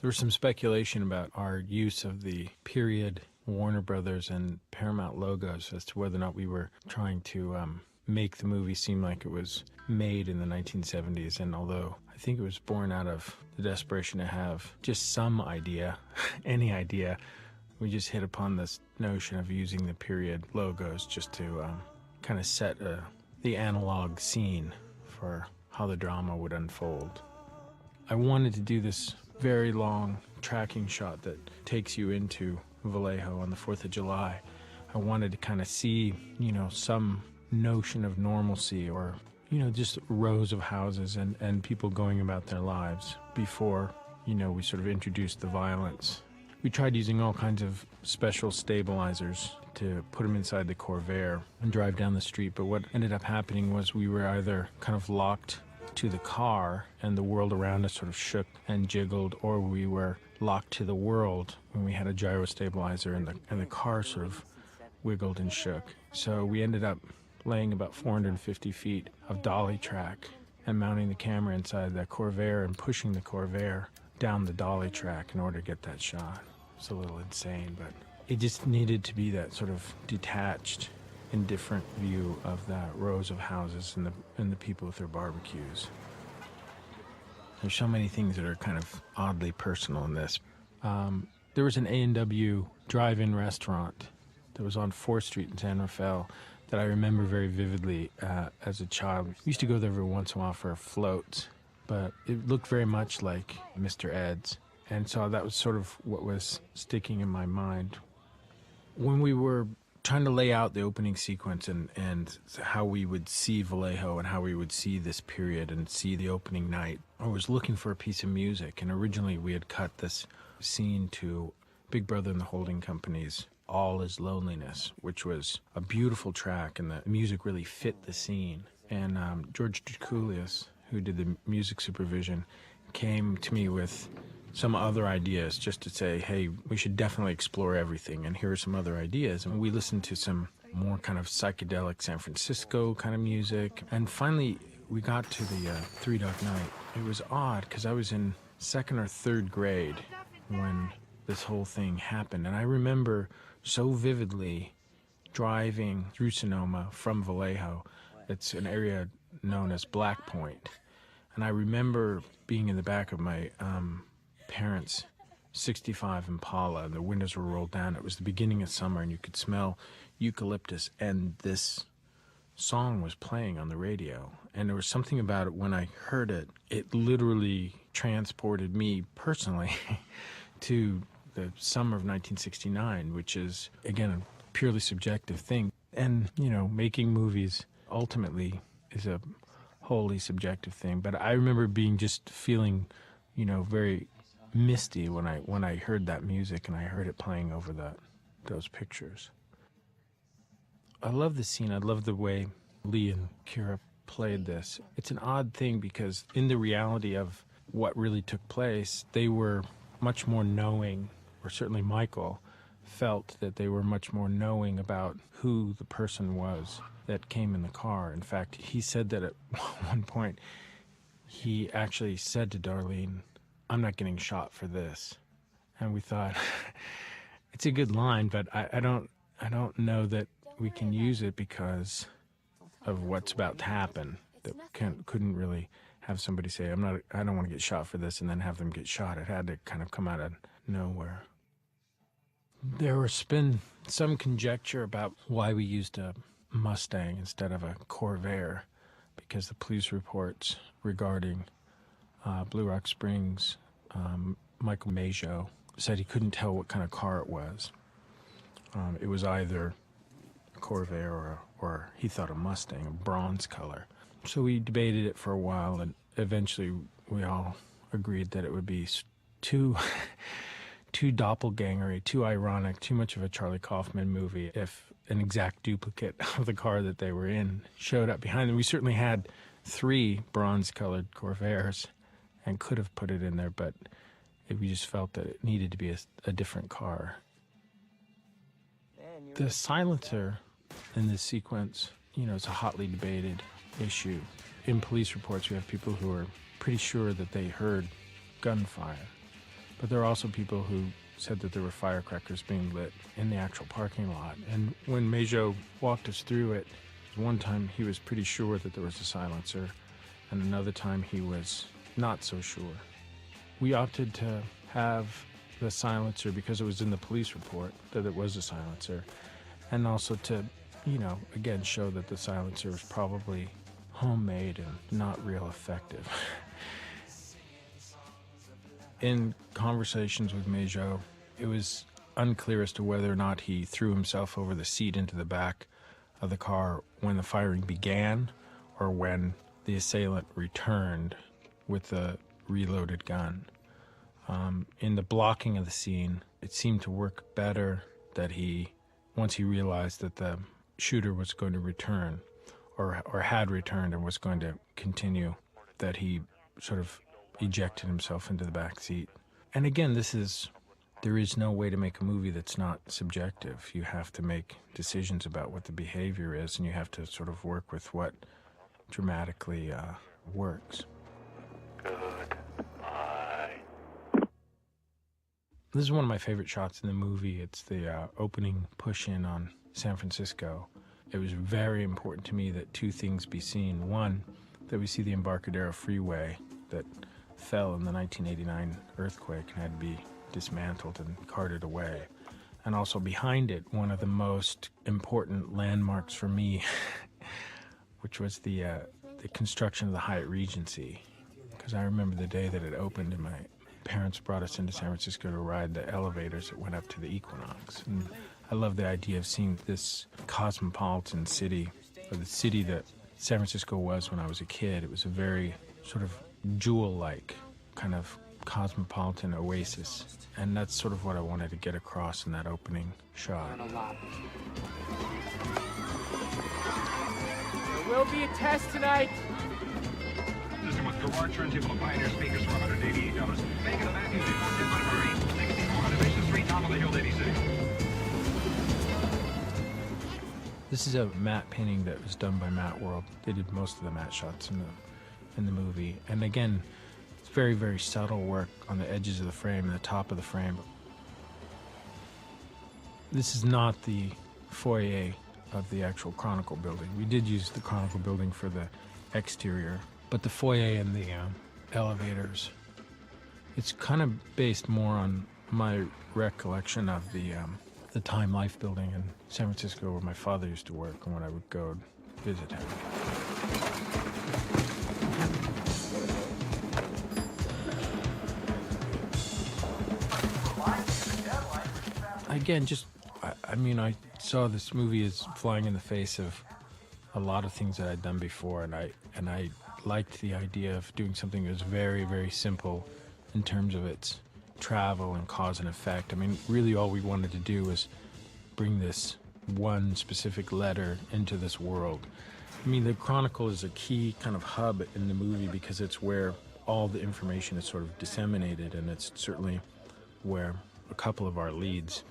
There was some speculation about our use of the period Warner Brothers and Paramount logos as to whether or not we were trying to make the movie seem like it was made in the 1970s. And although I think it was born out of the desperation to have just some idea, any idea, we just hit upon this notion of using the period logos just to kind of set the analog scene for how the drama would unfold. I wanted to do this very long tracking shot that takes you into Vallejo on the 4th of July. I wanted to kind of see, some notion of normalcy or, just rows of houses and people going about their lives before, we sort of introduced the violence. We tried using all kinds of special stabilizers to put them inside the Corvair and drive down the street, but what ended up happening was we were either kind of locked to the car and the world around us sort of shook and jiggled, or we were locked to the world when we had a gyro stabilizer and the car sort of wiggled and shook. So we ended up laying about 450 feet of dolly track and mounting the camera inside that Corvair and pushing the Corvair down the dolly track in order to get that shot. It's a little insane, but it just needed to be that sort of detached, indifferent view of the rows of houses and the people with their barbecues. There's so many things that are kind of oddly personal in this. There was an A&W drive-in restaurant that was on 4th Street in San Rafael that I remember very vividly as a child. We used to go there every once in a while for floats, but it looked very much like Mr. Ed's. And so that was sort of what was sticking in my mind. When we were trying to lay out the opening sequence and how we would see Vallejo and how we would see this period and see the opening night, I was looking for a piece of music. And originally we had cut this scene to Big Brother and the Holding Company's All Is Loneliness, which was a beautiful track, and the music really fit the scene. And George Drakoulias, who did the music supervision, came to me with some other ideas just to say, hey, we should definitely explore everything, and here are some other ideas. And we listened to some more kind of psychedelic San Francisco kind of music. And finally, we got to the Three Dog Night. It was odd because I was in 2nd or 3rd grade when this whole thing happened. And I remember so vividly driving through Sonoma from Vallejo. It's an area known as Black Point. And I remember being in the back of my parents' 65 Impala, and the windows were rolled down. It was the beginning of summer, and you could smell eucalyptus, and this song was playing on the radio. And there was something about it when I heard it, it literally transported me personally to the summer of 1969, which is, again, a purely subjective thing. And, making movies ultimately is a wholly subjective thing. But I remember just feeling, very misty when I heard that music and I heard it playing over those pictures. I love the scene. I love the way Lee and Kira played this. It's an odd thing because in the reality of what really took place, they were much more knowing, or certainly Michael felt that they were much more knowing about who the person was that came in the car. In fact, he said that at one point, he actually said to Darlene, "I'm not getting shot for this." And we thought, it's a good line, but I don't know that we can use it because of what's about to happen. That couldn't really have somebody say, I don't want to get shot for this, and then have them get shot. It had to kind of come out of nowhere. There has been some conjecture about why we used a Mustang instead of a Corvair, because the police reports regarding Blue Rock Springs, Michael Majo said he couldn't tell what kind of car it was. It was either a Corvair or he thought a Mustang, a bronze color. So we debated it for a while, and eventually we all agreed that it would be too doppelgangery, too ironic, too much of a Charlie Kaufman movie if an exact duplicate of the car that they were in showed up behind them. We certainly had 3 bronze-colored Corvairs and could have put it in there, but we just felt that it needed to be a different car. The silencer in this sequence, it's a hotly debated issue. In police reports, we have people who are pretty sure that they heard gunfire. But there are also people who said that there were firecrackers being lit in the actual parking lot. And when Mejo walked us through it, one time he was pretty sure that there was a silencer, and another time he was not so sure. We opted to have the silencer because it was in the police report that it was a silencer, and also to, again, show that the silencer was probably homemade and not real effective. In conversations with Mejo, it was unclear as to whether or not he threw himself over the seat into the back of the car when the firing began or when the assailant returned with the reloaded gun. In the blocking of the scene, it seemed to work better that once he realized that the shooter was going to return or had returned and was going to continue, that he sort of ejected himself into the back seat. And again, there is no way to make a movie that's not subjective. You have to make decisions about what the behavior is, and you have to sort of work with what dramatically works. Goodbye. This is one of my favorite shots in the movie. It's the opening push-in on San Francisco. It was very important to me that two things be seen. One, that we see the Embarcadero Freeway that fell in the 1989 earthquake and had to be dismantled and carted away. And also behind it, one of the most important landmarks for me, which was the construction of the Hyatt Regency. Because I remember the day that it opened and my parents brought us into San Francisco to ride the elevators that went up to the Equinox. And I love the idea of seeing this cosmopolitan city, or the city that San Francisco was when I was a kid. It was a very sort of jewel-like kind of cosmopolitan oasis, and that's sort of what I wanted to get across in that opening shot. There will be a test tonight. System with Garage turntable and Pioneer speakers for $188. Make it a Matthews before 10 by Murray. 6400 Mission Street, top of the hill, 86. This is a matte painting that was done by Matte World. They did most of the matte shots in the movie, and again, it's very, very subtle work on the edges of the frame and the top of the frame. This is not the foyer of the actual Chronicle building. We did use the Chronicle building for the exterior, but the foyer and the elevators, it's kind of based more on my recollection of the Time Life building in San Francisco where my father used to work and when I would go visit him. Again, I saw this movie as flying in the face of a lot of things that I'd done before, and I liked the idea of doing something that was very, very simple in terms of its travel and cause and effect. I mean, really all we wanted to do was bring this one specific letter into this world. I mean, the Chronicle is a key kind of hub in the movie because it's where all the information is sort of disseminated, and it's certainly where a couple of our leads,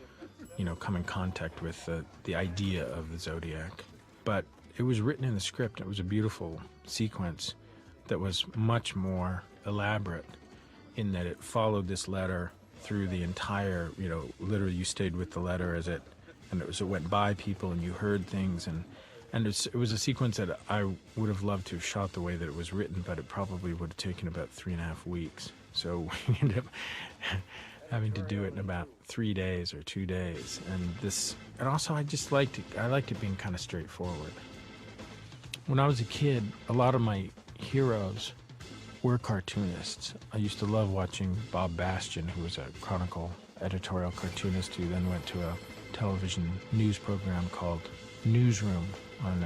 come in contact with the idea of the Zodiac. But it was written in the script. It was a beautiful sequence that was much more elaborate in that it followed this letter through the entire, literally you stayed with the letter as it went by people and you heard things, and it was a sequence that I would have loved to have shot the way that it was written, but it probably would have taken about 3.5 weeks. So we ended up having to do it in about 3 days or 2 days. And also I liked it being kind of straightforward. When I was a kid, a lot of my heroes were cartoonists. I used to love watching Bob Bastian, who was a Chronicle editorial cartoonist who then went to a television news program called Newsroom on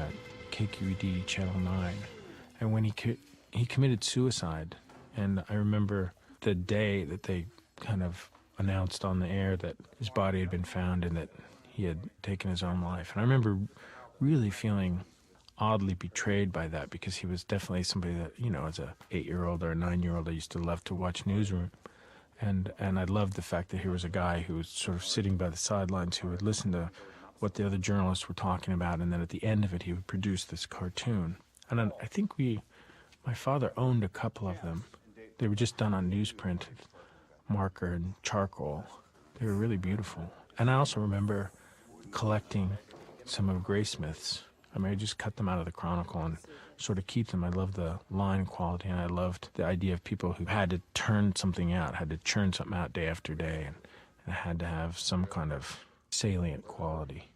KQED Channel 9. And when he committed suicide, and I remember the day that they kind of announced on the air that his body had been found and that he had taken his own life. And I remember really feeling oddly betrayed by that because he was definitely somebody that, as a 8-year-old or a 9-year-old, I used to love to watch Newsroom. And I loved the fact that here was a guy who was sort of sitting by the sidelines who would listen to what the other journalists were talking about, and then at the end of it, he would produce this cartoon. And I think my father owned a couple of them. They were just done on newsprint. marker and charcoal. They were really beautiful. And I also remember collecting some of Graysmith's. I mean, I just cut them out of the Chronicle and sort of keep them. I loved the line quality, and I loved the idea of people who had to turn something out, had to churn something out day after day, and it had to have some kind of salient quality.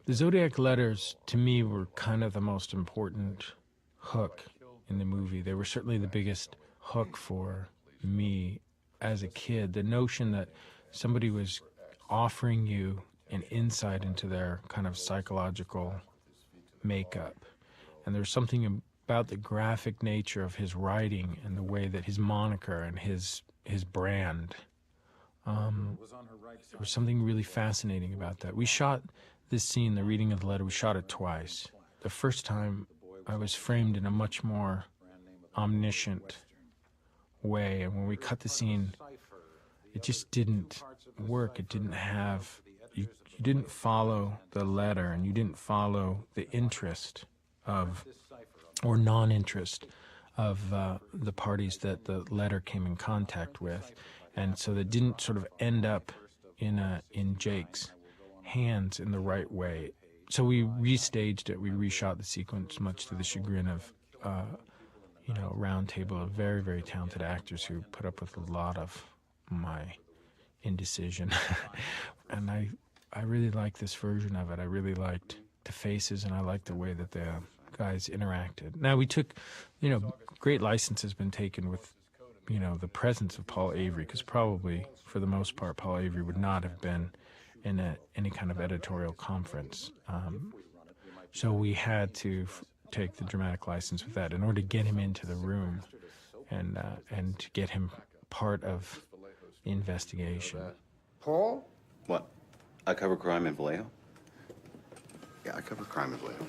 The Zodiac letters, to me, were kind of the most important hook in the movie. They were certainly the biggest hook for me as a kid. The notion that somebody was offering you an insight into their kind of psychological makeup. And there's something about the graphic nature of his writing and the way that his moniker and his brand, there was something really fascinating about that. We shot this scene, the reading of the letter, we shot it twice. The first time I was framed in a much more omniscient way, and when we cut the scene, it just didn't work. It didn't have, you didn't follow the letter, and you didn't follow the interest of, or non-interest of the parties that the letter came in contact with. And so that didn't sort of end up in Jake's hands in the right way. So we restaged it, we reshot the sequence, much to the chagrin of a round table of very, very talented actors who put up with a lot of my indecision. And I really liked this version of it. I really liked the faces, and I liked the way that the guys interacted. Now, we took, great license has been taken with, the presence of Paul Avery, because probably, for the most part, Paul Avery would not have been in any kind of editorial conference. So we had to take the dramatic license with that in order to get him into the room and to get him part of the investigation. Paul? What? I cover crime in Vallejo? Yeah, I cover crime in Vallejo.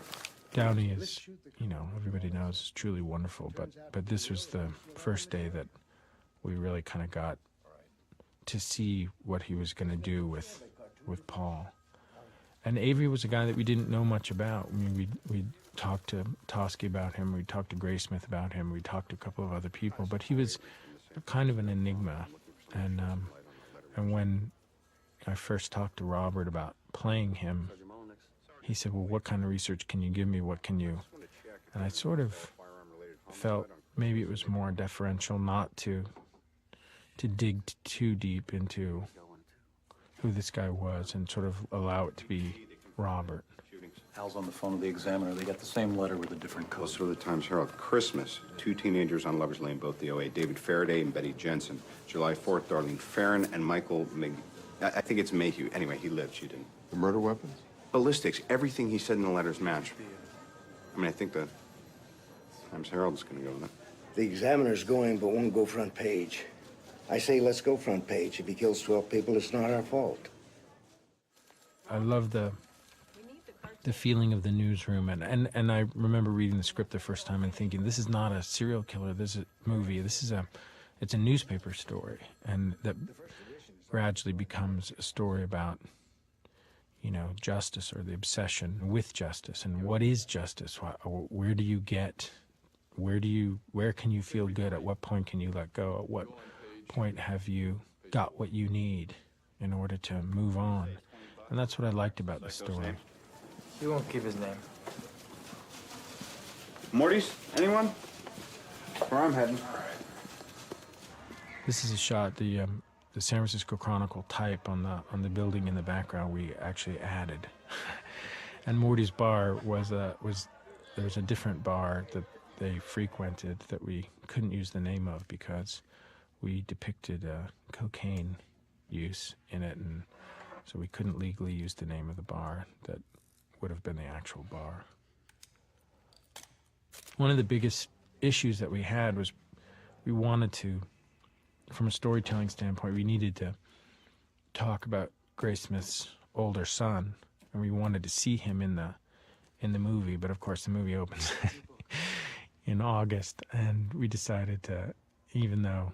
Downey is, everybody knows, is truly wonderful, but this was the first day that we really kind of got to see what he was going to do with Paul. And Avery was a guy that we didn't know much about. I mean, we talked to Toschi about him, we talked to Graysmith about him, we talked to a couple of other people, but he was kind of an enigma. And when I first talked to Robert about playing him, he said, well, what kind of research can you give me? What can you... And I sort of felt maybe it was more deferential not to dig too deep into who this guy was and sort of allow it to be Robert. Al's on the phone with the Examiner. They got the same letter with a different code. Also, the Times-Herald. Christmas. 2 teenagers on Lover's Lane, both the OA. David Faraday and Betty Jensen. July 4th, Darlene Farron and Michael I think it's Mayhew. Anyway, he lived. She didn't. The murder weapons? Ballistics. Everything he said in the letters match. I mean, I think the Times-Herald is going to go with it. The Examiner's going, but won't go front page. I say let's go front page. If he kills 12 people, it's not our fault. I love the feeling of the newsroom, and I remember reading the script the first time and thinking, this is not a serial killer, this is a movie, it's a newspaper story, and that gradually becomes a story about, justice, or the obsession with justice, and what is justice, where can you feel good, at what point can you let go, at what point have you got what you need in order to move on. And that's what I liked about the story. He won't give his name. Morty's? Anyone? Where I'm heading. This is a shot, the San Francisco Chronicle type on the building in the background we actually added. And Morty's bar there was a different bar that they frequented that we couldn't use the name of because we depicted cocaine use in it, and so we couldn't legally use the name of the bar that would have been the actual bar. One of the biggest issues that we had was we wanted to, from a storytelling standpoint, we needed to talk about Graysmith's older son, and we wanted to see him in the movie, but of course the movie opens in August, and we decided to, even though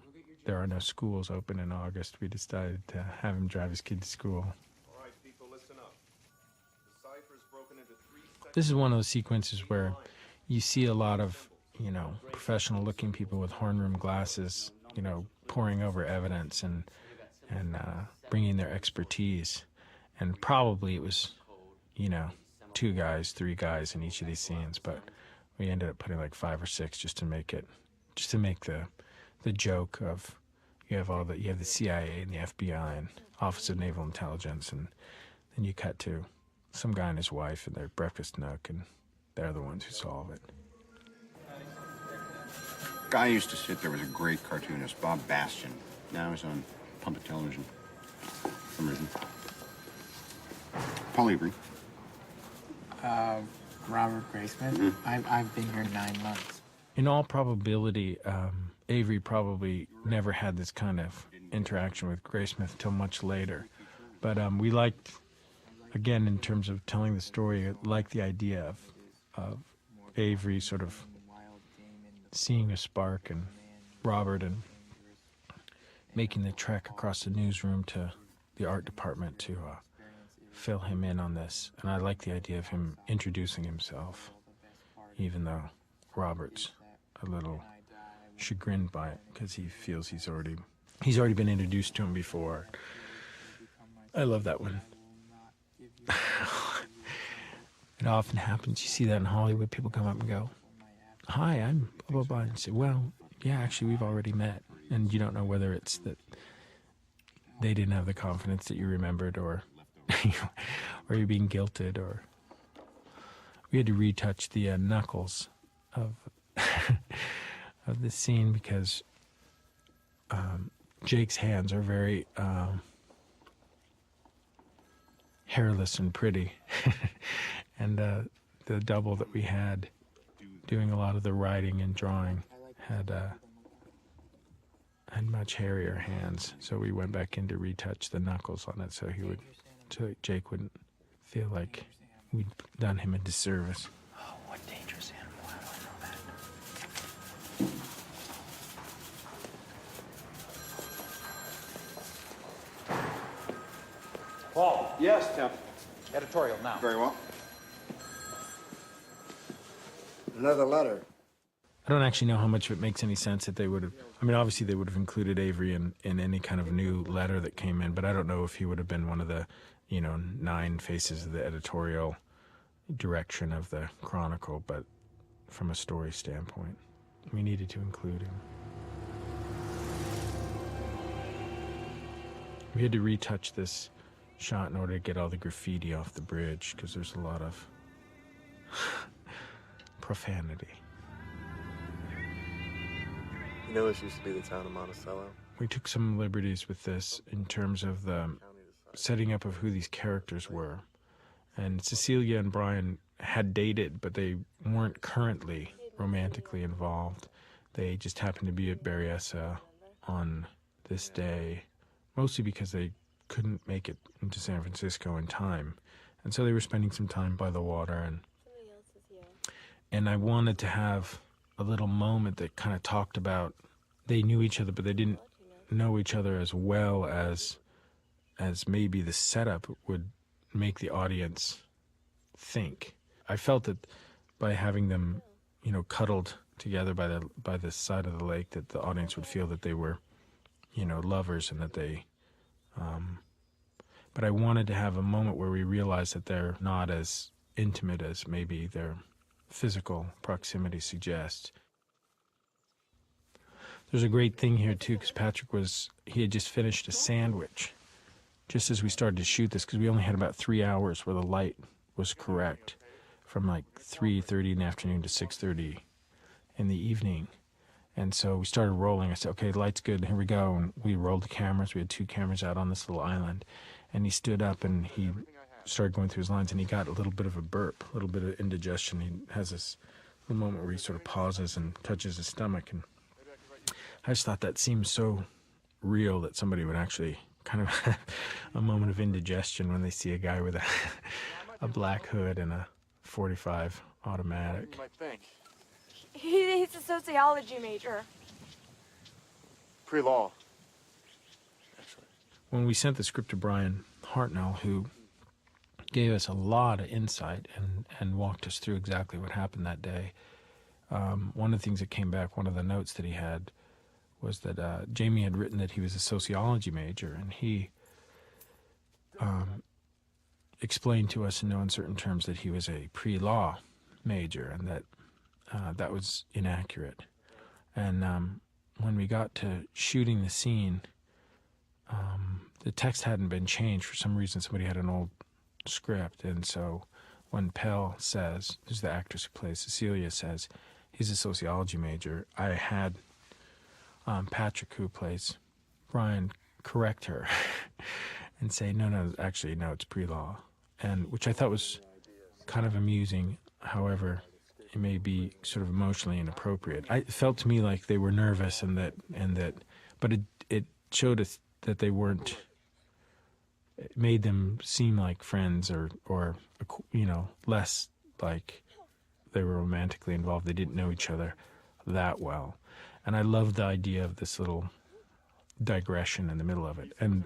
there are no schools open in August, we decided to have him drive his kid to school. All right, people, listen up. The cipher's broken into 3 sections. This is one of those sequences where you see a lot of, professional-looking people with horn rim glasses, pouring over evidence and bringing their expertise. And probably it was, 2 guys, 3 guys in each of these scenes, but we ended up putting like 5 or 6 just to make the joke of you have the CIA and the FBI and Office of Naval Intelligence, and then you cut to some guy and his wife in their breakfast nook, and they're the ones who solve it. Guy used to sit there was a great cartoonist, Bob Bastian. Now he's on public television for some reason. Paul Avery. Robert Graysmith. Mm-hmm. I've been here 9 months. In all probability, Avery probably never had this kind of interaction with Graysmith until much later. But we liked, again, in terms of telling the story, liked the idea of Avery sort of seeing a spark and Robert and making the trek across the newsroom to the art department to fill him in on this. And I like the idea of him introducing himself, even though Robert's a little chagrined by it because he feels he's already been introduced to him before. I love that one. It often happens. You see that in Hollywood. People come up and go, "Hi, I'm blah, blah, blah." And you say, "Well, yeah, actually, we've already met." And you don't know whether it's that they didn't have the confidence that you remembered, or or you're being guilted, or we had to retouch the knuckles of of this scene because Jake's hands are very hairless and pretty, and the double that we had doing a lot of the writing and drawing had much hairier hands, so we went back in to retouch the knuckles on it so Jake wouldn't feel like we'd done him a disservice. Oh, what dangerous animal. How do I know that? Paul, Yes, Tim. editorial now. Very well. Another letter. I don't actually know how much of it makes any sense that they would have. I mean, obviously they would have included Avery in any kind of new letter that came in, but I don't know if he would have been one of the, 9 faces of the editorial direction of the Chronicle, but from a story standpoint, we needed to include him. We had to retouch this shot in order to get all the graffiti off the bridge, because there's a lot of profanity. This used to be the town of Monticello. We took some liberties with this in terms of the setting up of who these characters were. And Cecilia and Brian had dated, but they weren't currently romantically involved. They just happened to be at Berryessa on this day, mostly because they couldn't make it into San Francisco in time. And so they were spending some time by the water. And I wanted to have a little moment that kind of talked about they knew each other, but they didn't know each other as well as maybe the setup would make the audience think. I felt that by having them, cuddled together by the side of the lake, that the audience would feel that they were, lovers, and that they. But I wanted to have a moment where we realized that they're not as intimate as maybe their physical proximity suggests. There's a great thing here too, because Patrick he had just finished a sandwich just as we started to shoot this, because we only had about 3 hours where the light was correct, from like 3:30 in the afternoon to 6:30 in the evening. And so we started rolling. I said, "Okay, the light's good, here we go." And we rolled the cameras. We had 2 cameras out on this little island. And he stood up and he started going through his lines, and he got a little bit of a burp, a little bit of indigestion. He has this little moment where he sort of pauses and touches his stomach. And I just thought that seemed so real that somebody would actually kind of have a moment of indigestion when they see a guy with a black hood and a .45 automatic. He's a sociology major. Pre-law. When we sent the script to Brian Hartnell, who gave us a lot of insight and walked us through exactly what happened that day, one of the things that came back, one of the notes that he had, was that Jamie had written that he was a sociology major, and he explained to us in no uncertain terms that he was a pre-law major, and that that was inaccurate. And when we got to shooting the scene, the text hadn't been changed. For some reason, somebody had an old script, and so when Pell says, who's the actress who plays Cecilia, says he's a sociology major, I had Patrick, who plays Brian, correct her and say, no, actually, no, it's pre-law, and which I thought was kind of amusing. However, it may be sort of emotionally inappropriate. It felt to me like they were nervous, but it showed us that they weren't. It made them seem like friends, or less like they were romantically involved. They didn't know each other that well, and I loved the idea of this little digression in the middle of it. And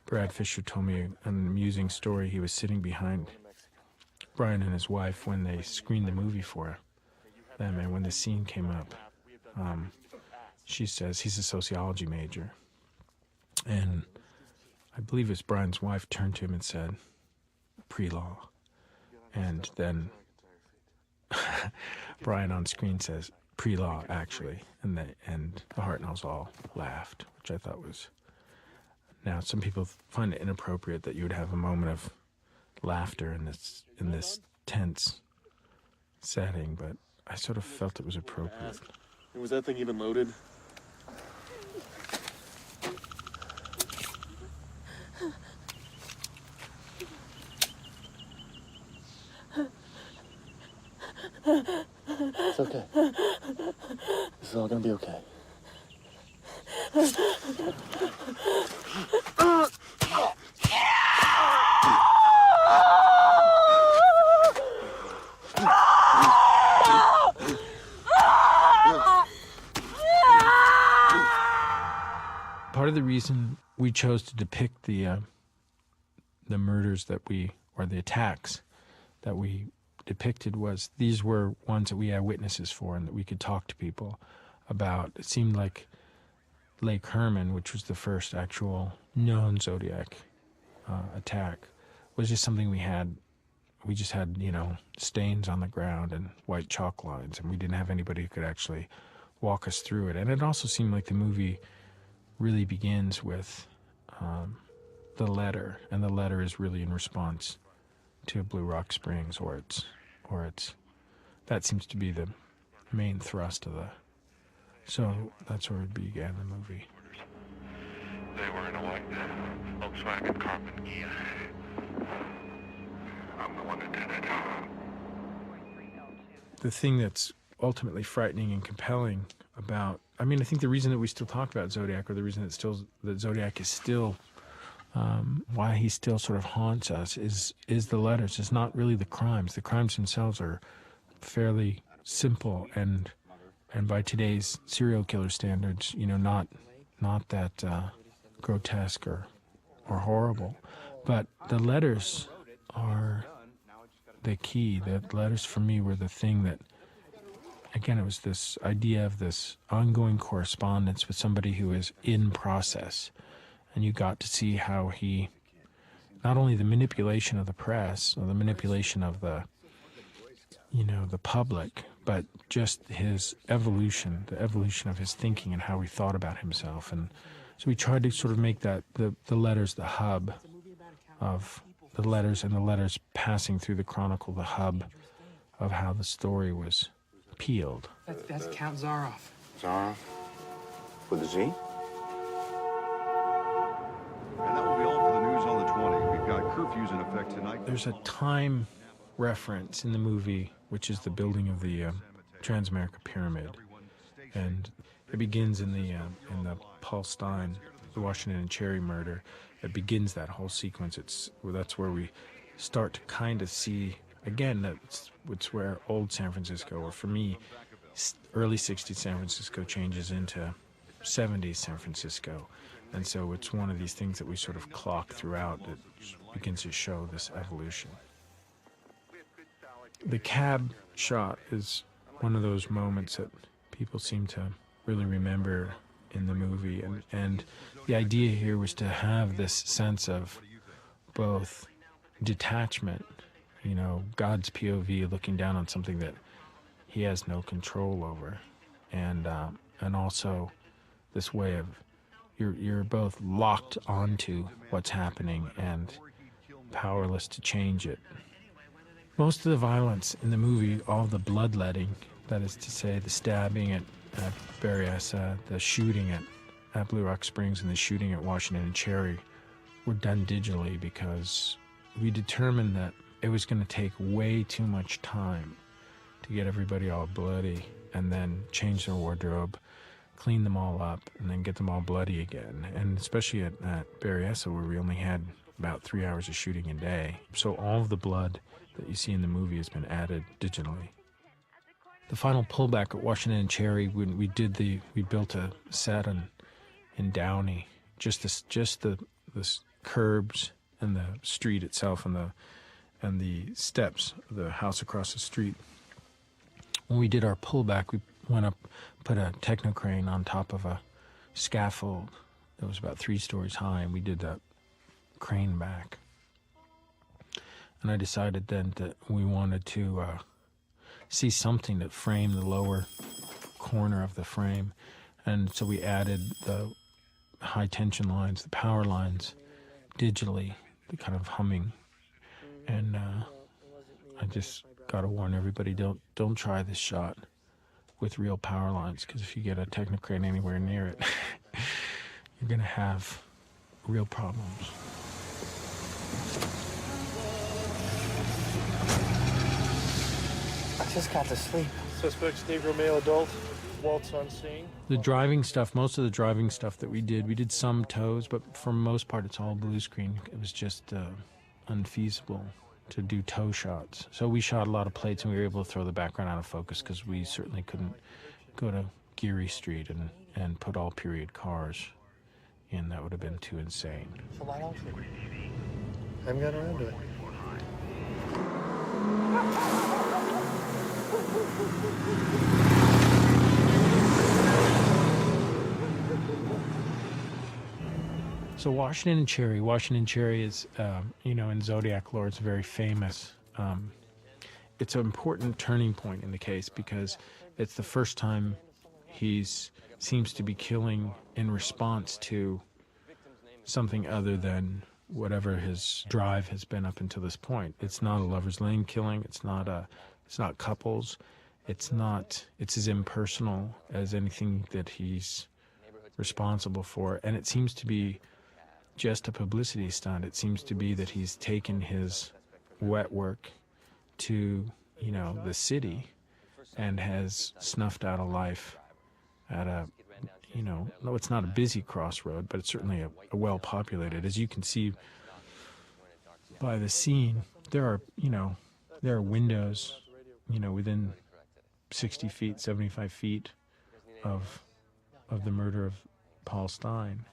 Brad Fisher told me an amusing story. He was sitting behind Brian and his wife when they screened the movie for them, and when the scene came up, she says he's a sociology major, and I believe it's Brian's wife turned to him and said, pre-law. And then Brian on screen says, pre-law, actually. And the Hartnells all laughed, which I thought was... Now, some people find it inappropriate that you would have a moment of laughter in this tense setting, but I sort of felt it was appropriate. Was that thing even loaded? It's okay. This is all gonna be okay. Part of the reason we chose to depict the murders or the attacks that we depicted was these were ones that we had witnesses for and that we could talk to people about. It seemed like Lake Herman, which was the first actual known Zodiac attack, was just something we had. We just had, stains on the ground and white chalk lines, and we didn't have anybody who could actually walk us through it. And it also seemed like the movie really begins with the letter, and the letter is really in response to Blue Rock Springs, or it's that seems to be the main thrust of so that's where it began the movie. They were in a white Volkswagen Carmen Ghia. I'm the one that did it. The thing that's ultimately frightening and compelling about, I think the reason that we still talk about Zodiac, or the reason that Zodiac is still, why he still sort of haunts us is the letters. It's not really the crimes. The crimes themselves are fairly simple and by today's serial killer standards, not that grotesque or horrible. But the letters are the key. The letters for me were the thing that, again, it was this idea of this ongoing correspondence with somebody who is in process. And you got to see how he, not only the manipulation of the press or the manipulation of the public, but just his evolution, the evolution of his thinking and how he thought about himself. And so we tried to sort of make that, the letters, the hub of the letters, and the letters passing through the chronicle, the hub of how the story was peeled. That's Count Zaroff. Zaroff? With a Z? And that will be all for the news on the 20. We've got curfews in effect tonight. There's a time reference in the movie, which is the building of the Transamerica Pyramid, and it begins in the Paul Stein, the Washington and Cherry murder. It begins that whole sequence. That's where we start to kind of see, again, it's where old San Francisco, or for me, early 60s San Francisco changes into 70s San Francisco. And so it's one of these things that we sort of clock throughout that begins to show this evolution. The cab shot is one of those moments that people seem to really remember in the movie. And the idea here was to have this sense of both detachment, you know, God's POV looking down on something that he has no control over, and also this way of you're both locked onto what's happening and powerless to change it. Most of the violence in the movie, all the bloodletting, that is to say the stabbing at Berryessa, the shooting at Blue Rock Springs, and the shooting at Washington and Cherry, were done digitally because we determined that it was going to take way too much time to get everybody all bloody and then change their wardrobe, clean them all up, and then get them all bloody again. And especially at Berryessa, where we only had about 3 hours of shooting a day. So all of the blood that you see in the movie has been added digitally. The final pullback at Washington and Cherry, when we built a set in Downey, just the curbs and the street itself and the steps of the house across the street. When we did our pullback, we went up, put a techno crane on top of a scaffold that was about 3 stories high, and we did that crane back. And I decided then that we wanted to see something that framed the lower corner of the frame. And so we added the high tension lines, the power lines, digitally, the kind of humming. And I just got to warn everybody, don't try this shot with real power lines, because if you get a Technocrane anywhere near it, you're going to have real problems. I just got to sleep. Suspects Negro male adult, waltz on scene. The driving stuff, most of the driving stuff that we did some tows, but for the most part it's all blue screen. It was just unfeasible to do tow shots. So we shot a lot of plates, and we were able to throw the background out of focus because we certainly couldn't go to Geary Street and put all period cars in. That would have been too insane. So why don't you? I haven't gotten around to it. So Washington and Cherry is, in Zodiac lore, it's very famous. It's an important turning point in the case because it's the first time seems to be killing in response to something other than whatever his drive has been up until this point. It's not a Lover's Lane killing. It's not couples. It's as impersonal as anything that he's responsible for. And it seems to be just a publicity stunt. It seems to be that he's taken his wet work to, the city and has snuffed out a life at a, no, it's not a busy crossroad, but it's certainly a well-populated. As you can see by the scene, there are windows, within 60 feet, 75 feet of the murder of Paul Stein.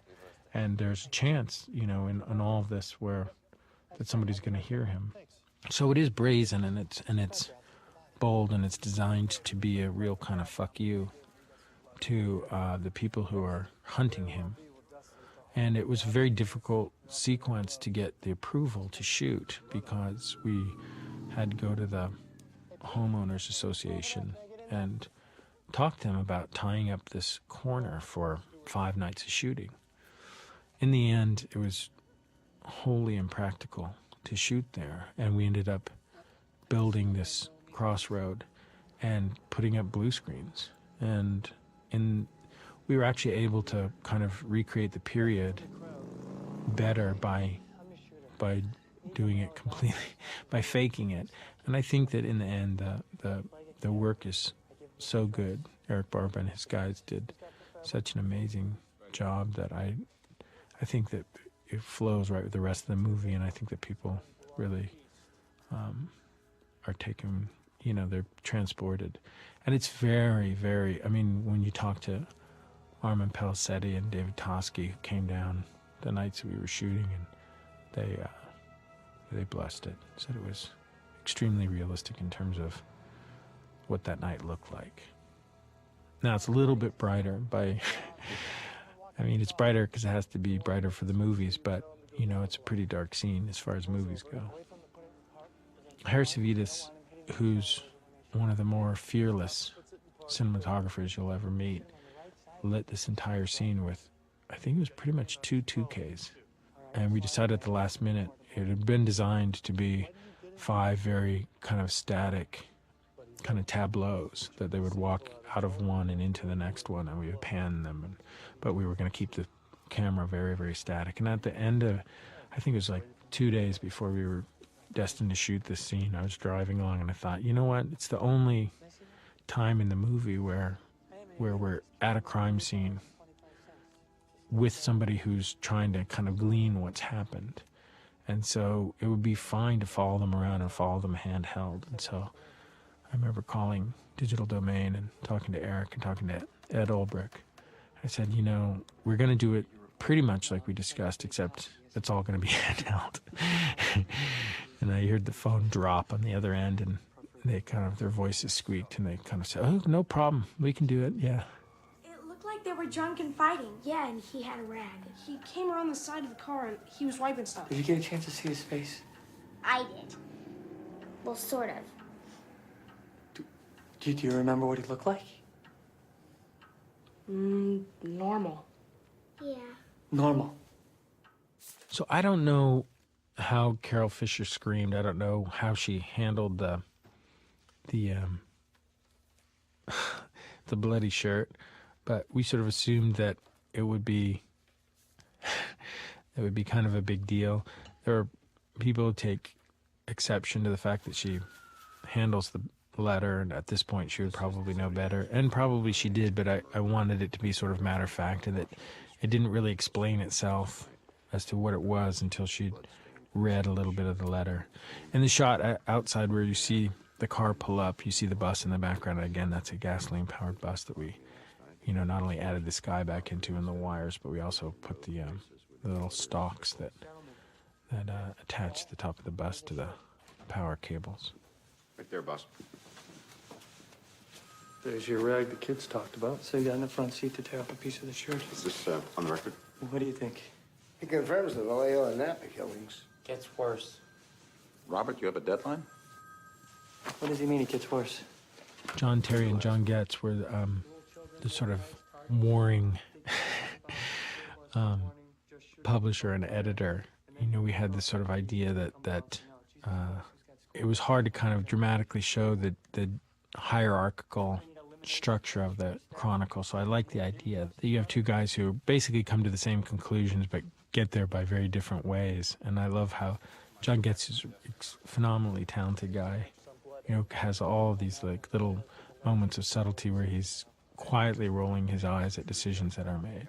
And there's a chance, in all of this that somebody's going to hear him. So it is brazen, and it's bold, and it's designed to be a real kind of fuck you to the people who are hunting him. And it was a very difficult sequence to get the approval to shoot because we had to go to the homeowners association and talk to them about tying up this corner for 5 nights of shooting. In the end, it was wholly impractical to shoot there, and we ended up building this crossroad and putting up blue screens. And we were actually able to kind of recreate the period better by doing it completely, by faking it. And I think that in the end, the work is so good. Eric Barba and his guys did such an amazing job that I think that it flows right with the rest of the movie, and I think that people really are taken, they're transported. And it's very, very, when you talk to Armin Pelicetti and David Toschi, who came down the nights we were shooting, and they blessed it, said it was extremely realistic in terms of what that night looked like. Now it's a little bit brighter by, I mean, it's brighter because it has to be brighter for the movies, but, you know, it's a pretty dark scene as far as movies go. Harris, who's one of the more fearless cinematographers you'll ever meet, lit this entire scene with, I think it was pretty much two 2Ks. And we decided at the last minute, it had been designed to be 5 very kind of static kind of tableaus that they would walk out of one and into the next one, and we would pan them. But we were going to keep the camera very, very static. And at the end of, I think it was like 2 days before we were destined to shoot this scene, I was driving along and I thought, you know what? It's the only time in the movie where we're at a crime scene with somebody who's trying to kind of glean what's happened. And so it would be fine to follow them around and follow them handheld. And so I remember calling Digital Domain and talking to Eric and talking to Ed Olbrich. I said, you know, we're going to do it pretty much like we discussed, except it's all going to be handheld. And I heard the phone drop on the other end, and they kind of, their voices squeaked, and they kind of said, oh, no problem. We can do it, yeah. It looked like they were drunk and fighting. Yeah, and he had a rag. He came around the side of the car and he was wiping stuff. Did you get a chance to see his face? I did. Well, sort of. Do you remember what he looked like? Normal. Yeah. Normal. So I don't know how Carol Fisher screamed. I don't know how she handled the the bloody shirt, but we sort of assumed that it would be kind of a big deal. There are people who take exception to the fact that she handles the letter, and at this point she would probably know better, and probably she did, but I wanted it to be sort of matter of fact, and that it didn't really explain itself as to what it was until she'd read a little bit of the letter. And the shot outside where you see the car pull up, you see the bus in the background. Again, that's a gasoline-powered bus that we, you know, not only added the sky back into and the wires, but we also put the little stalks that attach the top of the bus to the power cables. Right there, boss. There's your rag the kids talked about. So you got in the front seat to tear up a piece of the shirt. Is this on the record? What do you think? He confirms the Vallejo and Napa killings. Gets worse. Robert, you have a deadline? What does he mean it gets worse? John Terry and John Getz were the sort of warring publisher and editor. You know, we had this sort of idea that it was hard to kind of dramatically show the hierarchical structure of the chronicle. So I like the idea that you have two guys who basically come to the same conclusions but get there by very different ways. And I love how John Getz is a phenomenally talented guy. You know, has all of these like little moments of subtlety where he's quietly rolling his eyes at decisions that are made.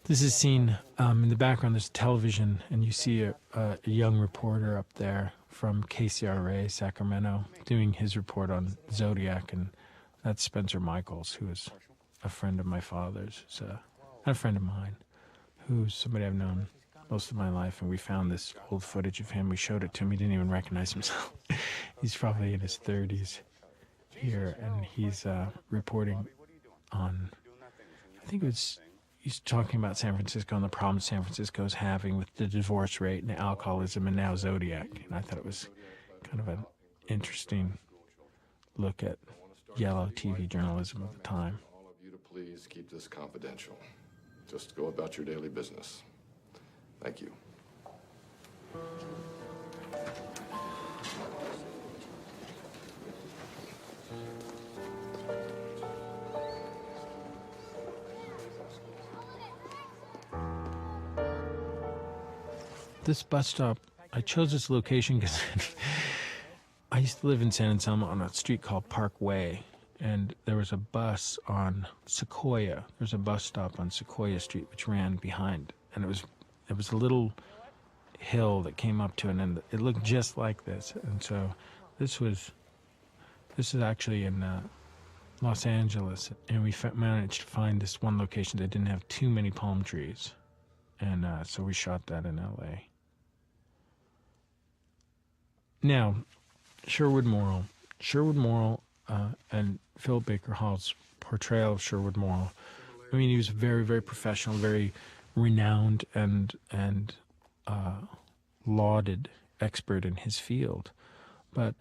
This is seen in the background. There's television, and you see a young reporter up there from KCRA, Sacramento, doing his report on Zodiac, and that's Spencer Michaels, who is a friend of my father's. Not a friend of mine, who's somebody I've known most of my life, and we found this old footage of him. We showed it to him. He didn't even recognize himself. He's probably in his 30s here, and he's reporting on, I think it was, he's talking about San Francisco and the problems San Francisco is having with the divorce rate and the alcoholism and now Zodiac. And I thought it was kind of an interesting look at yellow TV journalism of the time. All of you to please keep this confidential. Just go about your daily business. Thank you. This bus stop, I chose this location because I used to live in San Anselmo on a street called Parkway, and there was a bus on Sequoia. There's a bus stop on Sequoia Street which ran behind, and it was a little hill that came up to it, and it looked just like this. And so this is actually in Los Angeles, and we managed to find this one location that didn't have too many palm trees, and so we shot that in LA. Now, Sherwood Moral. Sherwood Moral and Philip Baker Hall's portrayal of Sherwood Morrill. I mean, he was very, very professional, very renowned and lauded expert in his field. But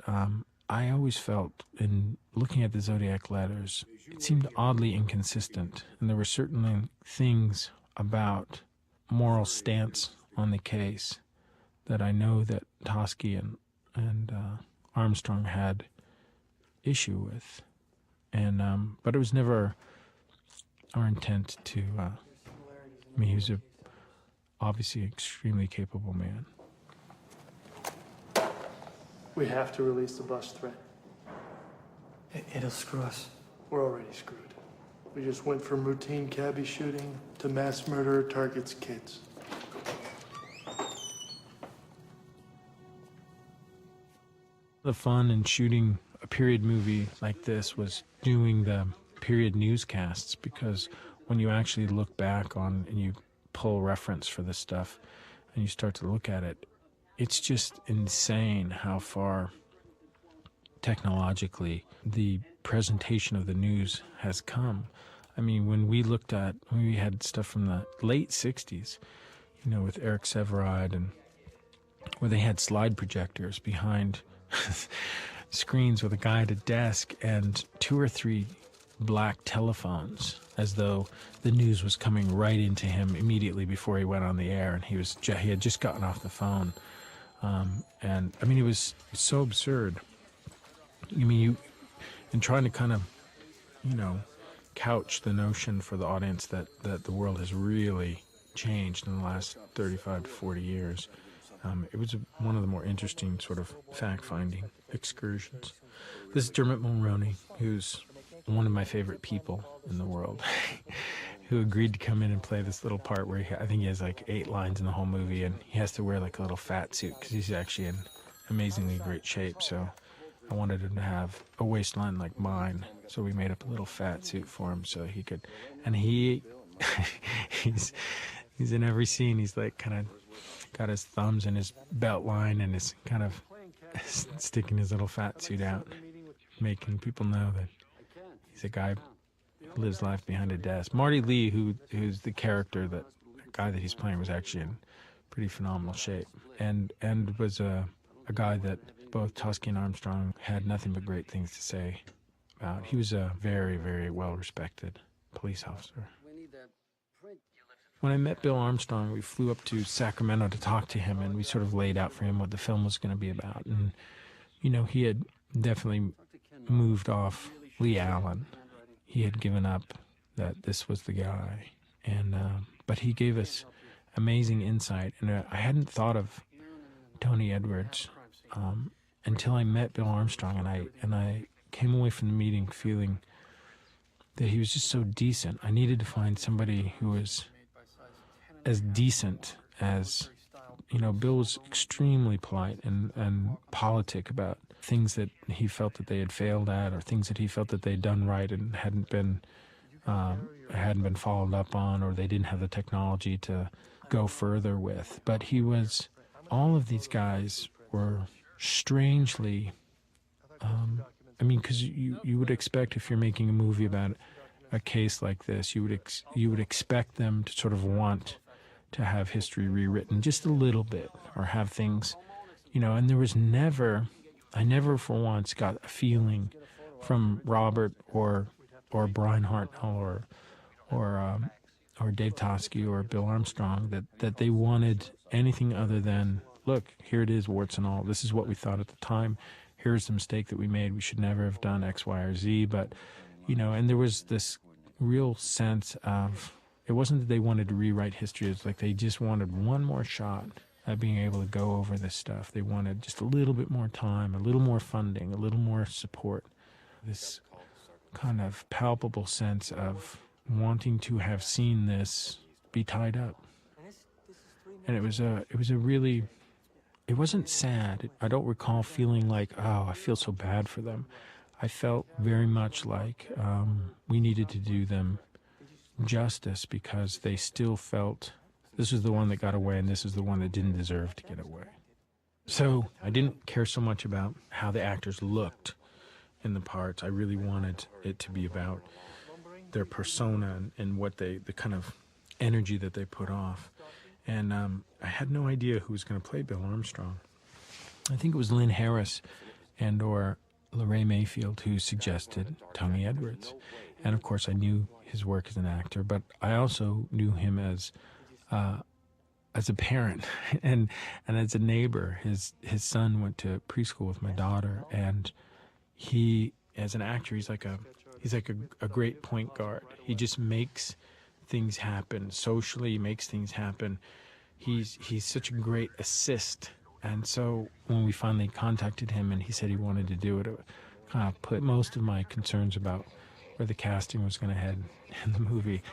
I always felt, in looking at the Zodiac letters, it seemed oddly inconsistent. And there were certainly things about Morrill's stance on the case that I know that Toschi and Armstrong had issue with. And but it was never our intent to, I mean, he was obviously extremely capable man. We have to release the bus threat. It'll screw us. We're already screwed. We just went from routine cabbie shooting to mass murderer targets kids. The fun in shooting a period movie like this was doing the period newscasts, because when you actually look back on and you pull reference for this stuff and you start to look at it, it's just insane how far technologically the presentation of the news has come. I mean, when we had stuff from the late 60s, you know, with Eric Severide, and where they had slide projectors behind screens with a guy at a desk and 2 or 3 black telephones, as though the news was coming right into him immediately before he went on the air, and he had just gotten off the phone. And I mean, it was so absurd. I mean, in trying to kind of, you know, couch the notion for the audience that the world has really changed in the last 35 to 40 years. It was one of the more interesting sort of fact-finding excursions. This is Dermot Mulroney, who's one of my favorite people in the world, who agreed to come in and play this little part where I think he has like 8 lines in the whole movie, and he has to wear like a little fat suit because he's actually in amazingly great shape. So I wanted him to have a waistline like mine, so we made up a little fat suit for him so he could. And he's in every scene. He's like kind of got his thumbs in his belt line and is kind of sticking his little fat suit out, making people know that he's a guy who lives life behind a desk. Marty Lee, who's the character, that guy that he's playing, was actually in pretty phenomenal shape, and was a guy that both Toschi and Armstrong had nothing but great things to say about. He was a very, very well-respected police officer. When I met Bill Armstrong, we flew up to Sacramento to talk to him, and we sort of laid out for him what the film was going to be about. And, you know, he had definitely moved off Lee Allen. He had given up that this was the guy. And but he gave us amazing insight. And I hadn't thought of Tony Edwards until I met Bill Armstrong, and I came away from the meeting feeling that he was just so decent. I needed to find somebody who was as decent as, you know, Bill was extremely polite and politic about things that he felt that they had failed at, or things that he felt that they'd done right and hadn't been followed up on, or they didn't have the technology to go further with. But all of these guys were strangely, I mean, because you would expect, if you're making a movie about a case like this, you would expect them to sort of want to have history rewritten just a little bit, or have things, you know. And there was I never for once got a feeling from Robert or Brian Hartnell or Dave Toschi or Bill Armstrong that they wanted anything other than, look, here it is, warts and all. This is what we thought at the time. Here's the mistake that we made. We should never have done X, Y, or Z. But, you know, and there was this real sense of, it wasn't that they wanted to rewrite history. It's like they just wanted one more shot at being able to go over this stuff. They wanted just a little bit more time, a little more funding, a little more support. This kind of palpable sense of wanting to have seen this be tied up. And it wasn't sad. I don't recall feeling like, oh, I feel so bad for them. I felt very much like we needed to do them justice, because they still felt this was the one that got away and this is the one that didn't deserve to get away. So I didn't care so much about how the actors looked in the parts. I really wanted it to be about their persona and what the kind of energy that they put off. And I had no idea who was going to play Bill Armstrong. I think it was Lynn Harris or Lorraine Mayfield who suggested Tony Edwards. And of course I knew his work as an actor, but I also knew him as a parent and as a neighbor. His son went to preschool with my daughter, and he, as an actor, he's like a great point guard. He just makes things happen socially. He makes things happen. He's such a great assist. And so when we finally contacted him and he said he wanted to do it, it kind of put most of my concerns about where the casting was going to head in the movie.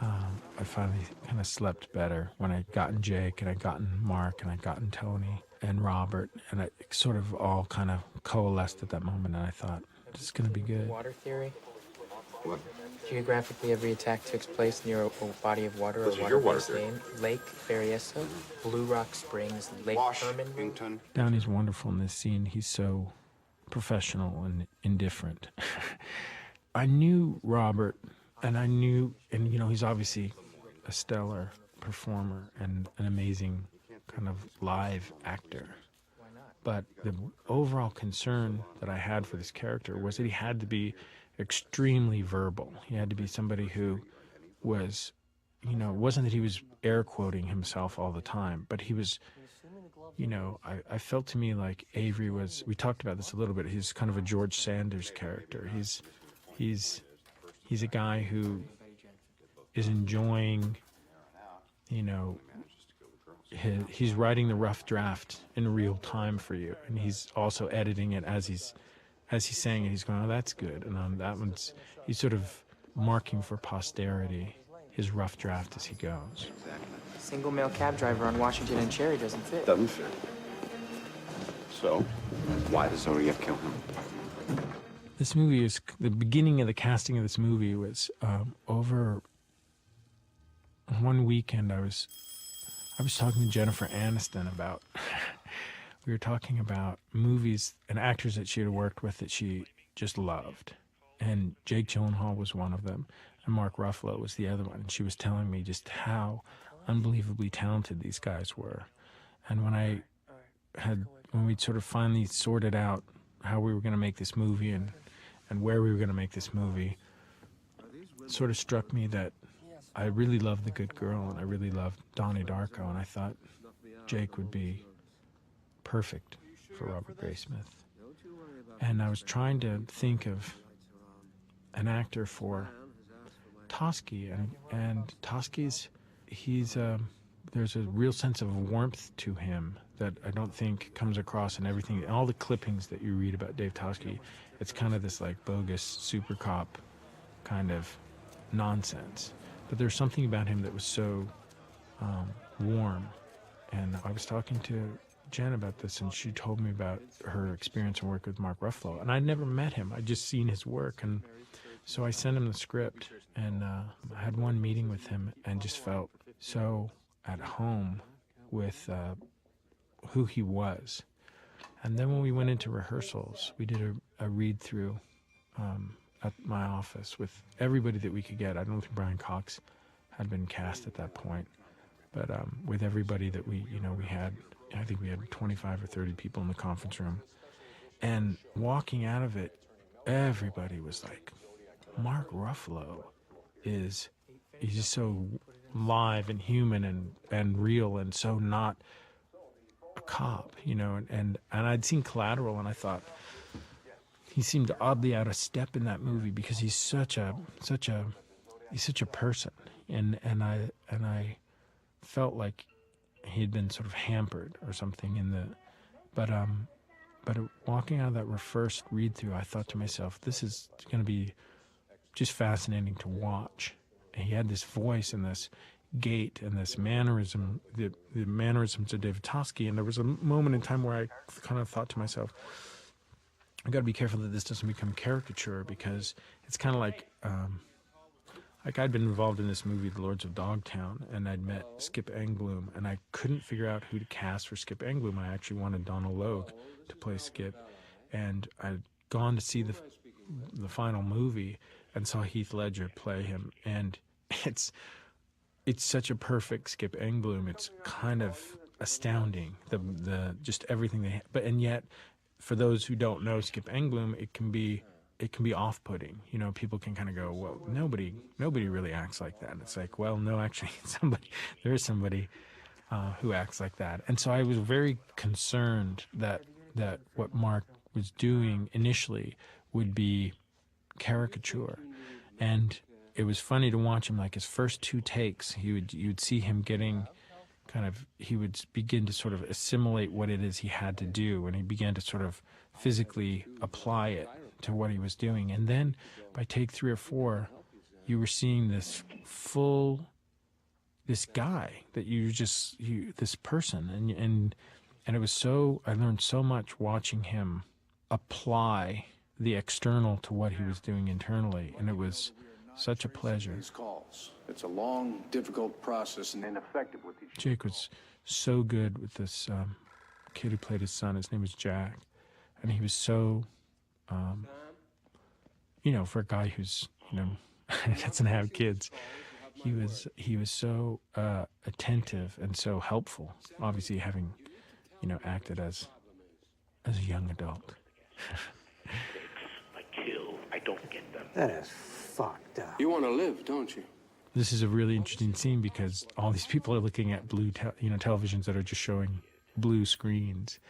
I finally kind of slept better when I'd gotten Jake and I'd gotten Mark and I'd gotten Tony and Robert, and it sort of all kind of coalesced at that moment, and I thought, this is going to be good. Water theory? What? Geographically, every attack takes place near a body of water or water-based name. Lake Berryessa, Blue Rock Springs, Lake Herman. Downey's wonderful in this scene. He's so professional and indifferent. I knew Robert, and he's obviously a stellar performer and an amazing kind of live actor. But the overall concern that I had for this character was that he had to be extremely verbal. He had to be somebody who was, it wasn't that he was air quoting himself all the time, but he was, I felt to me like Avery was, we talked about this a little bit, he's kind of a George Sanders character. He's a guy who is enjoying, he's writing the rough draft in real time for you, and he's also editing it as he's saying it. He's going, oh, that's good, and on that one's, he's sort of marking for posterity his rough draft as he goes. Single male cab driver on Washington and Cherry doesn't fit. Doesn't fit. So, why does Zodiac kill him? This movie is, the beginning of the casting of this movie was over one weekend. I was talking to Jennifer Aniston about, we were talking about movies and actors that she had worked with that she just loved. And Jake Gyllenhaal was one of them, and Mark Ruffalo was the other one. And she was telling me just how unbelievably talented these guys were. And when we sort of finally sorted out how we were going to make this movie and where we were going to make this movie, it sort of struck me that I really loved The Good Girl and I really loved Donnie Darko, and I thought Jake would be perfect for Robert Graysmith. And I was trying to think of an actor for Toschi, and Toschi's, there's a real sense of warmth to him that I don't think comes across in everything. All the clippings that you read about Dave Toschi, it's kind of this like bogus super cop kind of nonsense. But there's something about him that was so warm. And I was talking to Jen about this, and she told me about her experience and work with Mark Ruffalo. And I'd never met him. I'd just seen his work. And so I sent him the script, and I had one meeting with him and just felt so at home with who he was. And then when we went into rehearsals, we did a read-through at my office with everybody that we could get. I don't think Brian Cox had been cast at that point, but with everybody that we had, I think we had 25 or 30 people in the conference room. And walking out of it, everybody was like, Mark Ruffalo he's just so live and human and real and so not a cop, and I'd seen Collateral, and I thought he seemed oddly out of step in that movie because he's such a person, and I felt like he'd been sort of hampered or something but walking out of that first read through, I thought to myself, this is going to be just fascinating to watch. And he had this voice and this gait and this mannerism, the mannerisms of David Toschi, and there was a moment in time where I kind of thought to myself, I got to be careful that this doesn't become caricature, because it's kind of like I'd been involved in this movie, The Lords of Dogtown, and I'd met Skip Engbloom, and I couldn't figure out who to cast for Skip Engbloom. I actually wanted Donald Logue to play Skip, and gone to see the final movie and saw Heath Ledger play him, and it's such a perfect Skip Engblom. It's kind of astounding, the just everything they. But and yet, for those who don't know Skip Engblom, it can be off-putting. You know, people can kind of go, well, nobody really acts like that. And it's like, well, no, actually, there is somebody who acts like that. And so I was very concerned that what Mark was doing initially would be caricature. And it was funny to watch him, like his first 2 takes, you'd see him getting he would begin to sort of assimilate what it is he had to do, and he began to sort of physically apply it to what he was doing. And then by take 3 or 4, you were seeing this guy that this person, and it was so, I learned so much watching him apply the external to what he was doing internally, and it was such a pleasure. It's a long, difficult process and ineffective with these. Jake was so good with this kid who played his son. His name was Jack, and he was so, for a guy who's doesn't have kids, he was so attentive and so helpful. Obviously, having acted as a young adult. I kill. I don't get them. That is fucked up. You want to live, don't you? This is a really interesting scene because all these people are looking at blue, televisions that are just showing blue screens,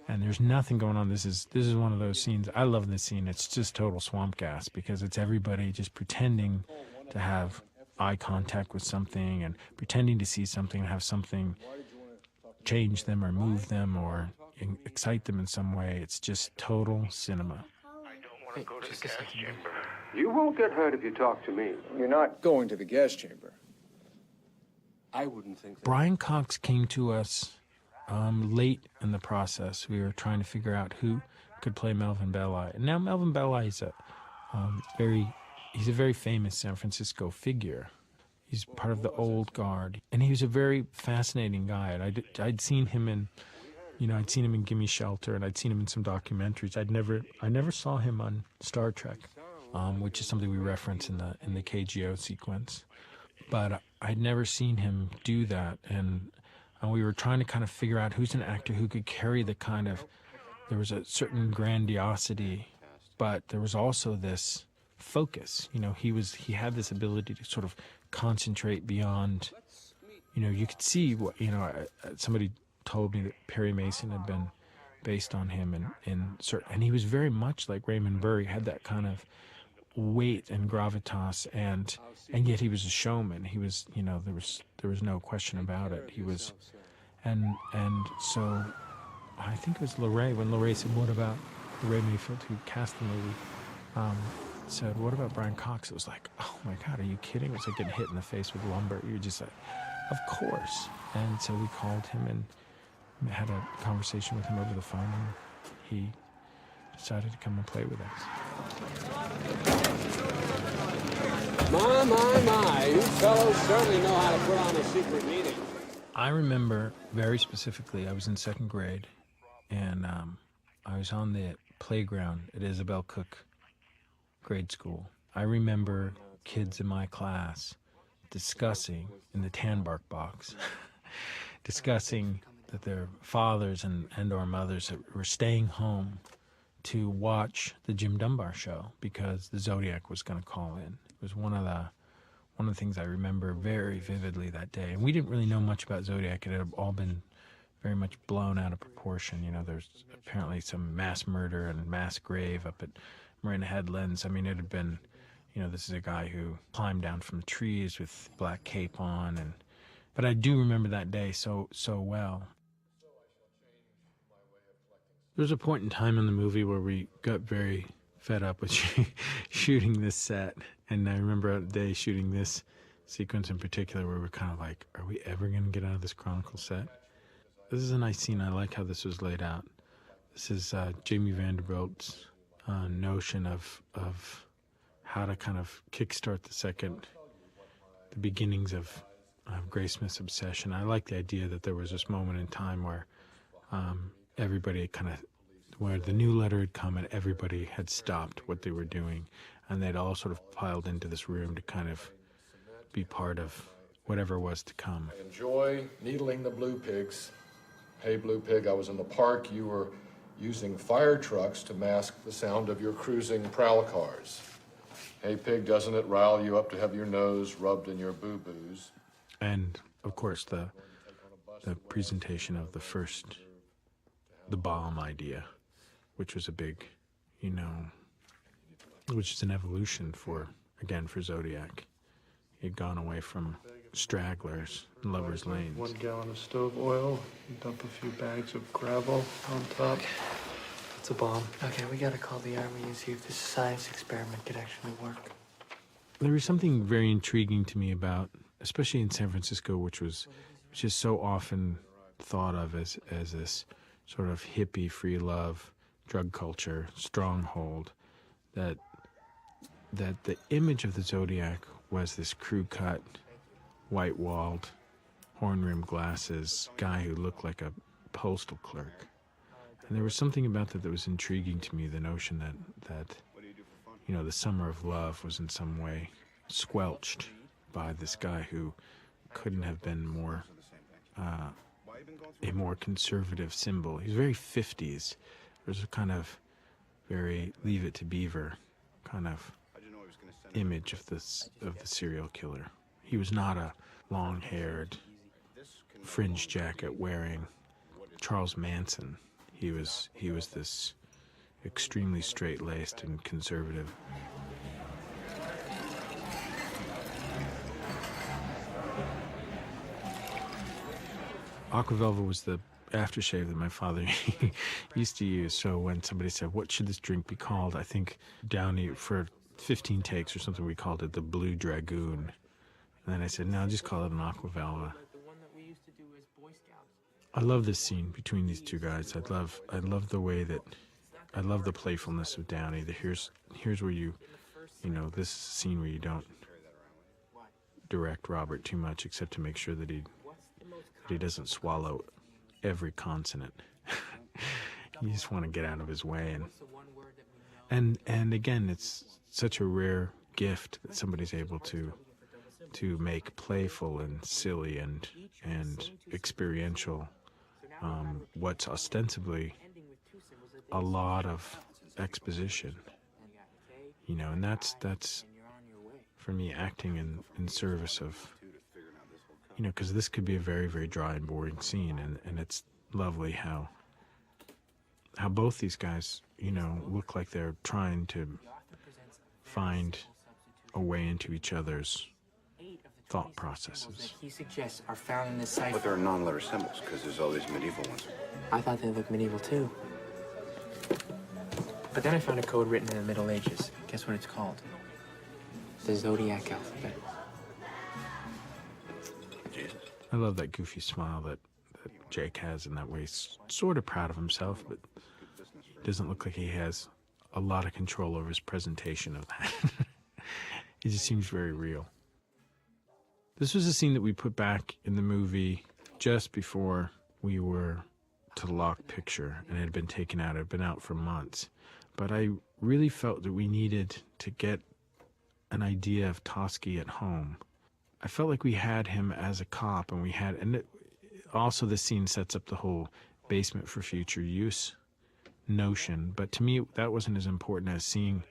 and there's nothing going on. This is one of those scenes. I love this scene. It's just total swamp gas because it's everybody just pretending to have eye contact with something and pretending to see something and have something change them or move them or excite them in some way. It's just total cinema. Hey, go to the gas chamber. You won't get hurt if you talk to me. You're not going to the gas chamber. I wouldn't think that. Brian Cox came to us late in the process. We were trying to figure out who could play Melvin Belli. And now Melvin Belli is he's a very famous San Francisco figure. He's part of the old guard, and he was a very fascinating guy. And I'd seen him in, I'd seen him in Gimme Shelter, and I'd seen him in some documentaries. I never saw him on Star Trek, which is something we reference in the KGO sequence. But I'd never seen him do that, and we were trying to kind of figure out who's an actor who could carry the kind of. There was a certain grandiosity, but there was also this focus. He had this ability to sort of concentrate beyond. You could see what somebody told me that Perry Mason had been based on him and he was very much like Raymond Burr. He had that kind of weight and gravitas, and yet he was a showman. He was, there was no question about it. He was, and so I think it was Lorray, when Lorray said, what about Lorray Mayfield, who cast the movie, said, what about Brian Cox? It was like, oh my God, are you kidding? It was like getting hit in the face with lumber. You're just like, of course. And so we called him and had a conversation with him over the phone, and he decided to come and play with us. My, you fellows certainly know how to put on a secret meeting. I remember very specifically, I was in 2nd grade, and I was on the playground at Isabel Cook grade school. I remember kids in my class discussing, in the Tanbark box, discussing that their fathers and or mothers were staying home to watch the Jim Dunbar show because the Zodiac was going to call in. It was one of the things I remember very vividly that day. And we didn't really know much about Zodiac. It had all been very much blown out of proportion. There's apparently some mass murder and mass grave up at Marina Headlands. I mean, it had been, this is a guy who climbed down from the trees with black cape on, but I do remember that day so well. There was a point in time in the movie where we got very fed up with shooting this set, and I remember a day shooting this sequence in particular where we're kind of like, are we ever going to get out of this Chronicle set? This is a nice scene. I like how this was laid out. This is Jamie Vanderbilt's notion of how to kind of kickstart the beginnings of Graysmith's obsession. I like the idea that there was this moment in time where everybody kind of where the new letter had come and everybody had stopped what they were doing, and they'd all sort of piled into this room to kind of be part of whatever was to come. I enjoy needling the blue pigs. Hey, blue pig, I was in the park. You were using fire trucks to mask the sound of your cruising prowl cars. Hey, pig, doesn't it rile you up to have your nose rubbed in your boo-boos? And, of course, the presentation of the bomb idea, which was a big, which is an evolution for Zodiac. He'd gone away from stragglers and lovers' lanes. 1 gallon of stove oil, dump a few bags of gravel on top. It's a bomb. Okay, we gotta call the army and see if this science experiment could actually work. There was something very intriguing to me about, especially in San Francisco, which is so often thought of as this sort of hippie, free love, drug culture stronghold, that the image of the Zodiac was this crew-cut, white-walled, horn-rimmed glasses guy who looked like a postal clerk. And there was something about that was intriguing to me, the notion that the summer of love was in some way squelched by this guy who couldn't have been more a more conservative symbol. He's very 50s. There's a kind of very Leave It to Beaver kind of image of the serial killer. He was not a long-haired, fringe jacket wearing Charles Manson. He was this extremely straight-laced and conservative. Aquavelva was the aftershave that my father used to use. So when somebody said, "What should this drink be called?" I think Downey, for 15 takes or something, we called it the Blue Dragoon. And then I said, "No, just call it an Aquavelva." I love this scene between these two guys. I love the way that, I love the playfulness of Downey. Here's where this scene where you don't direct Robert too much, except to make sure that he doesn't swallow every consonant. You just want to get out of his way, and again, it's such a rare gift that somebody's able to make playful and silly and experiential what's ostensibly a lot of exposition, and that's for me acting in service of, because this could be a very, very dry and boring scene, and it's lovely how both these guys, look like they're trying to find a way into each other's thought processes. He suggests are found in this cipher. But there are non-letter symbols, because there's all these medieval ones. I thought they looked medieval too. But then I found a code written in the Middle Ages. Guess what it's called? The Zodiac alphabet. Jesus. I love that goofy smile that Jake has in that way. He's sort of proud of himself, but he doesn't look like he has a lot of control over his presentation of that. He just seems very real. This was a scene that we put back in the movie just before we were to lock picture, and it had been taken out. It had been out for months. But I really felt that we needed to get an idea of Toschi at home. I felt like we had him as a cop, and also the scene sets up the whole basement for future use notion. But to me, that wasn't as important as seeing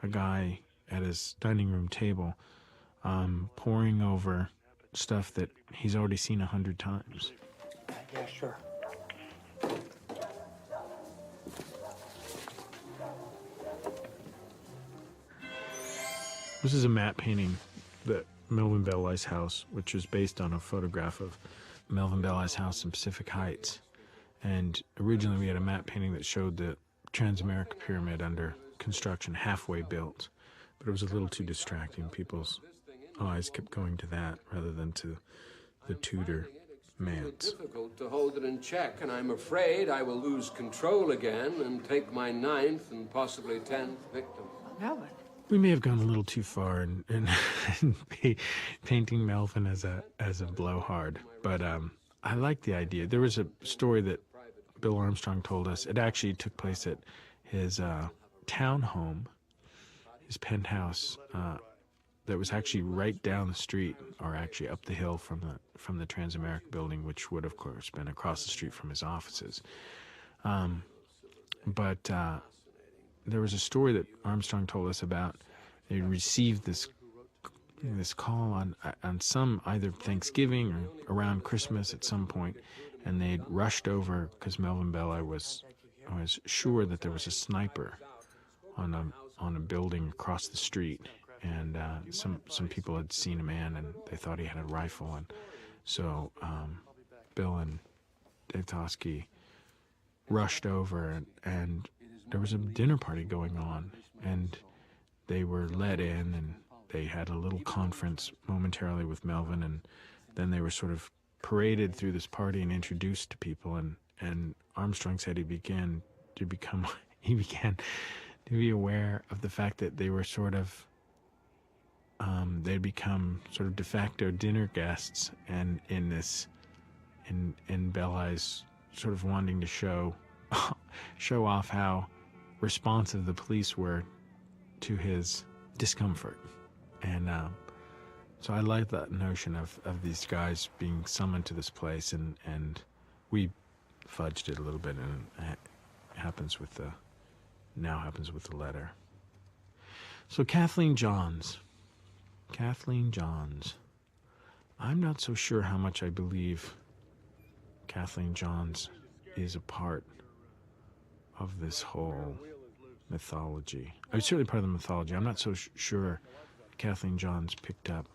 a guy at his dining room table poring over stuff that he's already seen 100 times. Yeah, sure. This is a matte painting that Melvin Belli's house, which was based on a photograph of Melvin Belli's house in Pacific Heights. And originally we had a matte painting that showed the Transamerica Pyramid under construction, halfway built. But it was a little too distracting. People's eyes kept going to that rather than to the Tudor manse. Difficult to hold it in check, and I'm afraid I will lose control again and take my 9th and possibly 10th victim. Melvin. We may have gone a little too far in painting Melvin as a blowhard, but I like the idea. There was a story that Bill Armstrong told us, it actually took place at his townhome, his penthouse, that was actually right down the street, or actually up the hill from the Transamerica building, which would, of course, been across the street from his offices. But there was a story that Armstrong told us about. They received this call on some either Thanksgiving or around Christmas at some point, and they'd rushed over because Melvin Belli was sure that there was a sniper on a building across the street, and some people had seen a man and they thought he had a rifle, and so Bill and Dave Toschi rushed over, and there was a dinner party going on, and they were let in, and they had a little conference momentarily with Melvin, and then they were sort of paraded through this party and introduced to people, and Armstrong said he began to be aware of the fact that they were sort of they'd become sort of de facto dinner guests, and in Belli's sort of wanting to show off how responsive the police were to his discomfort. And so I like that notion of these guys being summoned to this place, and we fudged it a little bit, and it happens with the letter. So Kathleen Johns. I'm not so sure how much I believe Kathleen Johns is a part of this whole mythology. It's certainly part of the mythology. I'm not so sure Kathleen Johns picked up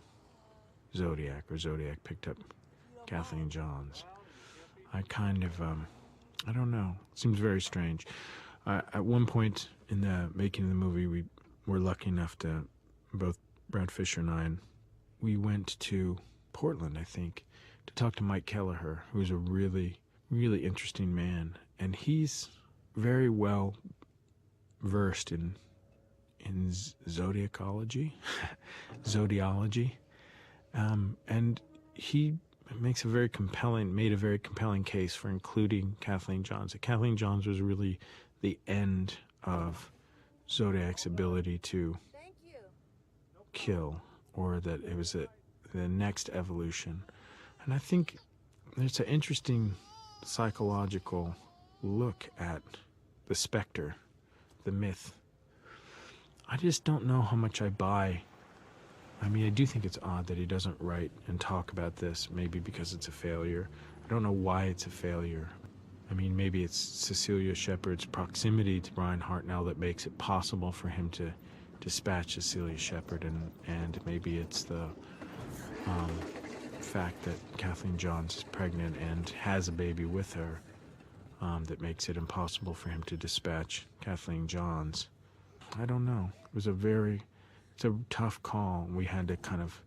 Zodiac, or Zodiac picked up Kathleen Johns. I kind of, I don't know. It seems very strange. At one point in the making of the movie, we were lucky enough to, both Brad Fisher and I, we went to Portland, I think, to talk to Mike Kelleher, who's a really, really interesting man. And he's very well versed in zodiacology, and he made a very compelling case for including Kathleen Johns. Kathleen Johns was really the end of Zodiac's ability to kill, or that it was the next evolution. And I think there's an interesting psychological look at the specter, the myth. I just don't know how much I buy. I mean, I do think it's odd that he doesn't write and talk about this, maybe because it's a failure. I don't know why it's a failure. I mean, maybe it's Cecilia Shepard's proximity to Brian Hartnell that makes it possible for him to dispatch Cecilia Shepard, and maybe it's the fact that Kathleen Johns is pregnant and has a baby with her that makes it impossible for him to dispatch Kathleen Johns. I don't know. It's a tough call. We had to kind of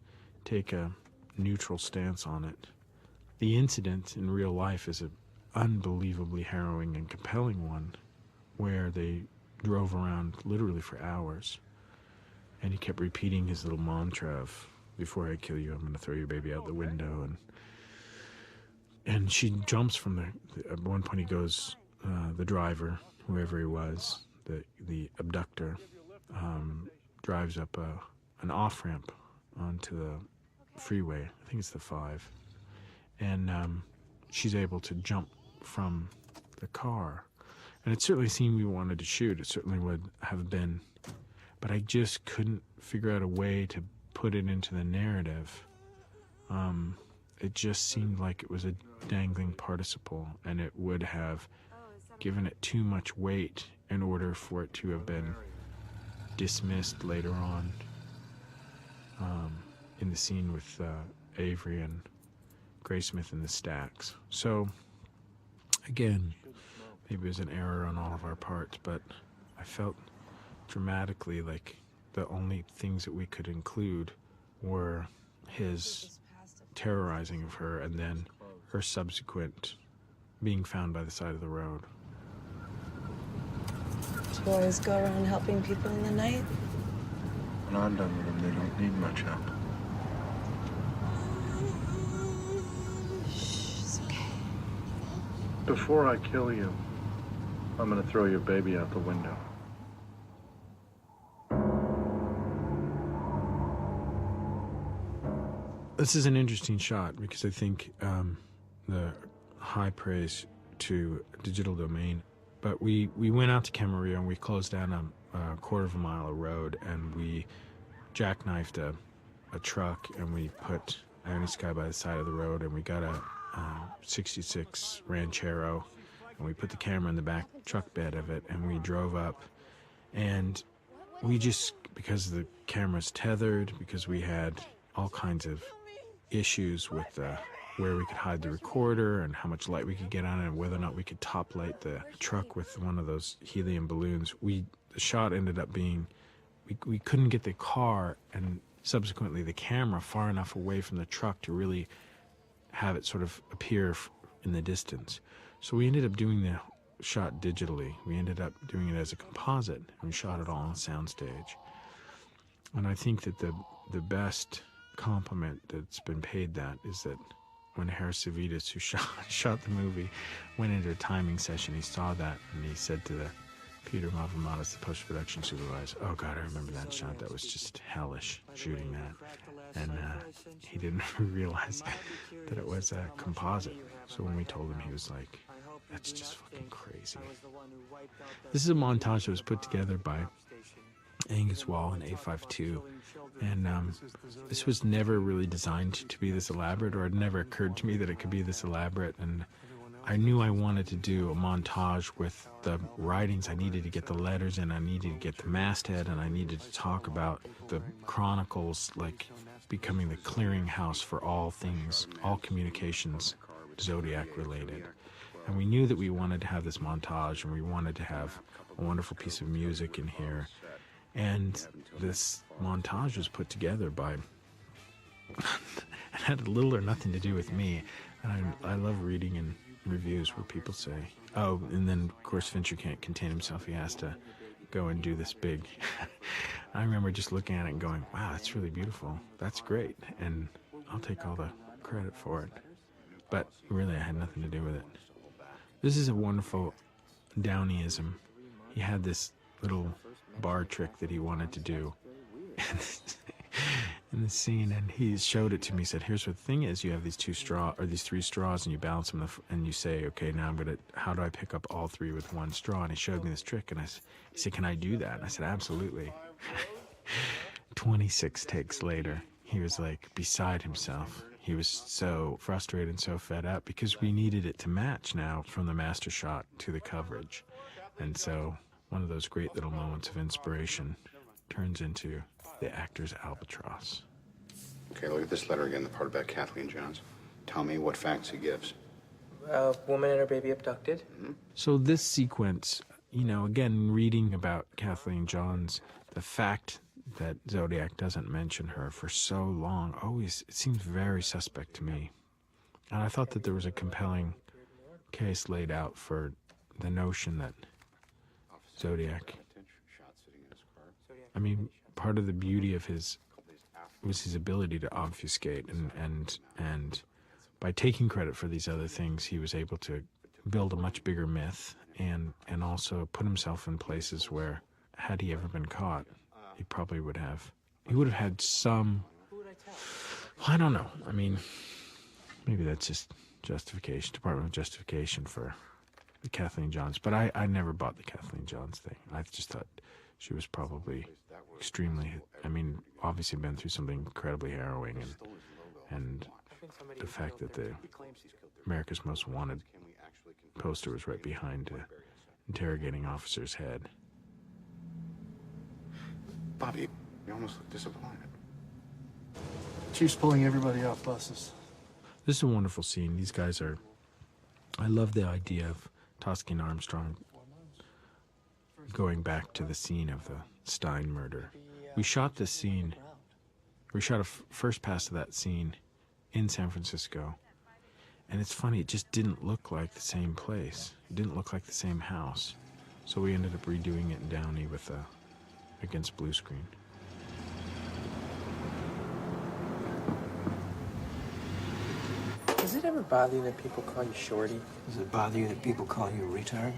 take a neutral stance on it. The incident in real life is an unbelievably harrowing and compelling one, where they drove around literally for hours, and he kept repeating his little mantra of, "Before I kill you, I'm going to throw your baby out the window." And she jumps from at one point he goes, the driver, whoever he was, the abductor, drives up an off-ramp onto the freeway. I think it's the 5. And she's able to jump from the car. And it certainly seemed we wanted to shoot. It certainly would have been. But I just couldn't figure out a way to put it into the narrative. It just seemed like it was a dangling participle, and it would have given it too much weight in order for it to have been dismissed later on in the scene with Avery and Graysmith in the stacks. So, again, maybe it was an error on all of our parts, but I felt dramatically like the only things that we could include were his terrorizing of her and then her subsequent being found by the side of the road. Do you always go around helping people in the night? When I'm done with them, they don't need much help. Shh, it's okay. Before I kill you, I'm gonna throw your baby out the window. This is an interesting shot because I think the high praise to Digital Domain, but we went out to Camarillo and we closed down a quarter of a mile of road and we jackknifed a truck and we put Ione Sky by the side of the road and we got a 66 Ranchero and we put the camera in the back truck bed of it and we drove up and we just, because the camera's tethered, because we had all kinds of issues with where we could hide the recorder and how much light we could get on it and whether or not we could top light the truck with one of those helium balloons. The shot ended up being, we couldn't get the car and subsequently the camera far enough away from the truck to really have it sort of appear in the distance. So we ended up doing the shot digitally. We ended up doing it as a composite and we shot it all on soundstage. And I think that the best compliment that's been paid that is that when Harris Savitas, who shot the movie, went into a timing session, he saw that and he said to Peter Mavromatis, the post-production supervisor, oh God, I remember that shot. That was just hellish shooting that. And he didn't realize that it was a composite. So when we told him, he was like, that's just fucking crazy. This is a montage that was put together by Angus Wall and A52. And this was never really designed to be this elaborate, or it never occurred to me that it could be this elaborate. And I knew I wanted to do a montage with the writings. I needed to get the letters in, I needed to get the masthead, and I needed to talk about the chronicles, like becoming the clearinghouse for all things, all communications Zodiac related. And we knew that we wanted to have this montage, and we wanted to have a wonderful piece of music in here. And this montage was put together by, it had little or nothing to do with me. And I love reading in reviews where people say, oh, and then of course Fincher can't contain himself. He has to go and do this big. I remember just looking at it and going, wow, that's really beautiful. That's great. And I'll take all the credit for it. But really, I had nothing to do with it. This is a wonderful Downeyism. He had this little bar trick that he wanted to do in the scene, and he showed it to me. He said, here's what the thing is, you have these three straws and you balance them and you say, okay, now how do I pick up all three with one straw? And he showed me this trick and he said, can I do that? And I said, absolutely. 26 takes later, he was like beside himself. He was so frustrated and so fed up because we needed it to match now from the master shot to the coverage. And so one of those great little moments of inspiration turns into the actor's albatross. Okay, look at this letter again, the part about Kathleen Johns. Tell me what facts he gives. A woman and her baby abducted. Mm-hmm. So this sequence, again, reading about Kathleen Johns, the fact that Zodiac doesn't mention her for so long always, it seems very suspect to me. And I thought that there was a compelling case laid out for the notion that Zodiac, I mean, part of the beauty of his was his ability to obfuscate, and by taking credit for these other things, he was able to build a much bigger myth and also put himself in places where, had he ever been caught, he probably would have had some, I don't know, I mean, maybe that's just Department of Justification for the Kathleen Johns, but I never bought the Kathleen Johns thing. I just thought she was probably extremely, obviously been through something incredibly harrowing, and the fact that the America's Most Wanted poster was right behind the interrogating officer's head. Bobby, you almost look disappointed. Chief's pulling everybody off buses. This is a wonderful scene. These guys are, I love the idea of Toschi and Armstrong going back to the scene of the Stein murder. We shot this scene, we shot a first pass of that scene in San Francisco, and it's funny, it just didn't look like the same place. It didn't look like the same house. So we ended up redoing it in Downey with against blue screen. Has it ever it bother you that people call you Shorty? Does it bother you that people call you a retard?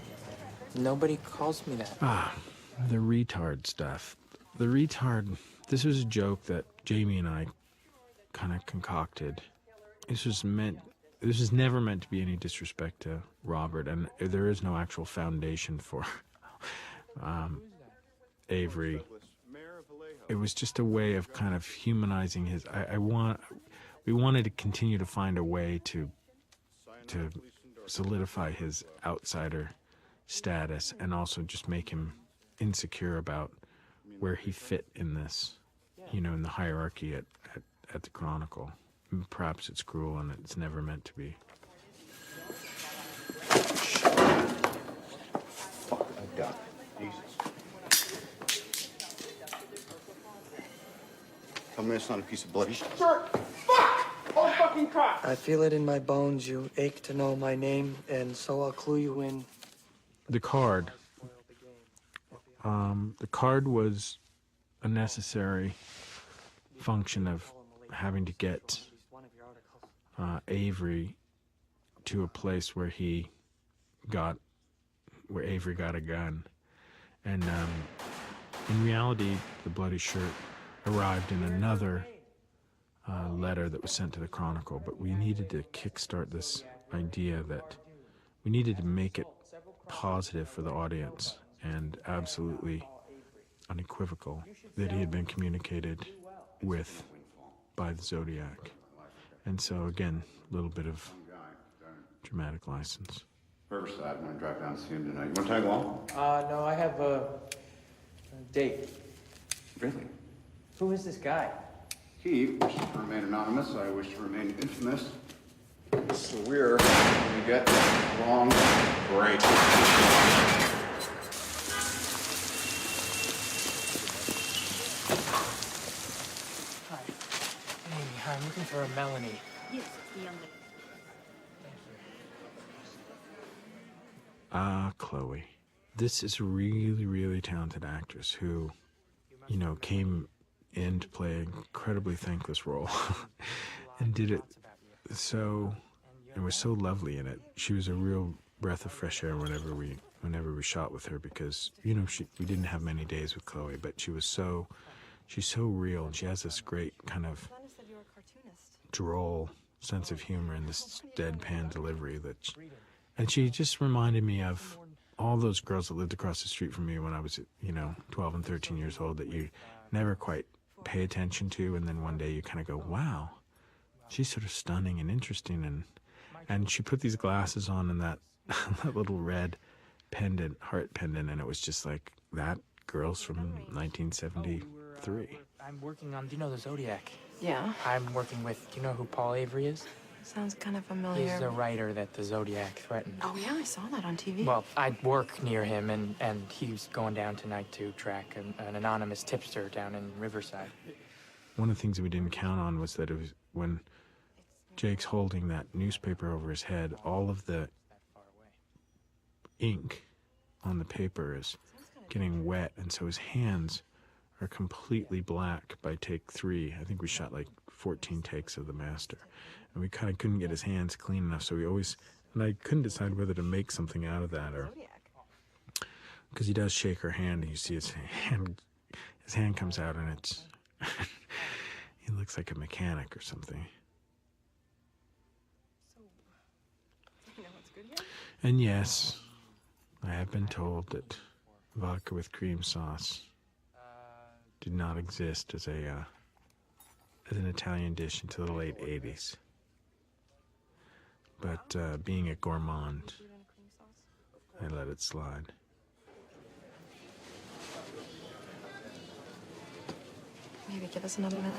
Nobody calls me that. Ah, the retard stuff. The retard, this was a joke that Jamie and I kind of concocted. This was never meant to be any disrespect to Robert, and there is no actual foundation for Avery. It was just a way of kind of humanizing his. We wanted to continue to find a way to solidify his outsider status, and also just make him insecure about where he fit in this, in the hierarchy at the Chronicle. Perhaps it's cruel and it's never meant to be. Fuck, I've done it. Jesus. Tell me it's not a piece of bloody shit. Sir, fuck! Oh, fucking crap! I feel it in my bones. You ache to know my name, and so I'll clue you in. The card. The card was a necessary function of having to get Avery to a place where Avery got a gun. And in reality, the bloody shirt arrived in another letter that was sent to the Chronicle, but we needed to kickstart this idea that we needed to make it positive for the audience and absolutely unequivocal that he had been communicated with by the Zodiac. And so, again, a little bit of dramatic license. Riverside, I'm gonna drive down and see him tonight. You wanna tag along? No, I have a date. Really? Who is this guy? He wishes to remain anonymous. I wish to remain infamous. So we're gonna get along great. Hi. Amy, hi, I'm looking for a Melanie. Yes, the young lady. Chloe. This is a really, really talented actress who, came in to play an incredibly thankless role and did it and was so lovely in it. She was a real breath of fresh air whenever we shot with her, because, we didn't have many days with Chloe, but she's so real, and she has this great kind of droll sense of humor and this deadpan delivery and she just reminded me of all those girls that lived across the street from me when I was, 12 and 13 years old, that you never quite pay attention to, and then one day you kind of go, wow, she's sort of stunning and interesting, and she put these glasses on and that that little red heart pendant, and it was just like, that girl's from 1973. I'm working on, do you know the Zodiac? Yeah. I'm working with, do you know who Paul Avery is? Sounds kind of familiar. He's the writer that the Zodiac threatened. Oh, yeah, I saw that on TV. Well, I work near him, and he's going down tonight to track an anonymous tipster down in Riverside. One of the things that we didn't count on was that it was when Jake's holding that newspaper over his head, all of the ink on the paper is getting wet, and so his hands are completely black by take 3. I think we shot like 14 takes of the master, and we kind of couldn't get his hands clean enough, so and I couldn't decide whether to make something out of that, or because he does shake her hand and you see his hand comes out, and it's he looks like a mechanic or something. And yes, I have been told that vodka with cream sauce did not exist as an Italian dish until the late 80s. But being a gourmand, I let it slide. Maybe give us another minute.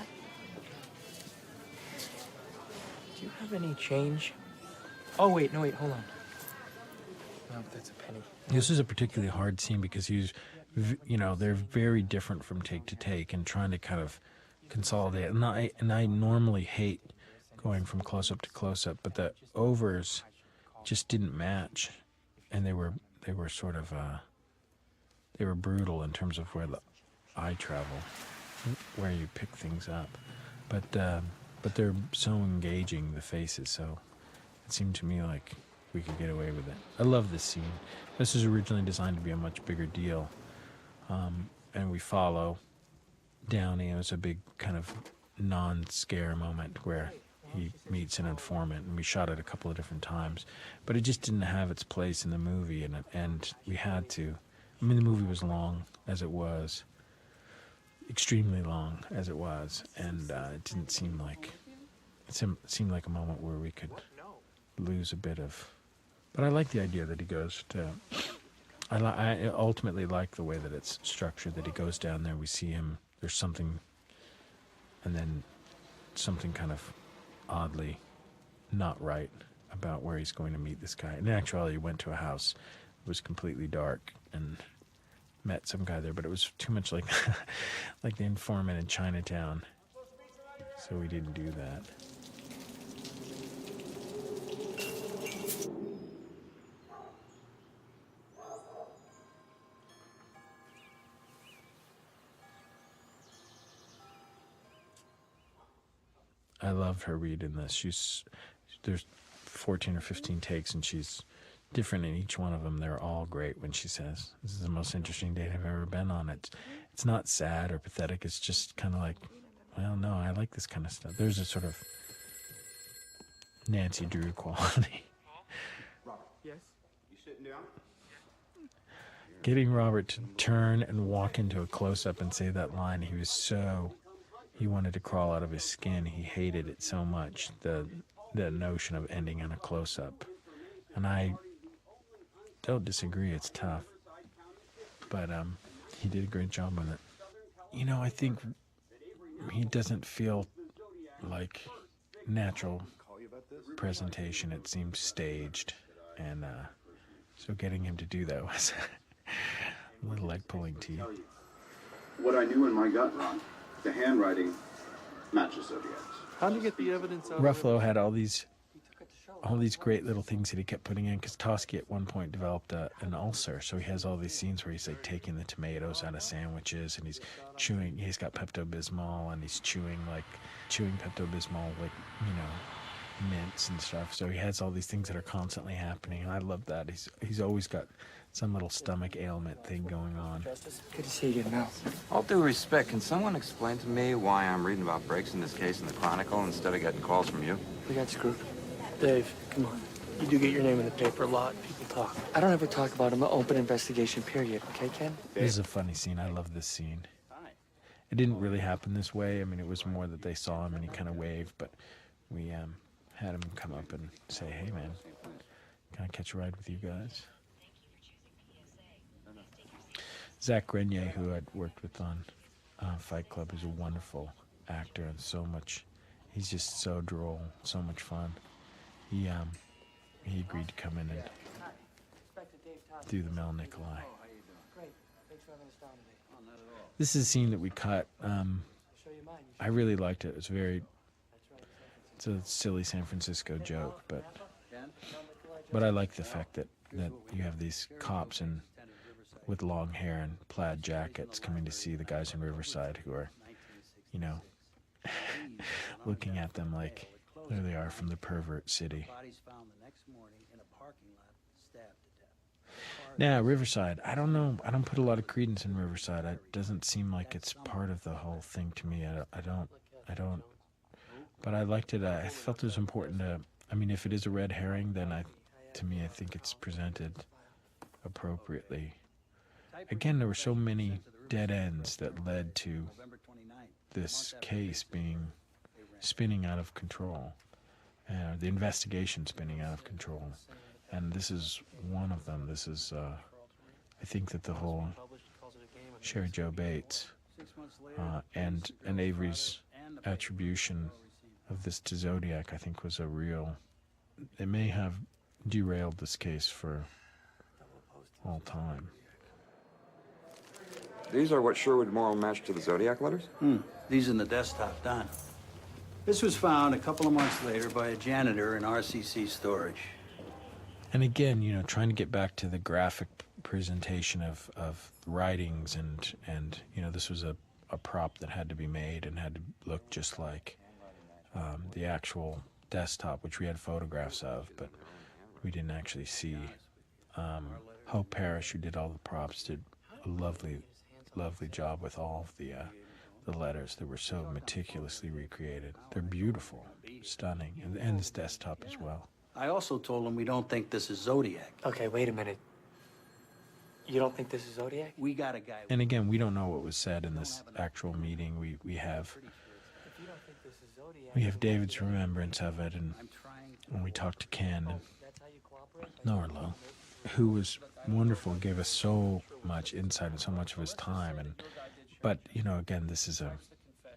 Do you have any change? Oh, wait, hold on. No, that's a penny. This is a particularly hard scene because they're very different from take to take, and trying to kind of consolidate. And I normally hate going from close up to close up, but the overs just didn't match, and they were sort of they were brutal in terms of where the eye travel, where you pick things up, but they're so engaging, the faces, so It seemed to me like we could get away with it. I love this scene. This was originally designed to be a much bigger deal. And we follow Downey. It was a big kind of non-scare moment where he meets an informant, and we shot it a couple of different times. But it just didn't have its place in the movie, and we had to. I mean, the movie was long as it was, extremely long as it was, and it didn't seem like, it seemed like a moment where we could lose a bit of. But I like the idea that he goes to. I ultimately like the way that it's structured. That he goes down there, we see him. There's something, and then something kind of oddly not right about where he's going to meet this guy. In actuality, he went to a house. It was completely dark and met some guy there, but it was too much like like the informant in Chinatown. So we didn't do that. I loved her read in this. There's 14 or 15 takes, and she's different in each one of them. They're all great when she says, "This is the most interesting date I've ever been on." It's not sad or pathetic. It's just kind of like, well, no, I like this kind of stuff. There's a sort of Nancy Drew quality. Robert. Yes? You sitting down? Getting Robert to turn and walk into a close-up and say that line, he wanted to crawl out of his skin. He hated it so much, the notion of ending on a close-up. And I don't disagree, it's tough. But he did a great job with it. You know, I think he doesn't feel like natural presentation. It seems staged. And so getting him to do that was a little like pulling teeth. What I knew in my gut, Ron, the handwriting matches Zodiac's. How'd you get the evidence out? Ruffalo had all these great little things that he kept putting in, because Toschi at one point developed an ulcer, so he has all these scenes where he's like taking the tomatoes out of sandwiches, and he's chewing. He's got Pepto-Bismol, and he's chewing Pepto-Bismol, like, you know, mints and stuff. So he has all these things that are constantly happening, and I love that. He's always got some little stomach ailment thing going on. Good to see you again, Mel. All due respect, can someone explain to me why I'm reading about breaks in this case in the Chronicle instead of getting calls from you? We got screwed. Dave, come on. You do get your name in the paper a lot. People talk. I don't ever talk about an open investigation, period. Okay, Ken? This is a funny scene. I love this scene. It didn't really happen this way. I mean, it was more that they saw him and he kind of waved, but we had him come up and say, "Hey, man, can I catch a ride with you guys?" Zach Grenier, who I'd worked with on Fight Club, is a wonderful actor and he's just so droll, so much fun. He agreed to come in and do the Mel Nikolai. This is a scene that we cut. I really liked it. It's a silly San Francisco joke, but I like the fact that you have these cops with long hair and plaid jackets coming to see the guys in Riverside who are, you know, looking at them like there they are from the pervert city. Now, Riverside, I don't know. I don't put a lot of credence in Riverside. It doesn't seem like it's part of the whole thing to me. I don't. But I liked it. I felt it was important to. I mean, if it is a red herring, then to me, I think it's presented appropriately. Again, there were so many dead ends that led to this case spinning out of control, the investigation spinning out of control, and this is one of them. This is, I think that the whole Sherry Joe Bates and Avery's attribution of this to Zodiac, I think, was it may have derailed this case for all time. These are what Sherwood Morrow matched to the Zodiac letters? These in the desktop, done. This was found a couple of months later by a janitor in RCC storage. And again, you know, trying to get back to the graphic presentation of writings and you know, this was a prop that had to be made and had to look just like the actual desktop, which we had photographs of, but we didn't actually see. Hope Parrish, who did all the props, did a lovely job with all of the letters that were so meticulously recreated. They're beautiful, stunning, and this desktop as well. I also told him we don't think this is Zodiac. Okay, wait a minute. You don't think this is Zodiac? We got a guy. And again, we don't know what was said in this actual meeting. We have David's remembrance of it, and when we talked to Ken and Norlo, who was wonderful, gave us so much insight and so much of his time. But you know, again, this is a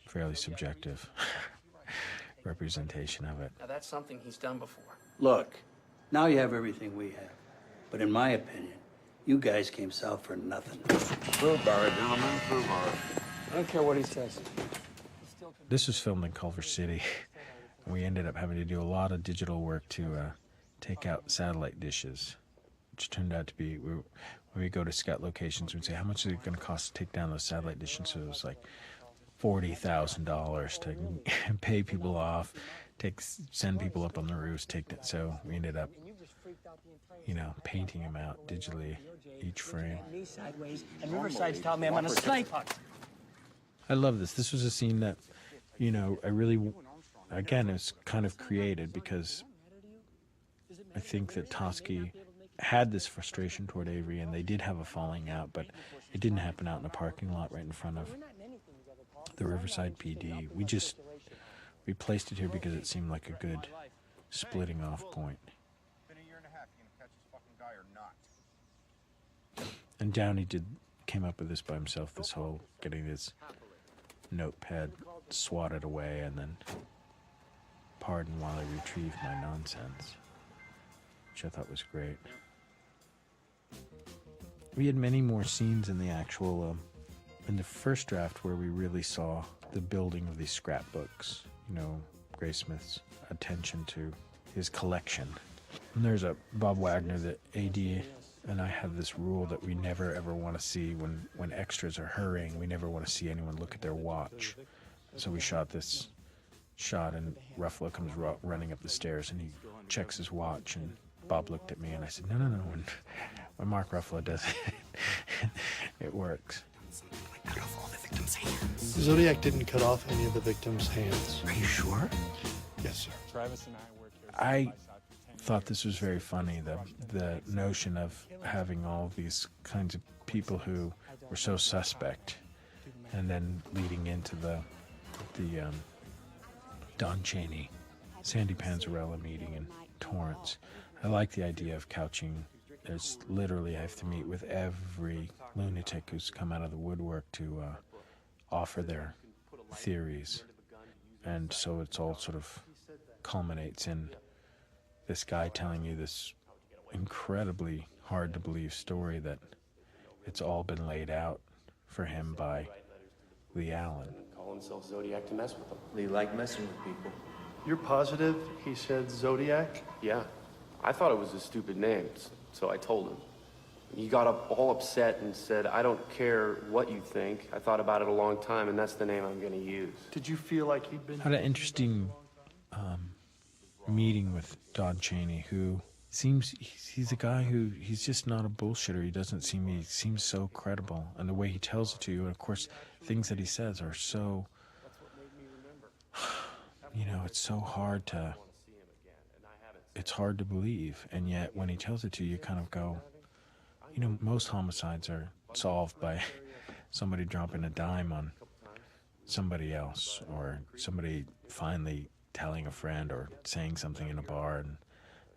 fairly subjective representation of it. Now that's something he's done before. Look, now you have everything we have. But in my opinion, you guys came south for nothing. Foobar, gentlemen, foobar. I don't care what he says. This was filmed in Culver City. We ended up having to do a lot of digital work to take out satellite dishes, which turned out to be, when we go to scout locations, we'd say, how much is it going to cost to take down those satellite dishes? So it was like $40,000 to pay people off, send people up on the roofs, so we ended up, you know, painting them out digitally, each frame. And Riverside's telling me I'm on a sniper. I love this. This was a scene that, you know, again, it's kind of created because I think that Toschi had this frustration toward Avery, and they did have a falling out, but it didn't happen out in a parking lot right in front of the Riverside PD. We placed it here because it seemed like a good splitting off point. And Downey came up with this by himself, this whole getting this notepad swatted away and then pardon while I retrieve my nonsense, which I thought was great. We had many more scenes in the actual, in the first draft where we really saw the building of these scrapbooks, you know, Graysmith's attention to his collection. And there's Bob Wagner, the AD, and I have this rule that we never ever want to see when extras are hurrying, we never want to see anyone look at their watch. So we shot this shot, and Ruffalo comes running up the stairs, and he checks his watch, and Bob looked at me, and I said, no, when Mark Ruffalo does it, it works. Zodiac didn't cut off any of the victims' hands. Are you sure? Yes, sir. Travis and I worked here. I thought this was very funny, the notion of having all these kinds of people who were so suspect, and then leading into the Don Chaney, Sandy Panzarella meeting in Torrance. I like the idea of couching. There's literally, I have to meet with every lunatic who's come out of the woodwork to offer their theories. And so it's all sort of culminates in this guy telling you this incredibly hard to believe story that it's all been laid out for him by Lee Allen. Call himself Zodiac to mess with them. They like messing with people. You're positive he said Zodiac? Yeah. I thought it was a stupid name, so I told him. He got up all upset and said, I don't care what you think. I thought about it a long time, and that's the name I'm going to use. Did you feel like he'd been... Had an interesting meeting with Don Chaney, who he's a guy who, he's just not a bullshitter. He seems so credible, and the way he tells it to you, and of course, things that he says are so, you know, it's hard to believe, and yet when he tells it to you, you kind of go, you know, most homicides are solved by somebody dropping a dime on somebody else, or somebody finally telling a friend or saying something in a bar,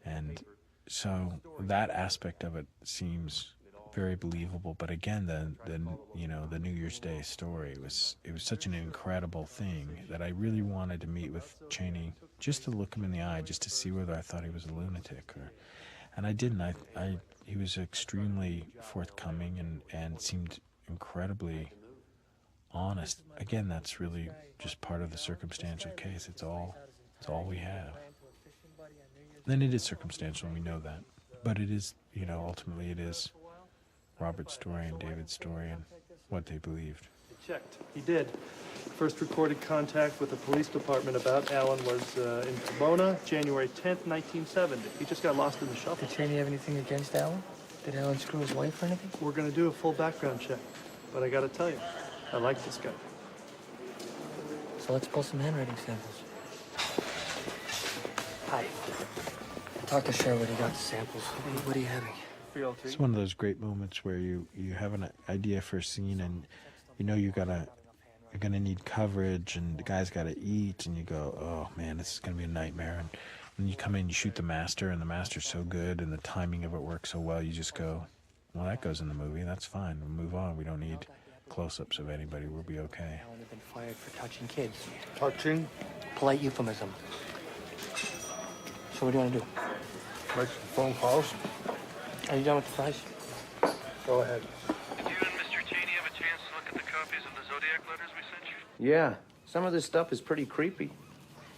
and so that aspect of it seems very believable. But again, the New Year's Day story it was such an incredible thing that I really wanted to meet with Chaney just to look him in the eye, just to see whether I thought he was a lunatic, and I didn't. He was extremely forthcoming and seemed incredibly honest. Again, that's really just part of the circumstantial case. It's all we have. Then it is circumstantial, and we know that. But it is, you know, ultimately it is Robert's story and David's story and what they believed. checked. He did. First recorded contact with the police department about Alan was in Pomona, January 10th, 1970. He just got lost in the shuffle. Did Cheney have anything against Alan? Did Alan screw his wife or anything? We're going to do a full background check. But I got to tell you, I like this guy. So let's pull some handwriting samples. Hi. Talk to Sherwood. He got the samples. What are you having? It's one of those great moments where you have an idea for a scene and you know you're gonna need coverage and the guy's got to eat and you go, oh man, this is gonna be a nightmare. And you come in, you shoot the master, and the master's so good and the timing of it works so well. You just go, well, that goes in the movie. That's fine. We'll move on. We don't need close-ups of anybody. We'll be okay. Alan had been fired for touching kids. Touching? Polite euphemism. So what do you want to do? Make some phone calls. Are you done with the price? Go ahead. Did you and Mr. Cheney have a chance to look at the copies of the Zodiac letters we sent you? Yeah, some of this stuff is pretty creepy.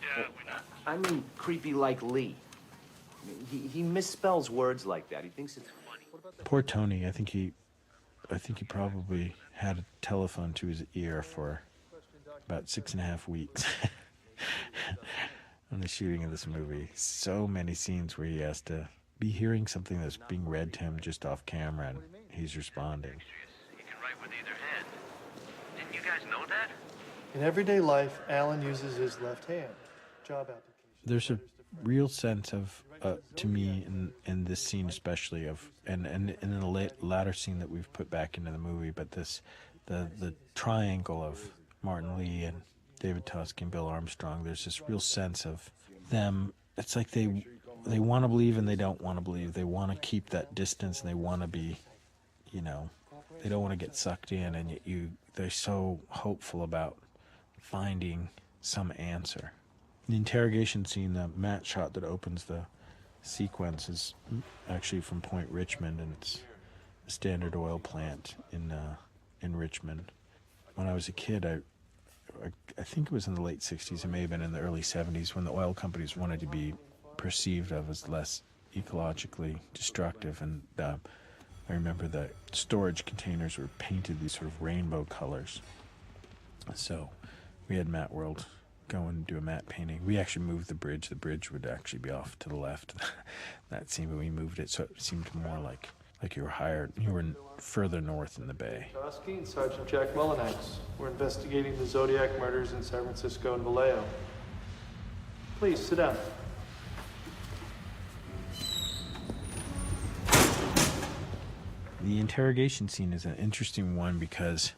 Yeah, we know. I mean, creepy like Lee. He misspells words like that. He thinks it's funny. Poor Tony. I think he probably had a telephone to his ear for about 6.5 weeks on the shooting of this movie. So many scenes where he has to be hearing something that's being read to him just off camera and he's responding. You can write with either hand. Didn't you guys know that? In everyday life, Alan uses his left hand. Job application. There's a real sense of, to me, in this scene especially, of and in the latter scene that we've put back into the movie, but the triangle of Martin Lee and David Tusk and Bill Armstrong, there's this real sense of them. It's like they want to believe and they don't want to believe. They want to keep that distance and they want to be, they don't want to get sucked in, and yet they're so hopeful about finding some answer. The interrogation scene, the matte shot that opens the sequence, is actually from Point Richmond, and it's a Standard Oil plant in Richmond. When I was a kid, I think it was in the late 60s, it may have been in the early 70s, when the oil companies wanted to be perceived of as less ecologically destructive, and I remember the storage containers were painted these sort of rainbow colors. So we had Matte World go and do a matte painting. We actually moved the bridge. The bridge would actually be off to the left, that scene, but we moved it so it seemed more like you were further north in the bay. Tosky and Sergeant Jack Mullinax. We're investigating the Zodiac murders in San Francisco and Vallejo. Please, sit down. The interrogation scene is an interesting one because,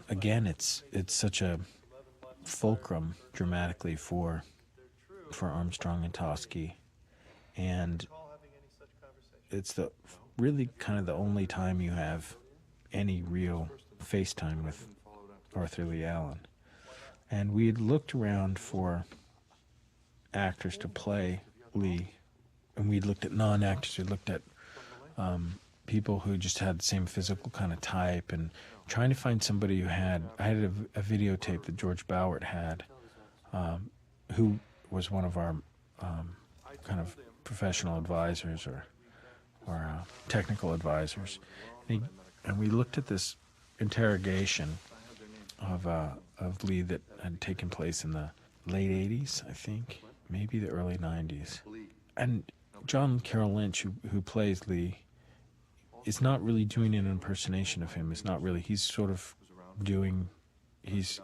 again, it's such a fulcrum dramatically for Armstrong and Tosky, and it's really kind of the only time you have any real FaceTime with Arthur Lee Allen. And we had looked around for actors to play Lee, and we'd looked at non-actors. We looked at people who just had the same physical kind of type, and trying to find somebody who had... I had a videotape that George Bowert had, who was one of our kind of professional advisors or technical advisors. And we looked at this interrogation of Lee that had taken place in the late 80s, I think, maybe the early 90s. And John Carroll Lynch, who plays Lee, is not really doing an impersonation of him. It's not really. He's sort of doing. He's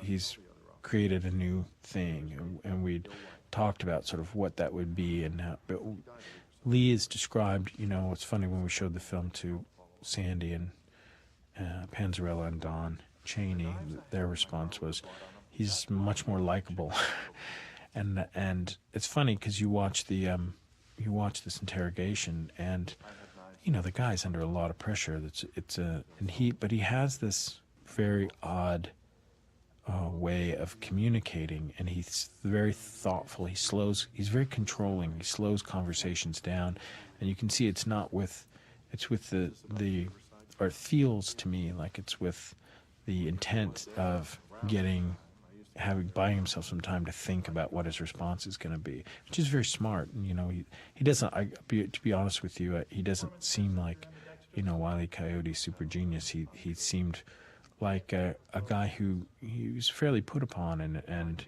created a new thing, and we'd talked about sort of what that would be and how. But Lee is described. It's funny when we showed the film to Sandy and Panzarella and Don Cheney. Their response was, he's much more likable, and it's funny because you watch this interrogation and. The guy's under a lot of pressure. But he has this very odd way of communicating, and he's very thoughtful. He's very controlling. He slows conversations down, and you can see it's with or it feels to me like it's with the intent of buying himself some time to think about what his response is going to be, which is very smart. And he doesn't. To be honest with you, he doesned seem like Wile E. Coyote super genius. He seemed like a guy who he was fairly put upon, and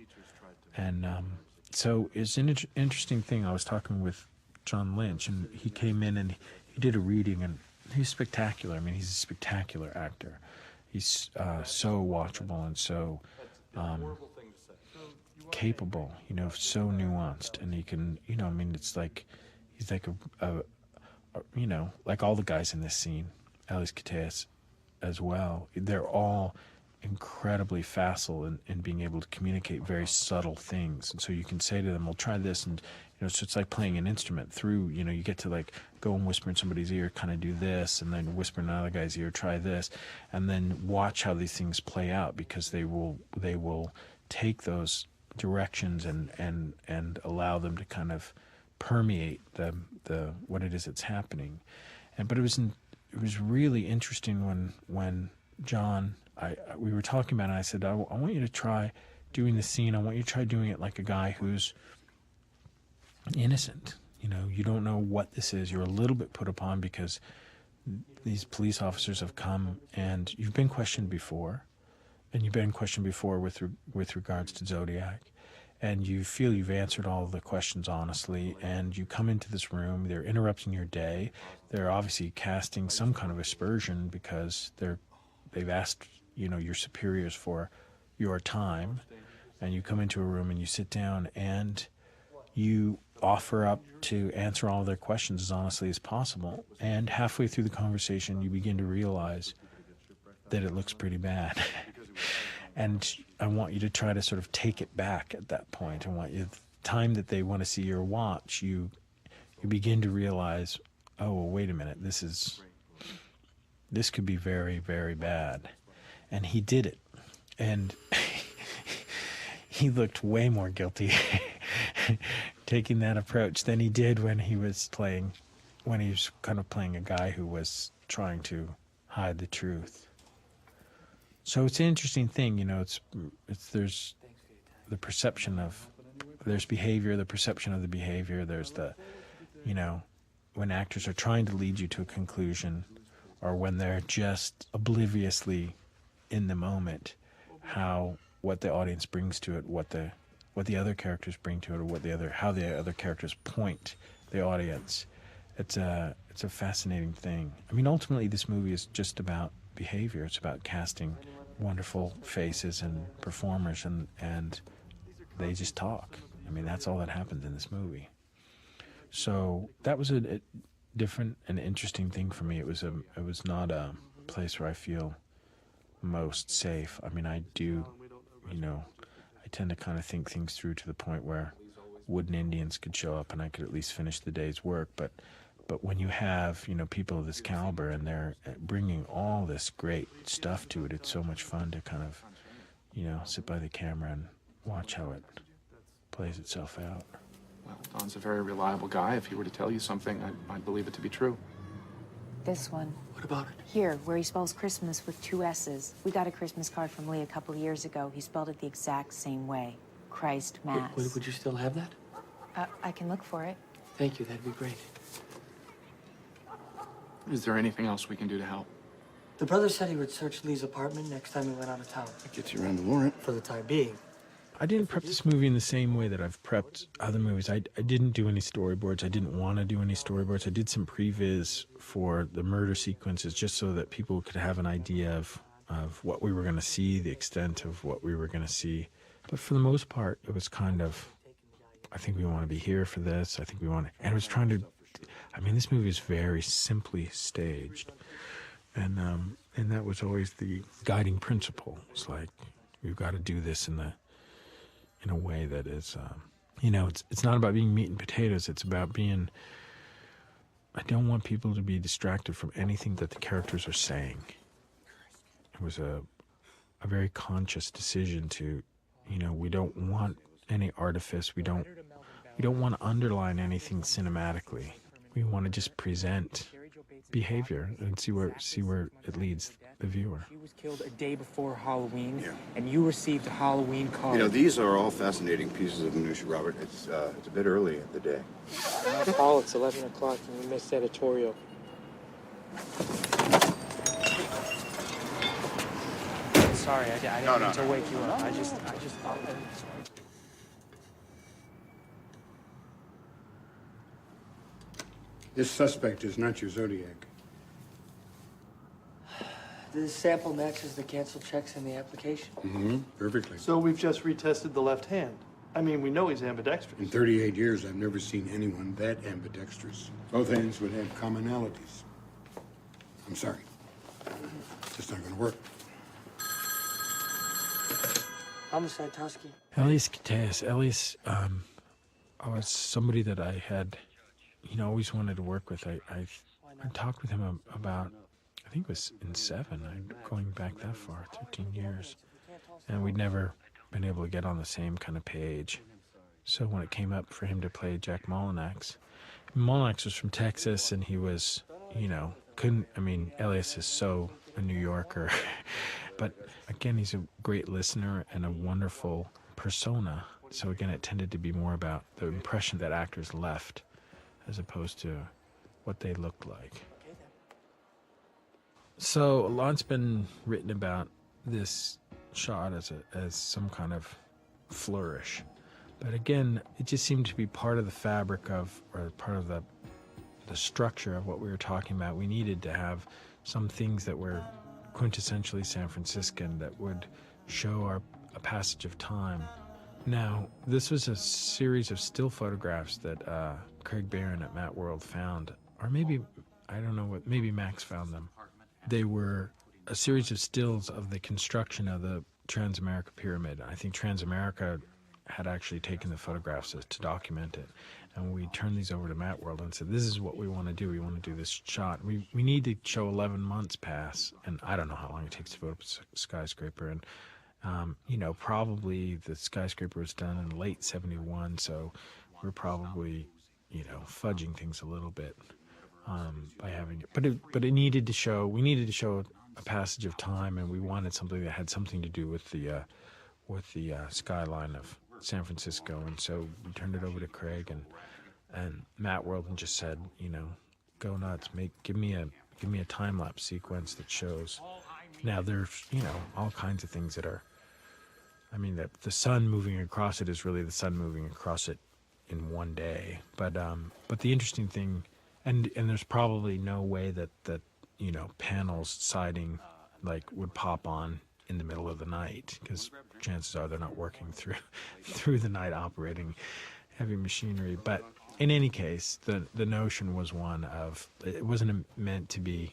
so it's an interesting thing. I was talking with John Lynch, and he came in and he did a reading, and he's spectacular. I mean, he's a spectacular actor. He's so watchable and so capable, you know, so nuanced, and he can, you know, I mean, it's like he's like a you know, like all the guys in this scene, Alice Kataeus as well. They're all incredibly facile in being able to communicate very subtle things, and so you can say to them, "Well, try this," and you know, so it's like playing an instrument through. You know, you get to like go and whisper in somebody's ear, kind of do this, and then whisper in another guy's ear, try this, and then watch how these things play out, because they will take those directions and allow them to kind of permeate the what it is that's happening. But it was really interesting when John, we were talking about it, and I said, I want you to try doing the scene. I want you to try doing it like a guy who's innocent. You know, you don't know what this is. You're a little bit put upon because these police officers have come, and you've been questioned before, and you've been questioned before with regards to Zodiac, and you feel you've answered all the questions honestly, and you come into this room, they're interrupting your day, they're obviously casting some kind of aspersion because they've asked, you know, your superiors for your time, and you come into a room and you sit down and you offer up to answer all their questions as honestly as possible, and halfway through the conversation you begin to realize that it looks pretty bad. And I want you to try to sort of take it back at that point. I want you, the time that they want to see your watch, you begin to realize, oh, well, wait a minute, this could be very, very bad. And he did it. And he looked way more guilty taking that approach than he did when he was kind of playing a guy who was trying to hide the truth. So it's an interesting thing, you know, there's the perception of, there's behavior, the perception of the behavior, there's the, you know, when actors are trying to lead you to a conclusion, or when they're just obliviously in the moment, what the audience brings to it, what the other characters bring to it, or how the other characters point the audience. It's a fascinating thing. I mean, ultimately this movie is just about behavior. It's about casting wonderful faces and performers, and they just talk. I mean, that's all that happens in this movie. So that was a different and interesting thing for me. It was not a place where I feel most safe. I mean, I do, you know, I tend to kind of think things through to the point where wooden Indians could show up and I could at least finish the day's work. But when you have, you know, people of this caliber and they're bringing all this great stuff to it, it's so much fun to kind of, you know, sit by the camera and watch how it plays itself out. Well, Don's a very reliable guy. If he were to tell you something, I'd believe it to be true. This one. What about it? Here, where he spells Christmas with 2 S's. We got a Christmas card from Lee a couple years ago. He spelled it the exact same way. Christ Mass. Would you still have that? I can look for it. Thank you. That'd be great. Is there anything else we can do to help? The brother said he would search Lee's apartment next time he went out of town. That gets you around the warrant. For the time being. I didn't prep this movie in the same way that I've prepped other movies. I didn't do any storyboards. I didn't want to do any storyboards. I did some previs for the murder sequences just so that people could have an idea of what we were going to see, the extent of what we were going to see. But for the most part, it was kind of, I think we want to be here for this. I think we want to, and I was trying to, I mean, this movie is very simply staged. And that was always the guiding principle. It's like, we've got to do this in a way that is, you know, it's not about being meat and potatoes. It's about being, I don't want people to be distracted from anything that the characters are saying. It was a very conscious decision to, you know, we don't want any artifice. We don't want to underline anything cinematically. We want to just present behavior and see where it leads the viewer. She was killed a day before Halloween, and you received a Halloween card. You know, these are all fascinating pieces of minutia, Robert. It's a bit early in the day. Paul, it's 11 o'clock and we missed editorial. sorry. I didn't No, mean no, to no. wake you up. I just thought that. This suspect is not your Zodiac. This sample matches the canceled checks in the application. Mm-hmm. Perfectly. So we've just retested the left hand. I mean, we know he's ambidextrous. In 38 years, I've never seen anyone that ambidextrous. Both hands would have commonalities. I'm sorry. Just not gonna work. Homicide, Toski. Elias Koteas. Elias was somebody that I had, always wanted to work with. I talked with him about, I think it was in 7, going back that far, 13 years. And we'd never been able to get on the same kind of page. So when it came up for him to play Jack Molinax was from Texas, and he was, Elias is so a New Yorker. But again, he's a great listener and a wonderful persona. So again, it tended to be more about the impression that actors left as opposed to what they looked like. So a lot's been written about this shot as some kind of flourish. But again, it just seemed to be part of the fabric of, or part of the structure of what we were talking about. We needed to have some things that were quintessentially San Franciscan that would show a passage of time. Now, this was a series of still photographs that Craig Barron at Matt World found, or maybe, I don't know what, maybe Max found them. They were a series of stills of the construction of the Transamerica Pyramid. I think Transamerica had actually taken the photographs to document it. And we turned these over to Matt World and said, this is what we want to do. We want to do this shot. We need to show 11 months pass. And I don't know how long it takes to put up a skyscraper. And, probably the skyscraper was done in late 71. So we're probably, fudging things a little bit by having it. But it needed to show, we needed to show a passage of time, and we wanted something that had something to do with the skyline of San Francisco. And so we turned it over to Craig and Matt World and just said, go nuts, give me a time lapse sequence that shows. Now there's all kinds of things that are, the sun moving across it is really the sun moving across it in one day. But the interesting thing, and there's probably no way that panels siding would pop on in the middle of the night, because chances are they're not working through the night operating heavy machinery. But in any case, the notion was one of, it wasn't meant to be,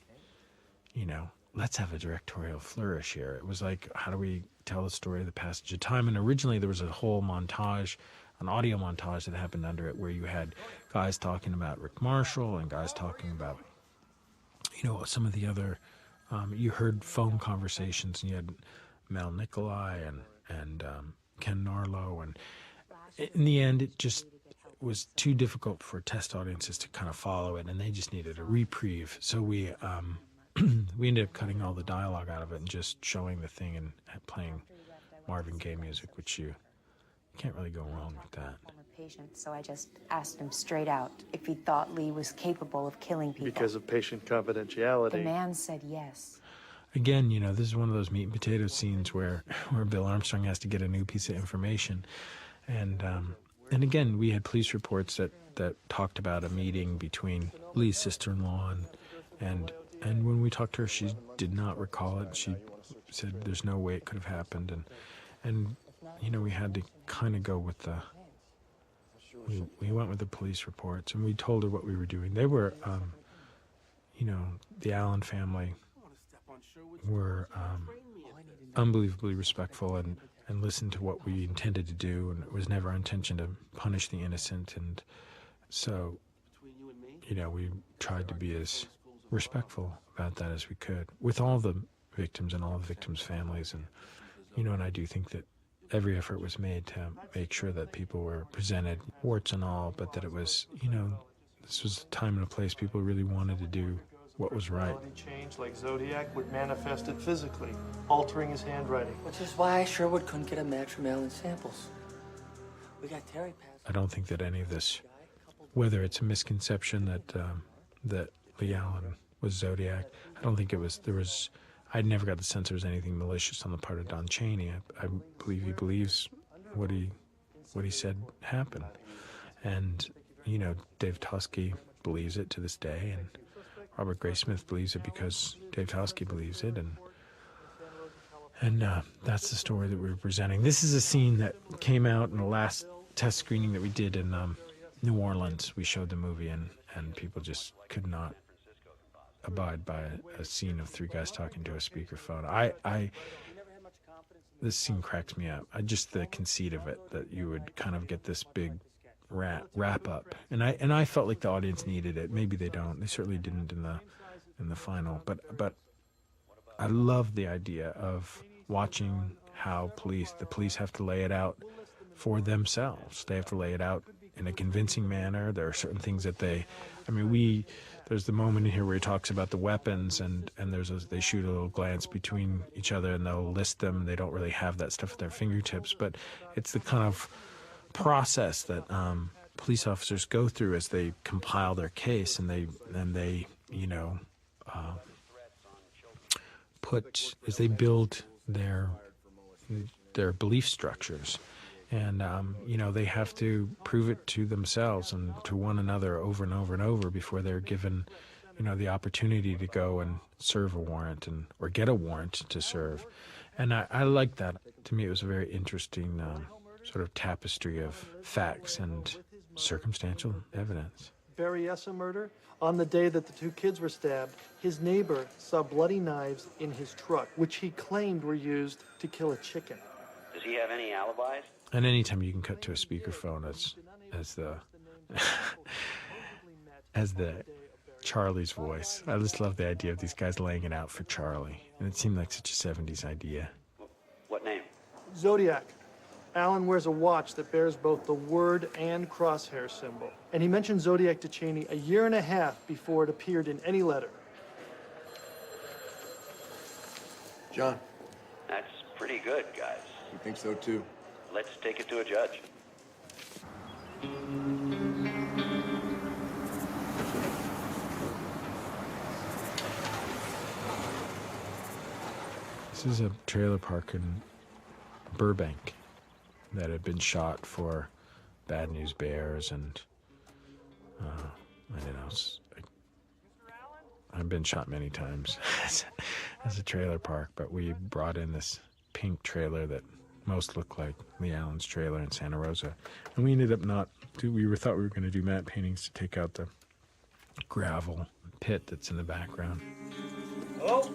let's have a directorial flourish here. It was like, how do we tell the story of the passage of time? And originally there was a whole montage, an audio montage that happened under it, where you had guys talking about Rick Marshall and guys talking about, some of the other, you heard phone conversations, and you had Mel Nicolai and Ken Narlow, and in the end it just was too difficult for test audiences to kind of follow it, and they just needed a reprieve. So we ended up cutting all the dialogue out of it and just showing the thing and playing Marvin Gaye music, which you can't really go wrong with that. Patient, so I just asked him straight out if he thought Lee was capable of killing people. Because of patient confidentiality. The man said yes. Again, this is one of those meat and potato scenes where Bill Armstrong has to get a new piece of information. And again, we had police reports that talked about a meeting between Lee's sister-in-law and when we talked to her, she did not recall it. She said there's no way it could have happened. And we had to kind of go with we went with the police reports, and we told her what we were doing. They were, the Allen family were unbelievably respectful and listened to what we intended to do, and it was never our intention to punish the innocent. And so, we tried to be as respectful about that as we could with all the victims and all the victims' families. And, and I do think that every effort was made to make sure that people were presented, warts and all, but that it was, this was a time and a place people really wanted to do what was right. Change like Zodiac would manifest it physically, altering his handwriting. Which is why Sherwood couldn't get a match from Allen's samples. We got Terry passed. I don't think that any of this, whether it's a misconception that Lee Allen was Zodiac, I don't think it was, there was I never got the sense there was anything malicious on the part of Don Chaney. I believe he believes what he said happened. And, Dave Toschi believes it to this day, and Robert Graysmith believes it because Dave Toschi believes it, and that's the story that we're presenting. This is a scene that came out in the last test screening that we did in New Orleans. We showed the movie, and people just could not abide by a scene of three guys talking to a speakerphone. This scene cracks me up. Just the conceit of it, that you would kind of get this big wrap up, and I felt like the audience needed it. Maybe they don't. They certainly didn't in the final. But I love the idea of watching how the police have to lay it out for themselves. They have to lay it out in a convincing manner. There are certain things that there's the moment in here where he talks about the weapons, and they shoot a little glance between each other, and they'll list them. They don't really have that stuff at their fingertips, but it's the kind of process that police officers go through as they compile their case, and they as they build their belief structures. And, they have to prove it to themselves and to one another over and over and over before they're given, the opportunity to go and serve a warrant or get a warrant to serve. And I like that. To me, it was a very interesting sort of tapestry of facts and circumstantial evidence. Berryessa murder. On the day that the two kids were stabbed, his neighbor saw bloody knives in his truck, which he claimed were used to kill a chicken. Does he have any alibis? And anytime you can cut to a speakerphone as the Charlie's voice, I just love the idea of these guys laying it out for Charlie, and it seemed like such a 70s idea. What name? Zodiac. Alan wears a watch that bears both the word and crosshair symbol. And he mentioned Zodiac to Chaney a year and a half before it appeared in any letter. John. That's pretty good, guys. You think so, too? Let's take it to a judge. This is a trailer park in Burbank that had been shot for Bad News Bears, and I've been shot many times as a trailer park, but we brought in this pink trailer that most looked like Lee Allen's trailer in Santa Rosa, and we ended up thought we were going to do matte paintings to take out the gravel pit that's in the background. Oh.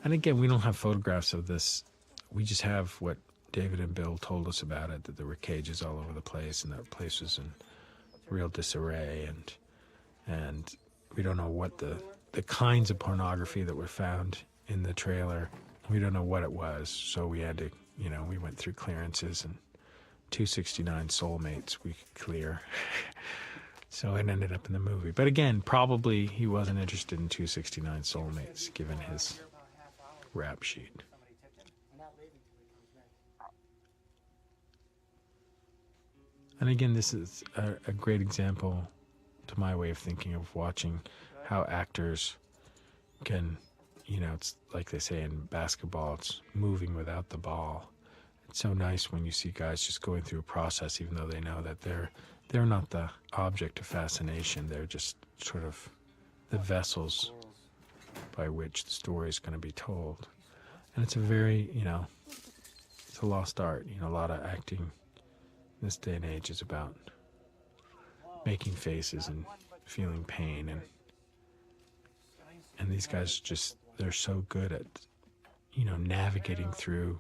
And again, we don't have photographs of this. We just have what David and Bill told us about it, that there were cages all over the place, and that place was in real disarray, and we don't know what the kinds of pornography that were found in the trailer. We don't know what it was, so we had to, we went through clearances, and 269 soulmates we could clear. So it ended up in the movie. But again, probably he wasn't interested in 269 soulmates, given his rap sheet. And again, this is a great example, to my way of thinking, of watching how actors can, it's like they say in basketball, it's moving without the ball. It's so nice when you see guys just going through a process, even though they know that they're not the object of fascination. They're just sort of the vessels by which the story is going to be told. And it's a very, it's a lost art. A lot of acting in this day and age is about making faces and feeling pain, and these guys they're so good at navigating through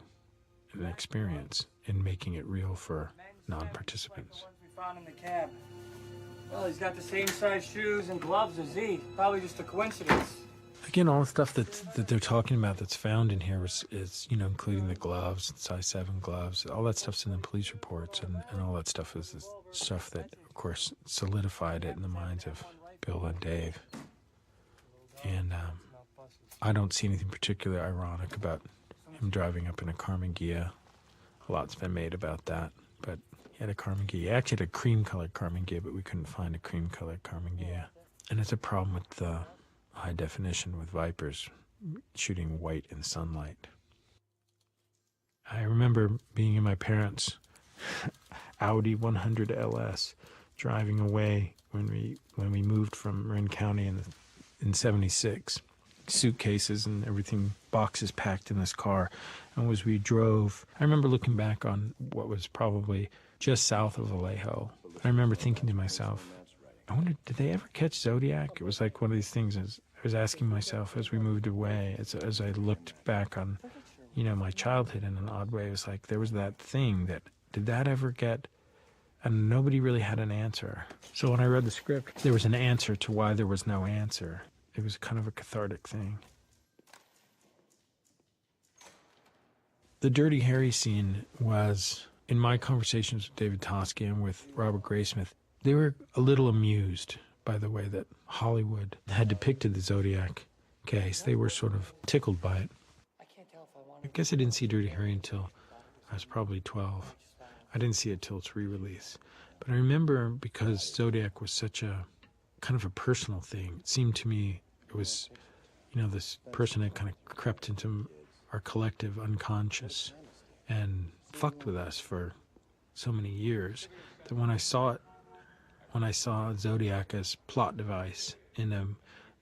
an experience and making it real for non-participants. We found in the cab. Well, he's got the same size shoes and gloves as Z. Probably just a coincidence. Again, all the stuff that they're talking about that's found in here is including the gloves, size 7 gloves. All that stuff's in the police reports, and all that stuff is stuff that, of course, solidified it in the minds of Bill and Dave. And I don't see anything particularly ironic about him driving up in a Carmen Ghia. A lot's been made about that, but he had a Carmen Ghia. He actually had a cream-colored Carmen Ghia, but we couldn't find a cream-colored Carmen Ghia. And it's a problem with the high definition with Vipers. shooting white in sunlight. I remember being in my parents' Audi 100 LS, driving away when we moved from Marin County in '76. Suitcases and everything, boxes packed in this car. And as we drove, I remember looking back on what was probably just south of Vallejo. I remember thinking to myself, I wonder, did they ever catch Zodiac? It was like one of these things as I was asking myself as we moved away, as I looked back on, my childhood in an odd way. It was like there was that thing that, did that ever get, and nobody really had an answer. So when I read the script, there was an answer to why there was no answer. It was kind of a cathartic thing. The Dirty Harry scene was, in my conversations with David Toschi and with Robert Graysmith, they were a little amused by the way that Hollywood had depicted the Zodiac case. They were sort of tickled by it. I guess I didn't see Dirty Harry until I was probably 12. I didn't see it till its re-release. But I remember, because Zodiac was such a kind of a personal thing, it seemed to me it was, this person had kind of crept into our collective unconscious and fucked with us for so many years, that when I saw Zodiac as plot device in a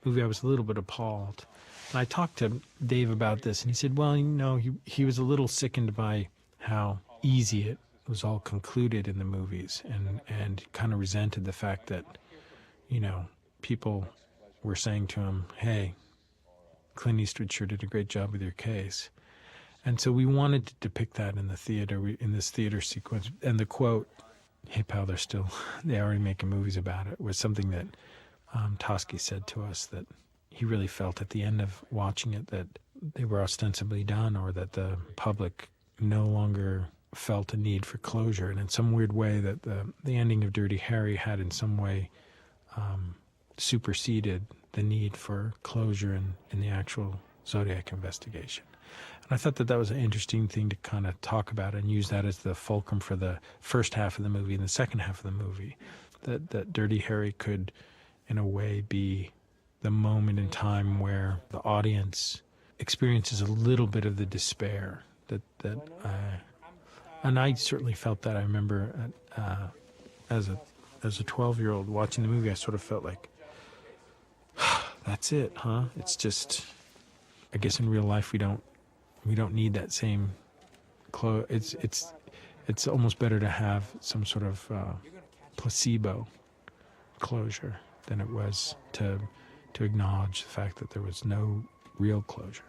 movie, I was a little bit appalled. And I talked to Dave about this, and he said, well, he was a little sickened by how easy it was all concluded in the movies, and kind of resented the fact that, people were saying to him, hey, Clint Eastwood sure did a great job with your case. And so we wanted to depict that in the theater, in this theater sequence. And the quote, hey, pal, they already making movies about it, was something that Toschi said to us, that he really felt at the end of watching it that they were ostensibly done, or that the public no longer felt a need for closure. And in some weird way, that the ending of Dirty Harry had in some way superseded the need for closure in the actual Zodiac investigation. And I thought that was an interesting thing to kind of talk about and use that as the fulcrum for the first half of the movie and the second half of the movie, that Dirty Harry could, in a way, be the moment in time where the audience experiences a little bit of the despair and I certainly felt that. I remember as a 12-year-old watching the movie, I sort of felt like, that's it, huh? It's just, I guess in real life we don't need that same it's almost better to have some sort of placebo closure than it was to acknowledge the fact that there was no real closure.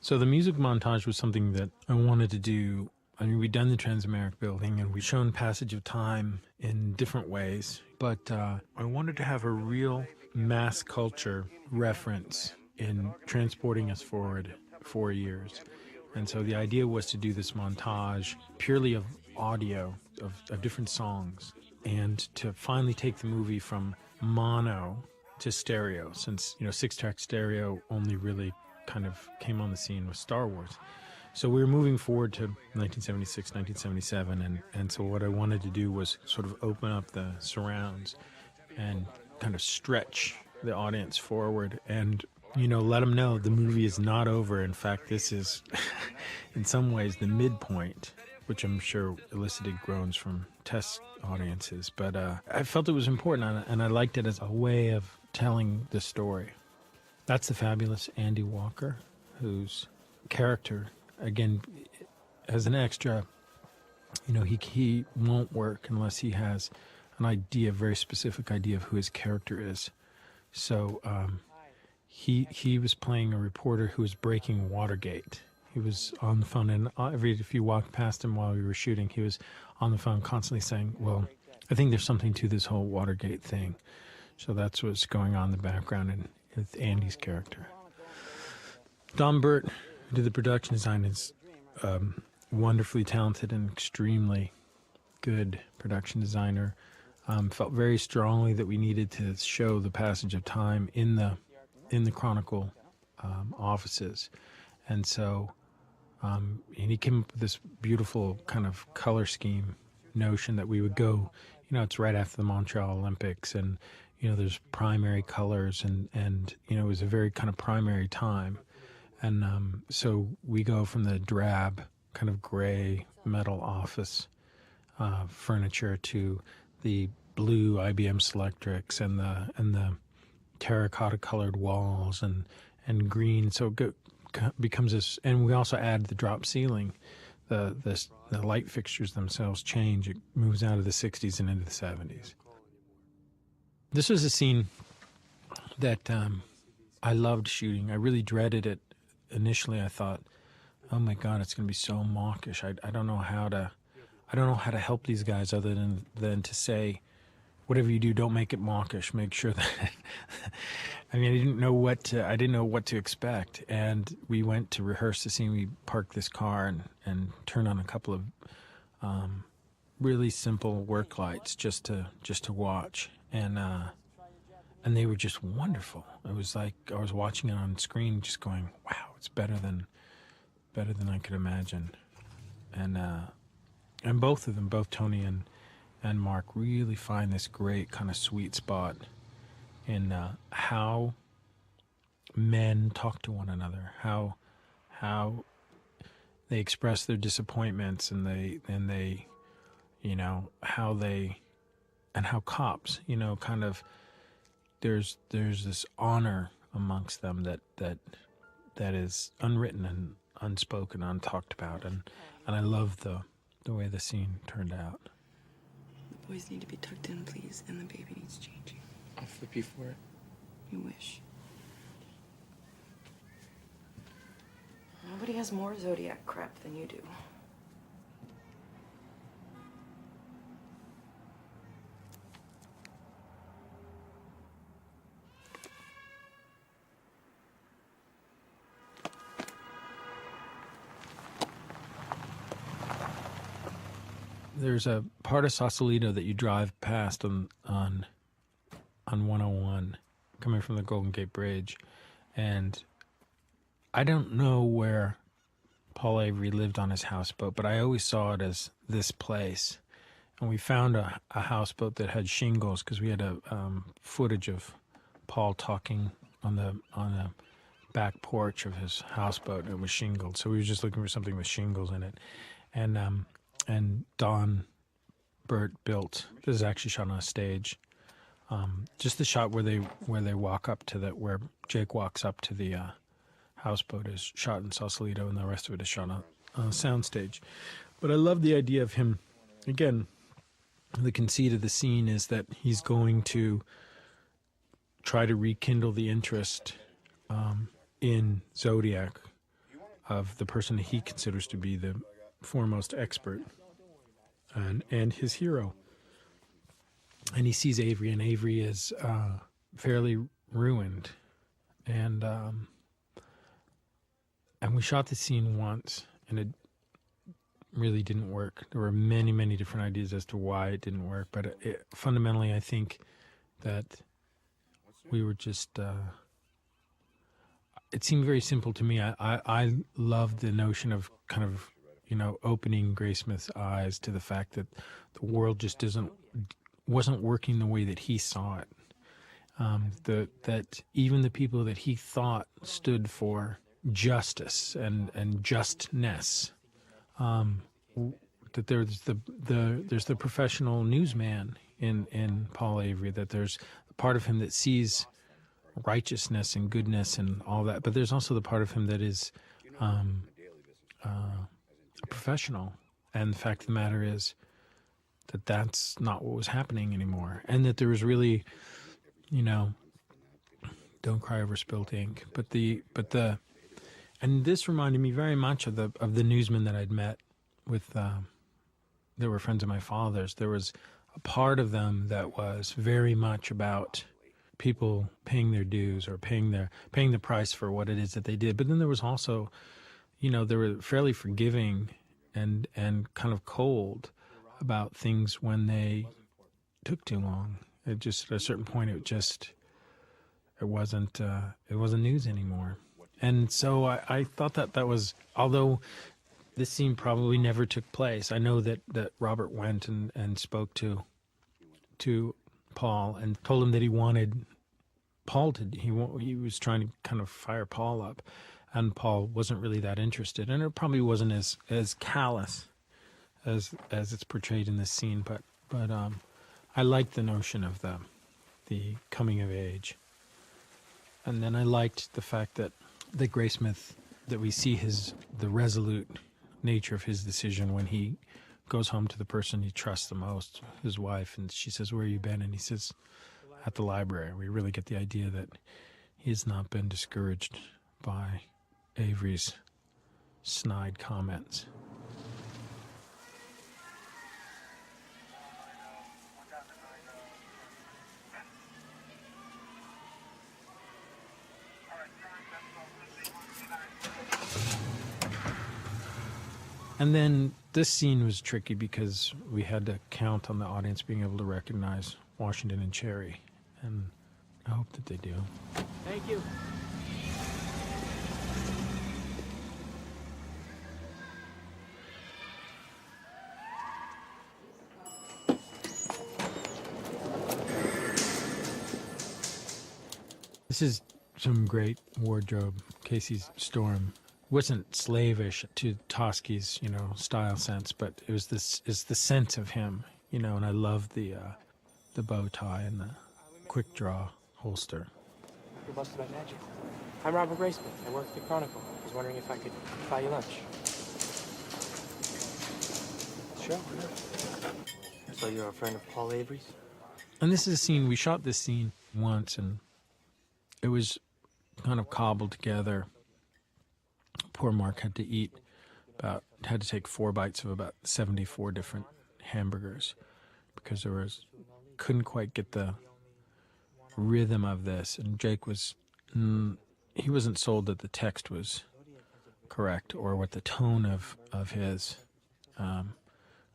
So the music montage was something that I wanted to do. I mean, we'd done the Transamerica Building, and we'd shown Passage of Time in different ways, but I wanted to have a real mass culture reference in transporting us forward 4 years. And so the idea was to do this montage purely of audio, of different songs, and to finally take the movie from mono to stereo, since, 6-track stereo only really kind of came on the scene with Star Wars. So we were moving forward to 1976, 1977, and so what I wanted to do was sort of open up the surrounds and kind of stretch the audience forward and, let them know the movie is not over. In fact, this is, in some ways, the midpoint, which I'm sure elicited groans from test audiences. But I felt it was important, and I liked it as a way of telling the story. That's the fabulous Andy Walker, whose character, again, as an extra, he won't work unless he has an idea, a very specific idea of who his character is. So he was playing a reporter who was breaking Watergate. He was on the phone, and if you walked past him while we were shooting, he was on the phone constantly saying, well, I think there's something to this whole Watergate thing. So that's what's going on in the background with Andy's character. Don Burt, who did the production design, is wonderfully talented and extremely good production designer. Felt very strongly that we needed to show the passage of time in the Chronicle offices, and so and he came up with this beautiful kind of color scheme notion that we would go. It's right after the Montreal Olympics, and there's primary colors, and it was a very kind of primary time. And so we go from the drab kind of gray metal office furniture to the blue IBM Selectrics and the terracotta colored walls and green. So it becomes this, and we also add the drop ceiling. The light fixtures themselves change. It moves out of the 60s and into the 70s. This was a scene that I loved shooting. I really dreaded it. Initially, I thought, "Oh my God, it's going to be so mawkish. I don't know how to help these guys other than to say, whatever you do, don't make it mawkish. Make sure that." I mean, I didn't know what to expect. And we went to rehearse the scene. We parked this car and turned on a couple of really simple work lights just to watch. And they were just wonderful. It was like I was watching it on screen, just going, "Wow, it's better than I could imagine." And both of them, both Tony and Mark, really find this great kind of sweet spot in how men talk to one another, how they express their disappointments, and how cops, kind of. There's this honor amongst them that is unwritten and unspoken, untalked about, and I love the way the scene turned out. The boys need to be tucked in, please, and the baby needs changing. I'll flip you for it. You wish. Nobody has more Zodiac crap than you do. There's a part of Sausalito that you drive past on 101, coming from the Golden Gate Bridge, and I don't know where Paul Avery lived on his houseboat, but I always saw it as this place. And we found a houseboat that had shingles because we had a footage of Paul talking on the back porch of his houseboat, and it was shingled. So we were just looking for something with shingles in it, and Don Burt built. This is actually shot on a stage. Just the shot where they walk up to where Jake walks up to the houseboat is shot in Sausalito, and the rest of it is shot on a soundstage. But I love the idea of him. Again, the conceit of the scene is that he's going to try to rekindle the interest in Zodiac of the person he considers to be the foremost expert and his hero. And he sees Avery, and Avery is fairly ruined. And we shot the scene once, and it really didn't work. There were many, many different ideas as to why it didn't work, but fundamentally, I think that we were just... it seemed very simple to me. I loved the notion of kind of, opening Graysmith's eyes to the fact that the world just wasn't working the way that he saw it. That even the people that he thought stood for justice and justness, that there's the professional newsman in Paul Avery, that there's the part of him that sees righteousness and goodness and all that, but there's also the part of him that is a professional. And the fact of the matter is that that's not what was happening anymore, and that there was really, don't cry over spilt ink. And this reminded me very much of the newsmen that I'd met with. They were friends of my father's. There was a part of them that was very much about people paying their dues or paying the price for what it is that they did. But then there was also, they were fairly forgiving and kind of cold about things when they took too long. It just, at a certain point, it wasn't news anymore. And so I thought that was, although this scene probably never took place, I know that Robert went and spoke to Paul and told him that he wanted Paul to, he was trying to kind of fire Paul up, and Paul wasn't really that interested, and it probably wasn't as callous as it's portrayed in this scene, but I liked the notion of the coming of age. And then I liked the fact that Graysmith, that we see the resolute nature of his decision when he goes home to the person he trusts the most, his wife, and she says, "Where you been?" And he says, "At the library." We really get the idea that he has not been discouraged by Avery's snide comments. And then this scene was tricky because we had to count on the audience being able to recognize Washington and Cherry, and I hope that they do. Thank you. This is some great wardrobe. Casey's Storm wasn't slavish to Tosky's, style sense, but is the sense of him, and I love the bow tie and the quick draw holster. You're busted by magic. I'm Robert Graysmith. I work at the Chronicle. I was wondering if I could buy you lunch. Sure. So you're a friend of Paul Avery's? And this is a scene, we shot this scene once, and it was kind of cobbled together. Poor Mark had to take 4 bites of about 74 different hamburgers because couldn't quite get the rhythm of this. And Jake he wasn't sold that the text was correct or what the tone of his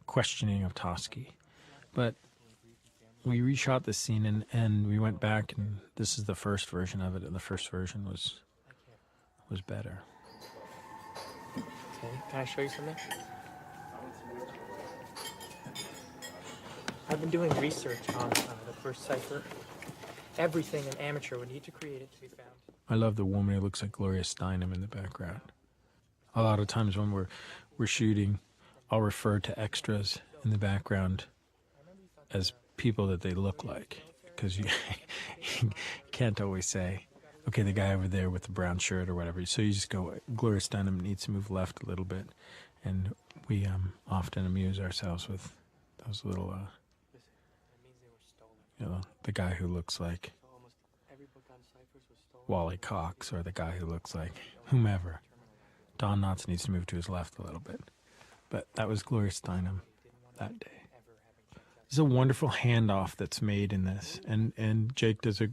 questioning of Tosky. But we reshot this scene and we went back, and this is the first version of it, and the first version was better. Okay, can I show you something? I've been doing research on the first cipher. Everything an amateur would need to create it to be found. I love the woman who looks like Gloria Steinem in the background. A lot of times when we're shooting, I'll refer to extras in the background as people that they look like, because you can't always say, okay, the guy over there with the brown shirt or whatever. So you just go, Gloria Steinem needs to move left a little bit. And we often amuse ourselves with those little, the guy who looks like Wally Cox or the guy who looks like whomever. Don Knotts needs to move to his left a little bit. But that was Gloria Steinem that day. There's a wonderful handoff that's made in this. And Jake does a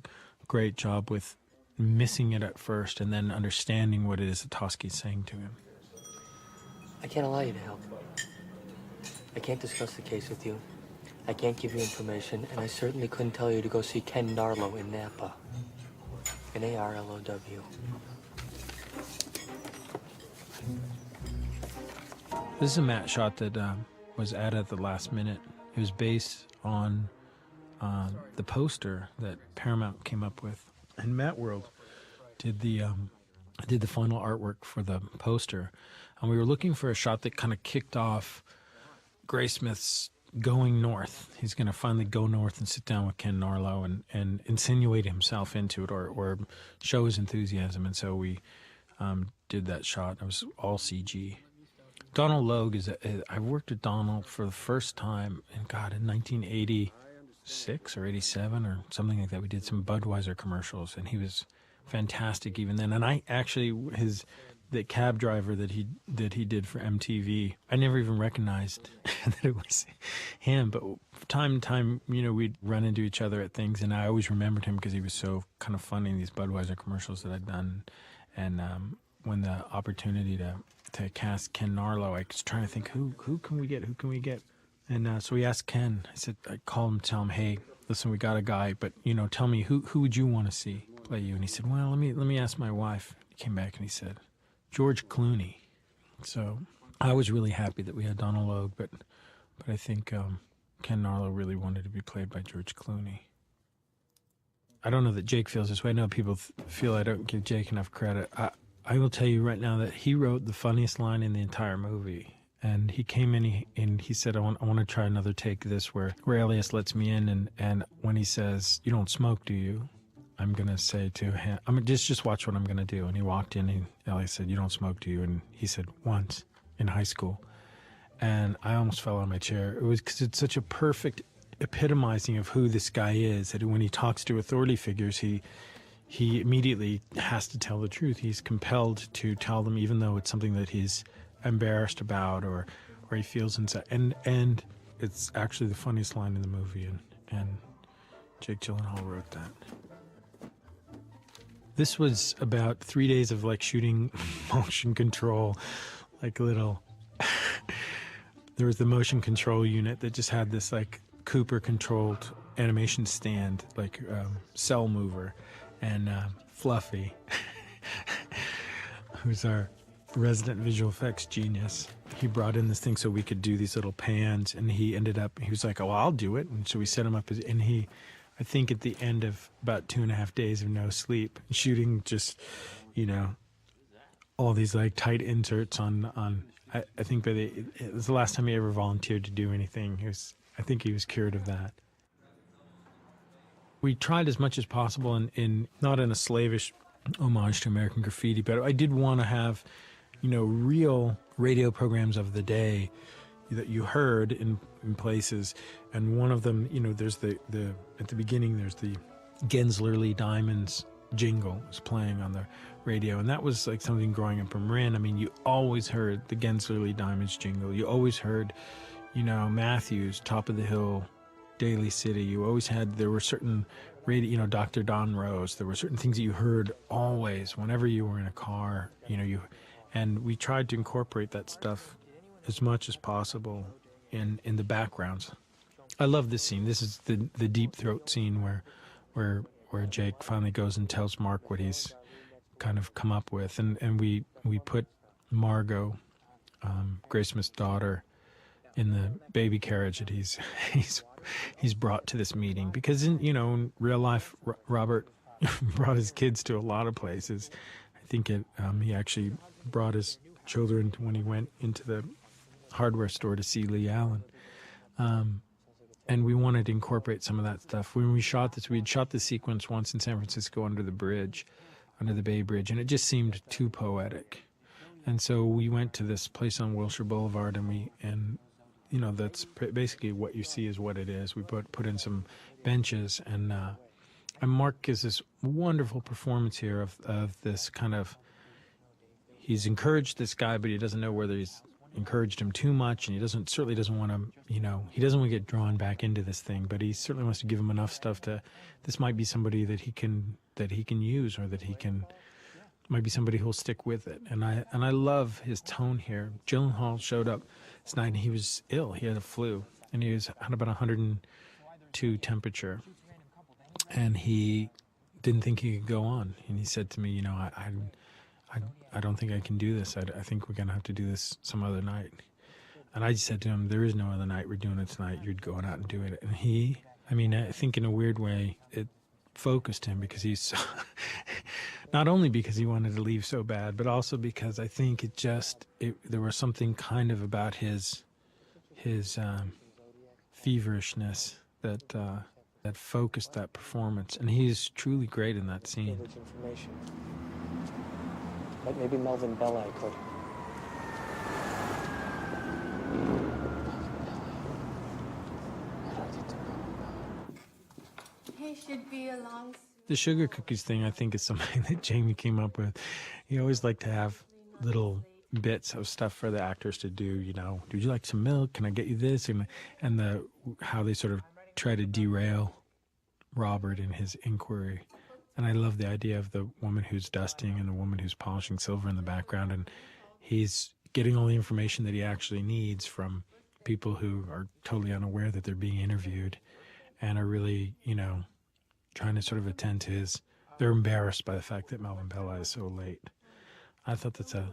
great job with missing it at first and then understanding what it is that Tosky's saying to him. I can't allow you to help. I can't discuss the case with you. I can't give you information, and I certainly couldn't tell you to go see Ken Narlow in Napa. Narlow. This is a matte shot that was added at the last minute. It was based on the poster that Paramount came up with. And Matt World did the final artwork for the poster, and we were looking for a shot that kind of kicked off Graysmith's going north. He's going to finally go north and sit down with Ken Narlow and insinuate himself into it or show his enthusiasm. And so we did that shot. It was all CG. Donald Logue I worked with Donald for the first time in 1986 or 87 or something like that. We did some Budweiser commercials, and he was fantastic even then. And I actually, the cab driver that he did for MTV, I never even recognized that it was him. But time to time, we'd run into each other at things, and I always remembered him because he was so kind of funny in these Budweiser commercials that I'd done. And when the opportunity to cast Ken Narlow, I was trying to think, who can we get? And so we asked Ken. I called him, tell him, hey, listen, we got a guy, but tell me who would you want to see play you? And he said, well, let me ask my wife. He came back and he said, George Clooney. So I was really happy that we had Donald Logue, but I think Ken Narlow really wanted to be played by George Clooney. I don't know that Jake feels this way. I know people feel I don't give Jake enough credit. I will tell you right now that he wrote the funniest line in the entire movie. And he came in and he said, I want to try another take of this where Alias lets me in. And when he says, you don't smoke, do you? I'm going to say to him, just watch what I'm going to do. And he walked in and Alias said, you don't smoke, do you? And he said, once in high school. And I almost fell out of my chair. It was because it's such a perfect epitomizing of who this guy is, that when he talks to authority figures, he immediately has to tell the truth. He's compelled to tell them, even though it's something that he's embarrassed about or he feels inside. And it's actually the funniest line in the movie, and Jake Gyllenhaal wrote that. This was about 3 days of like shooting motion control, like little. There was the motion control unit that just had this like Cooper controlled animation stand, like cell mover, and Fluffy, who's our resident visual effects genius. He brought in this thing so we could do these little pans, and he was like, oh, I'll do it. And so we set him up, and I think at the end of about 2.5 days of no sleep, shooting just, all these like tight inserts on I think it was the last time he ever volunteered to do anything. I think he was cured of that. We tried as much as possible in not in a slavish homage to American Graffiti, but I did want to have, real radio programs of the day that you heard in places. And one of them, there's at the beginning, there's the Gensler Lee Diamonds jingle was playing on the radio, and that was like something growing up in Marin. I mean, you always heard the Gensler Lee Diamonds jingle. You always heard, Matthews, Top of the Hill, Daly City. There were certain radio, Dr. Don Rose. There were certain things that you heard always whenever you were in a car, and we tried to incorporate that stuff as much as possible in the backgrounds. I love this scene. This is the deep throat scene where Jake finally goes and tells Mark what he's kind of come up with, and we put Margot, Graysmith's daughter, in the baby carriage that he's brought to this meeting, because in real life Robert brought his kids to a lot of places. I think he actually brought his children when he went into the hardware store to see Lee Allen. And we wanted to incorporate some of that stuff. When we shot this, we had shot the sequence once in San Francisco under the Bay Bridge, and it just seemed too poetic. And so we went to this place on Wilshire Boulevard, and that's basically what you see is what it is. We put in some benches, and Mark gives this wonderful performance here of this kind of, he's encouraged this guy, but he doesn't know whether he's encouraged him too much, and he certainly doesn't want to, he doesn't want to get drawn back into this thing, but he certainly wants to give him enough stuff this might be somebody that he can use, or that might be somebody who'll stick with it. And I love his tone here. Gyllenhaal showed up this night and he was ill. He had a flu, and he had about 102 temperature, and he didn't think he could go on. And he said to me, I don't think I can do this. I think we're going to have to do this some other night. And I just said to him, there is no other night. We're doing it tonight. You're going out and doing it. And I think in a weird way, it focused him, because he's so not only because he wanted to leave so bad, but also because I think there was something kind of about his feverishness that focused that performance. And he's truly great in that scene. But maybe Melvin Belli could. He should be along. The sugar cookies thing, I think, is something that Jamie came up with. He always liked to have little bits of stuff for the actors to do. Would you like some milk? Can I get you this? And how they sort of try to derail Robert in his inquiry. And I love the idea of the woman who's dusting and the woman who's polishing silver in the background. And he's getting all the information that he actually needs from people who are totally unaware that they're being interviewed and are really, trying to sort of attend to they're embarrassed by the fact that Melvin Belli is so late. I thought that's a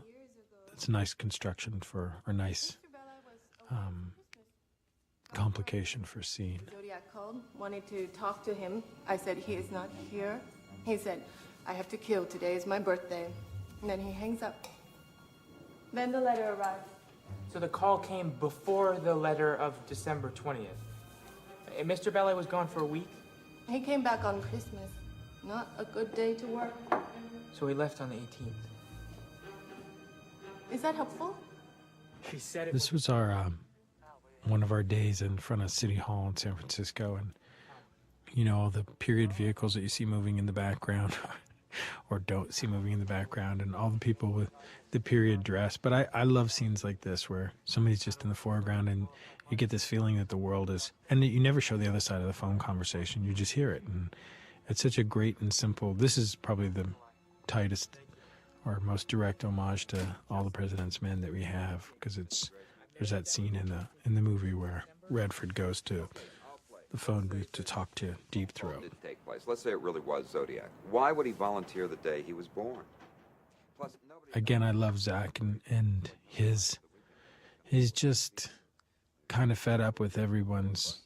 nice construction or nice complication for a scene. Zodiac called, wanted to talk to him. I said, he is not here. He said, I have to kill. Today is my birthday. And then he hangs up. Then the letter arrived. So the call came before the letter of December 20th. And Mr. Ballet was gone for a week? He came back on Christmas. Not a good day to work. So he left on the 18th. Is that helpful? He said it. This was our one of our days in front of City Hall in San Francisco, and you know, all the period vehicles that you see moving in the background or don't see moving in the background, and all the people with the period dress. But I love scenes like this where somebody's just in the foreground and you get this feeling that the world is, and you never show the other side of the phone conversation, you just hear it. And it's such a great and simple, this is probably the tightest or most direct homage to All the President's Men that we have, because there's that scene in the movie where Redford goes to the phone booth to talk to Deep Throat. Did take place. Let's say it really was Zodiac. Why would he volunteer the day he was born? Plus, Again, I love Zach, and he's just kind of fed up with everyone's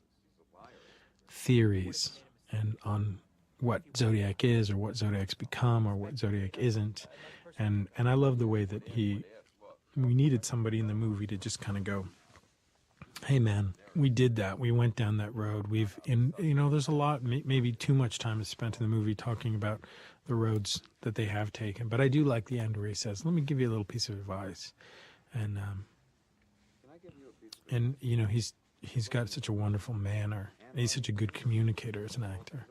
theories and on what Zodiac is or what Zodiac's become or what Zodiac isn't. And I love the way that we needed somebody in the movie to just kind of go, hey man, we did that. We went down that road. There's a lot, maybe too much time is spent in the movie talking about the roads that they have taken. But I do like the end where he says, let me give you a little piece of advice. And you know, he's got such a wonderful manner. He's such a good communicator as an actor.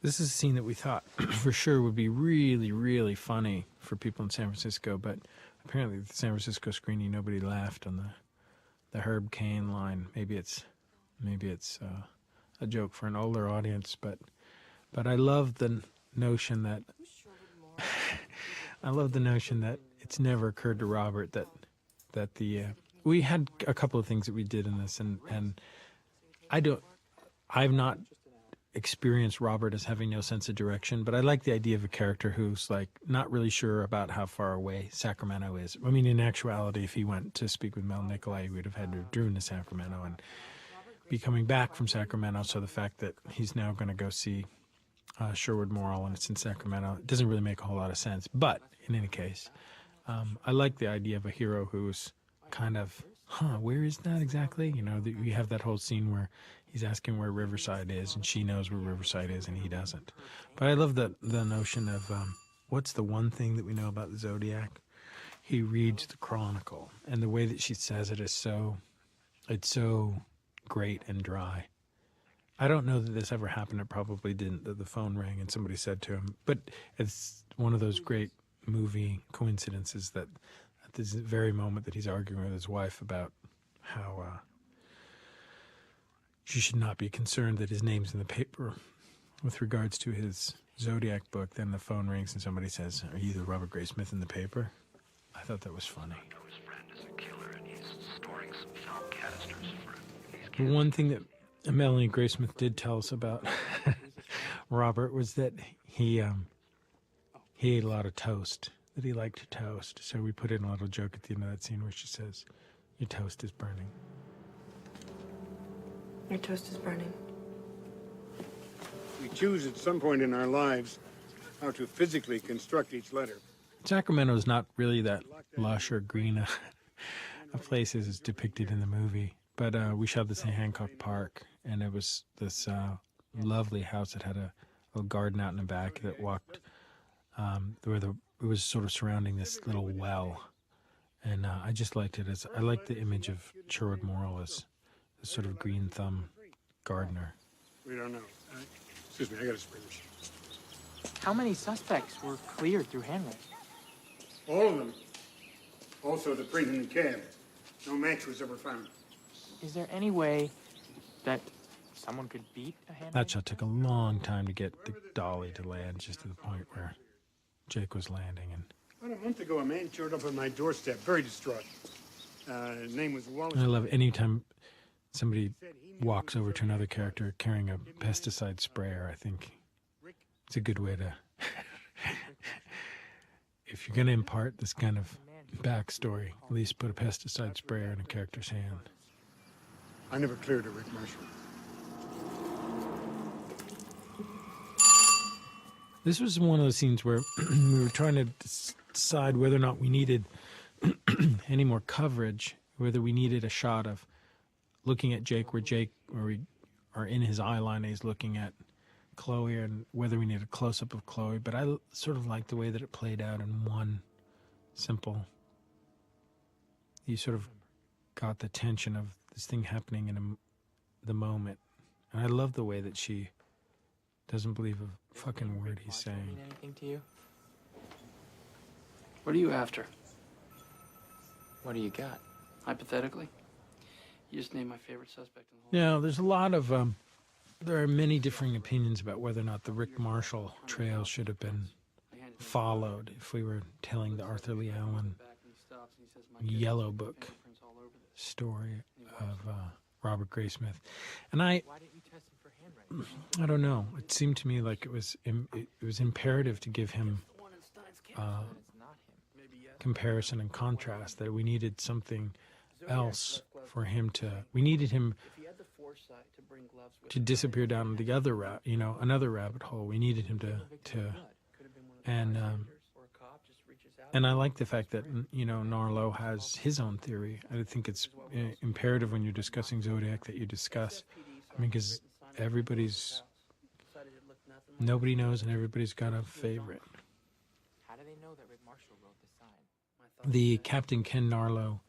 This is a scene that we thought for sure would be really, really funny for people in San Francisco, but apparently the San Francisco screening, nobody laughed on the Herb Cain line. Maybe it's a joke for an older audience, but I love the notion that it's never occurred to Robert that we had a couple of things that we did in this, and I've not experienced Robert as having no sense of direction, but I like the idea of a character who's like not really sure about how far away Sacramento is. I mean, in actuality, if he went to speak with Mel Nicolai, he would have had to have driven to Sacramento and be coming back from Sacramento. So the fact that he's now going to go see Sherwood Moral and it's in Sacramento, it doesn't really make a whole lot of sense. But in any case, I like the idea of a hero who's kind of, where is that exactly? You know, you have that whole scene where he's asking where Riverside is, and she knows where Riverside is, and he doesn't. But I love the notion of what's the one thing that we know about the Zodiac? He reads the Chronicle, and the way that she says it is so great and dry. I don't know that this ever happened. It probably didn't, that the phone rang and somebody said to him. But it's one of those great movie coincidences that at this very moment that he's arguing with his wife about how she should not be concerned that his name's in the paper with regards to his Zodiac book, then the phone rings and somebody says, are you the Robert Graysmith in the paper? I thought that was funny. The one thing that Melanie Graysmith did tell us about Robert was that he ate a lot of toast, that he liked toast. So we put in a little joke at the end of that scene where she says, your toast is burning. Your toast is burning. We choose at some point in our lives how to physically construct each letter. Sacramento is not really that lush or green a place as is depicted in the movie. But we shot this in Hancock Park, and it was this lovely house that had a little garden out in the back that walked, it was sort of surrounding this little well. And I just liked it I liked the image of Sherwood Moral as this sort of green thumb gardener. We don't know. Excuse me, I got a spray machine. How many suspects were cleared through handwriting? All of them. Also the print in the cab. No match was ever found. Is there any way that someone could beat a handwriting? That shot took a long time to get the dolly to land, just to the point where Jake was landing. And About a month ago, a man showed up on my doorstep, very distraught. His name was Wallace. I love any time somebody walks over to another character carrying a pesticide sprayer. I think it's a good way to, if you're going to impart this kind of backstory. At least put a pesticide sprayer in a character's hand. I never cleared a Rick Marshall. This was one of those scenes where we were trying to decide whether or not we needed any more coverage, whether we needed a shot of looking at Jake where we are in his eye line and he's looking at Chloe, and whether we need a close-up of Chloe. But I sort of like the way that it played out in one simple. You sort of got the tension of this thing happening in the moment. And I love the way that she doesn't believe a fucking word he's saying. Mean anything to you? What are you after? What do you got? Hypothetically? You just named my favorite suspect in the whole... Yeah, there's a lot of, there are many differing opinions about whether or not the Rick Marshall trail should have been followed if we were telling the Arthur Lee Allen Yellow Book story of Robert Graysmith. And I don't know. It seemed to me like it was imperative to give him comparison and contrast, that we needed something else for him to, we needed him to disappear down the other another rabbit hole. We needed him to and I like the fact that, Narlow has his own theory. I think it's imperative when you're discussing Zodiac that you discuss, because nobody knows and everybody's got a favorite. How do they know that Rick Marshall wrote the sign? The Captain Ken Narlow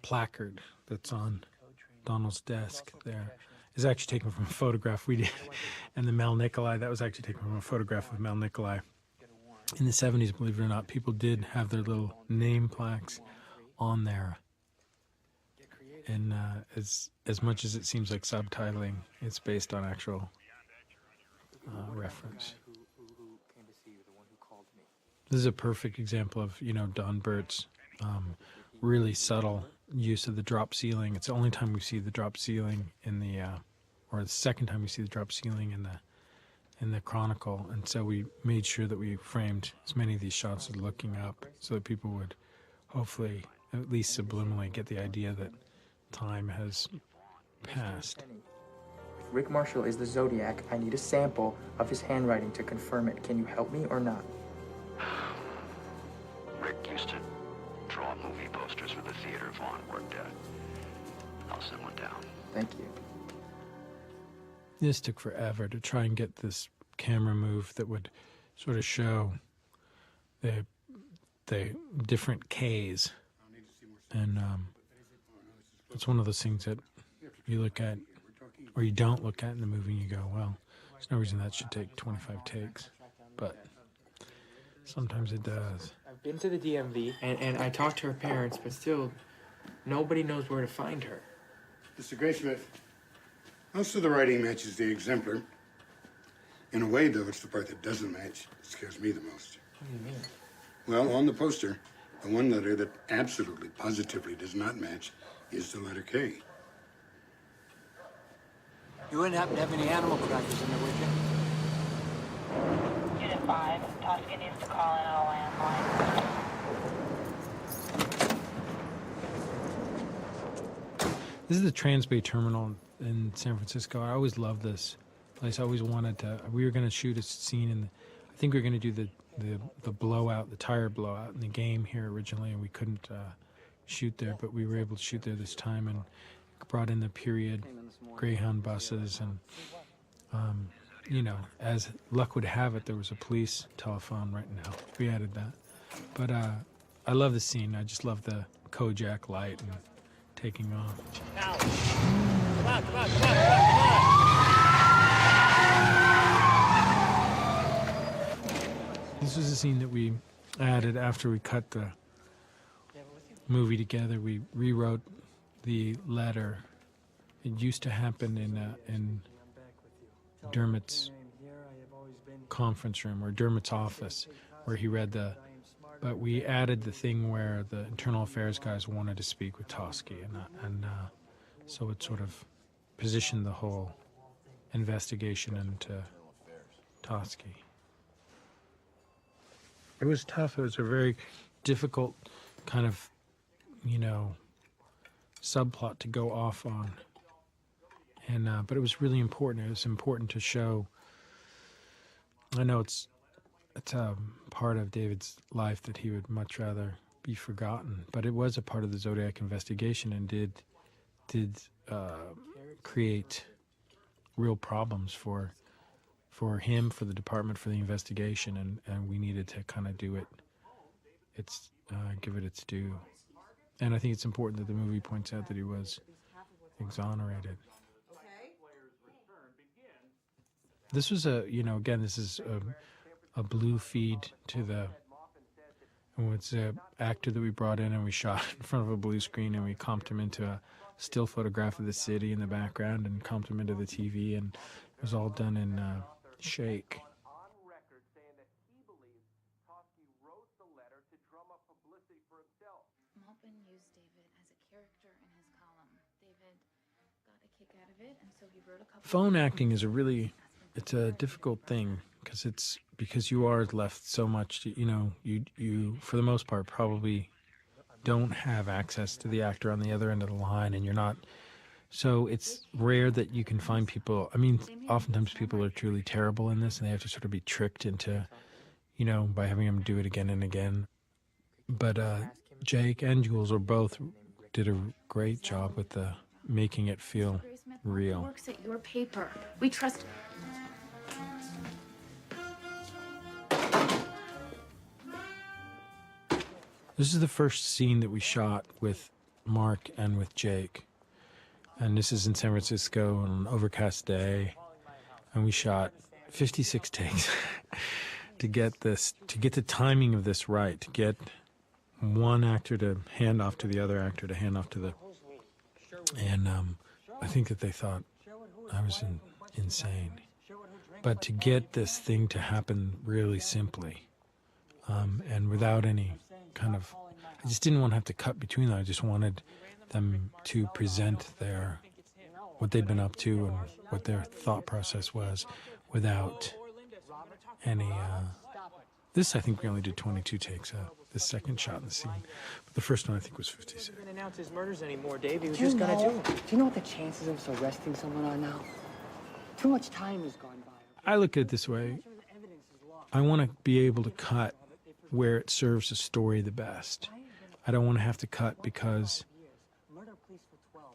placard that's on Donald's desk there is actually taken from a photograph we did. And the Mel Nikolai, that was actually taken from a photograph of Mel Nikolai. In the 70s, believe it or not, people did have their little name plaques on there. And as much as it seems like subtitling, it's based on actual reference. This is a perfect example of, Don Burt's really subtle use of the drop ceiling. It's the only time we see the drop ceiling in the, or the second time we see the drop ceiling in the Chronicle. And so we made sure that we framed as many of these shots as looking up so that people would hopefully, at least subliminally, get the idea that time has passed. If Rick Marshall is the Zodiac, I need a sample of his handwriting to confirm it. Can you help me or not? Rick used to draw movie posters for the theater Vaughn worked at. I'll send one down. Thank you. This took forever to try and get this camera move that would sort of show the different Ks. And it's one of those things that you look at, or you don't look at in the movie, and you go, well, there's no reason that should take 25 takes. But sometimes it does. I've been to the DMV, and I talked to her parents, but still, nobody knows where to find her. Mr. Graysmith, most of the writing matches the exemplar. In a way, though, it's the part that doesn't match that scares me the most. What do you mean? Well, on the poster, the one letter that absolutely, positively does not match is the letter K. You wouldn't happen to have any animal crackers in there, would you? Unit 5, Tosca needs to call in on a landline. This is the Transbay Terminal in San Francisco. I always loved this place. I always wanted to. We were going to shoot a scene, and I think we were going to do the blowout, the tire blowout in the game here originally, and we couldn't shoot there, but we were able to shoot there this time, and brought in the period Greyhound buses, and as luck would have it, there was a police telephone right now. We added that, but I love the scene. I just love the Kojak light and taking off. Now, come on, come on, come on, come on! This was a scene that we added after we cut the movie together. We rewrote the letter. It used to happen in Dermot's conference room, or Dermot's office, where he read but we added the thing where the internal affairs guys wanted to speak with Toschi, and so it sort of positioned the whole investigation into Toschi. It was tough. It was a very difficult kind of, subplot to go off on. And but it was really important. It was important to show. I know it's a part of David's life that he would much rather be forgotten, but it was a part of the Zodiac investigation and did create real problems for him, for the department, for the investigation, and we needed to kind of do it. Give it its due. And I think it's important that the movie points out that he was exonerated. This was this is a blue feed to the, it's an actor that we brought in and we shot in front of a blue screen and we comped him into a still photograph of the city in the background and comped him into the TV, and it was all done in shake. Maupin used David as a character in his column. David got a kick out of it, and so he wrote a couple. Phone acting is it's a difficult thing because you are left so much to, you for the most part probably don't have access to the actor on the other end of the line, and you're not. So it's rare that you can find people. I mean, oftentimes people are truly terrible in this, and they have to sort of be tricked into, by having them do it again and again. But Jake and Jules did a great job with making it feel real. Works at your paper. We trust. This is the first scene that we shot with Mark and with Jake. And this is in San Francisco on an overcast day. And we shot 56 takes to get the timing of this right, to get one actor to hand off to the other actor to hand off to the... And I think that they thought I was insane. But to get this thing to happen really simply and without any kind of... I just didn't want to have to cut between them. I just wanted them to present what they'd been up to and what their thought process was without any... This, I think we only did 22 takes, the second shot in the scene. But the first one, I think, was 56. He didn't announce his murders anymore, Dave. He was just gonna do it. Do you know what the chances of us arresting someone are now? Too much time has gone by. I look at it this way. I want to be able to cut where it serves the story the best. I don't want to have to cut because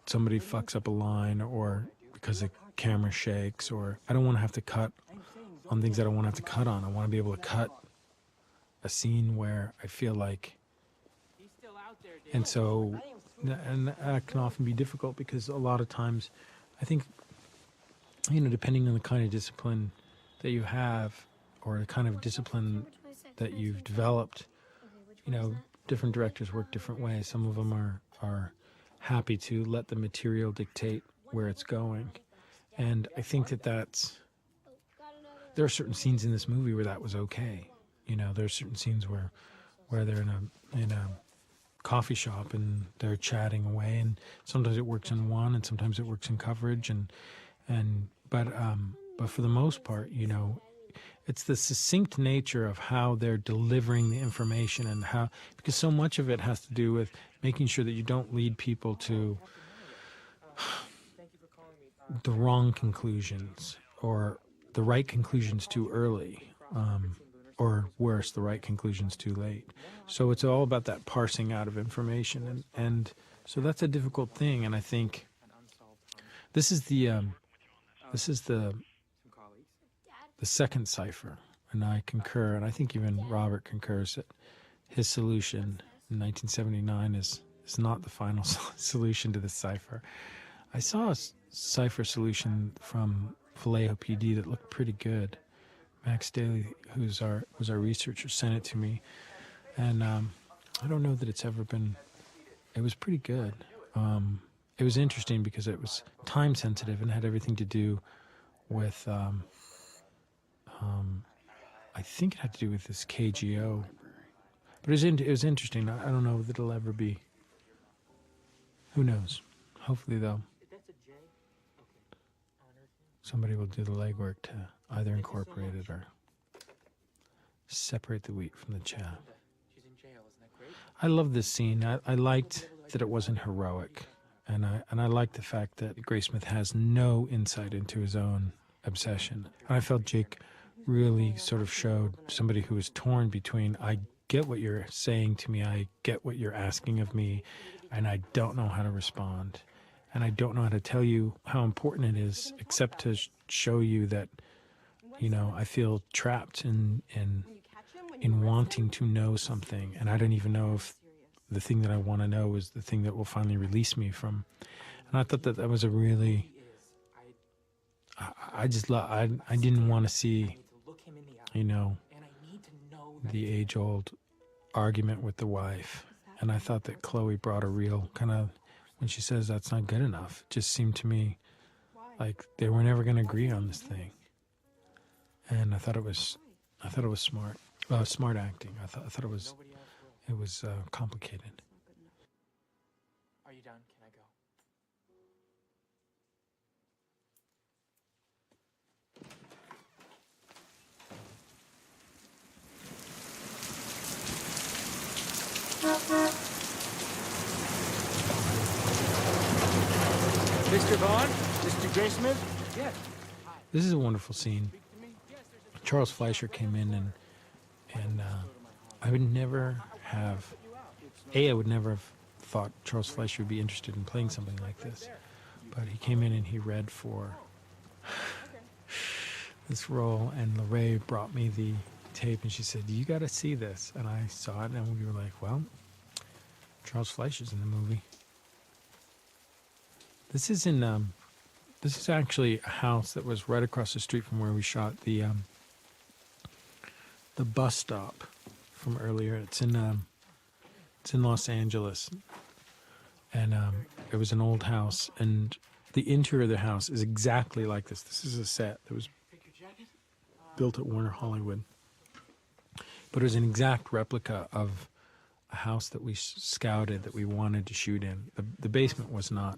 somebody fucks up a line or because the camera shakes, or I don't want to have to cut on things I don't want to have to cut on. I want to be able to cut a scene where I feel like, and so, and that can often be difficult because a lot of times, I think, depending on the kind of discipline that you have or the kind of discipline that you've developed, different directors work different ways. Some of them are happy to let the material dictate where it's going. And I think there are certain scenes in this movie where that was okay. There are certain scenes where they're in a coffee shop and they're chatting away, and sometimes it works in one and sometimes it works in coverage, but for the most part, it's the succinct nature of how they're delivering the information and how, because so much of it has to do with making sure that you don't lead people to the wrong conclusions or the right conclusions too early, or worse, the right conclusions too late. So it's all about that parsing out of information, and so that's a difficult thing. And I think this is the second cipher, and I concur, and I think even Robert concurs that his solution in 1979 is not the final solution to the cipher. I saw a cipher solution from Vallejo PD that looked pretty good. Max Daly, was our researcher, sent it to me, and I don't know that it's ever been... It was pretty good. It was interesting because it was time sensitive and had everything to do with... I think it had to do with this KGO, but it was interesting. I don't know that it'll ever be. Who knows? Hopefully, though, somebody will do the legwork to either incorporate it or separate the wheat from the chaff. She's in jail, isn't that great? I love this scene. I liked that it wasn't heroic, and I liked the fact that Graysmith has no insight into his own obsession. And I felt Jake really sort of showed somebody who was torn between, I get what you're saying to me, I get what you're asking of me, and I don't know how to respond. And I don't know how to tell you how important it is, except to show you that, you know, I feel trapped in wanting to know something. And I don't even know if the thing that I want to know is the thing that will finally release me from. And I thought that that was a really, I didn't want to see, you know, the age-old argument with the wife. And I thought that Chloe brought a real kind of, when she says that's not good enough, it just seemed to me like they were never going to agree on this thing. And I thought it was smart. Smart acting. I thought it was complicated. Are you done? Can I go? Mr. Vaughn? Mr. Graysmith? Yes. This is a wonderful scene. Charles Fleischer came in and I would never have, I would never have thought Charles Fleischer would be interested in playing something like this. But he came in and he read for this role, and Lorraine brought me the tape and she said, you got to see this. And I saw it and we were like, well, Charles Fleischer's in the movie. This is actually a house that was right across the street from where we shot the bus stop from earlier. It's in Los Angeles, and it was an old house, and the interior of the house is exactly like this. This is a set that was built at Warner Hollywood, but it was an exact replica of a house that we scouted that we wanted to shoot in. The basement was not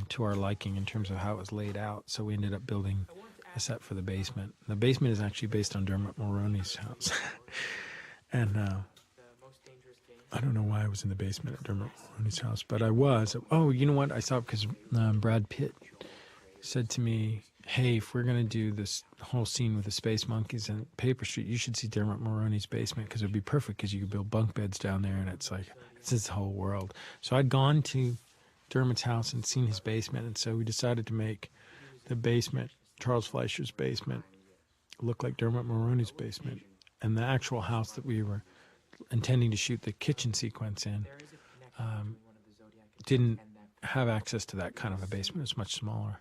to our liking in terms of how it was laid out, so we ended up building a set for the basement. The basement is actually based on Dermot Mulroney's house. And I don't know why I was in the basement at Dermot Mulroney's house, but I was. Oh, you know what? I saw it because Brad Pitt said to me, hey, if we're going to do this whole scene with the space monkeys and Paper Street, you should see Dermot Mulroney's basement because it would be perfect because you could build bunk beds down there, and it's like, it's this whole world. So I'd gone to Dermot's house and seen his basement, and so we decided to make the basement, Charles Fleischer's basement, look like Dermot Mulroney's basement. And the actual house that we were intending to shoot the kitchen sequence in didn't have access to that kind of a basement. It was much smaller.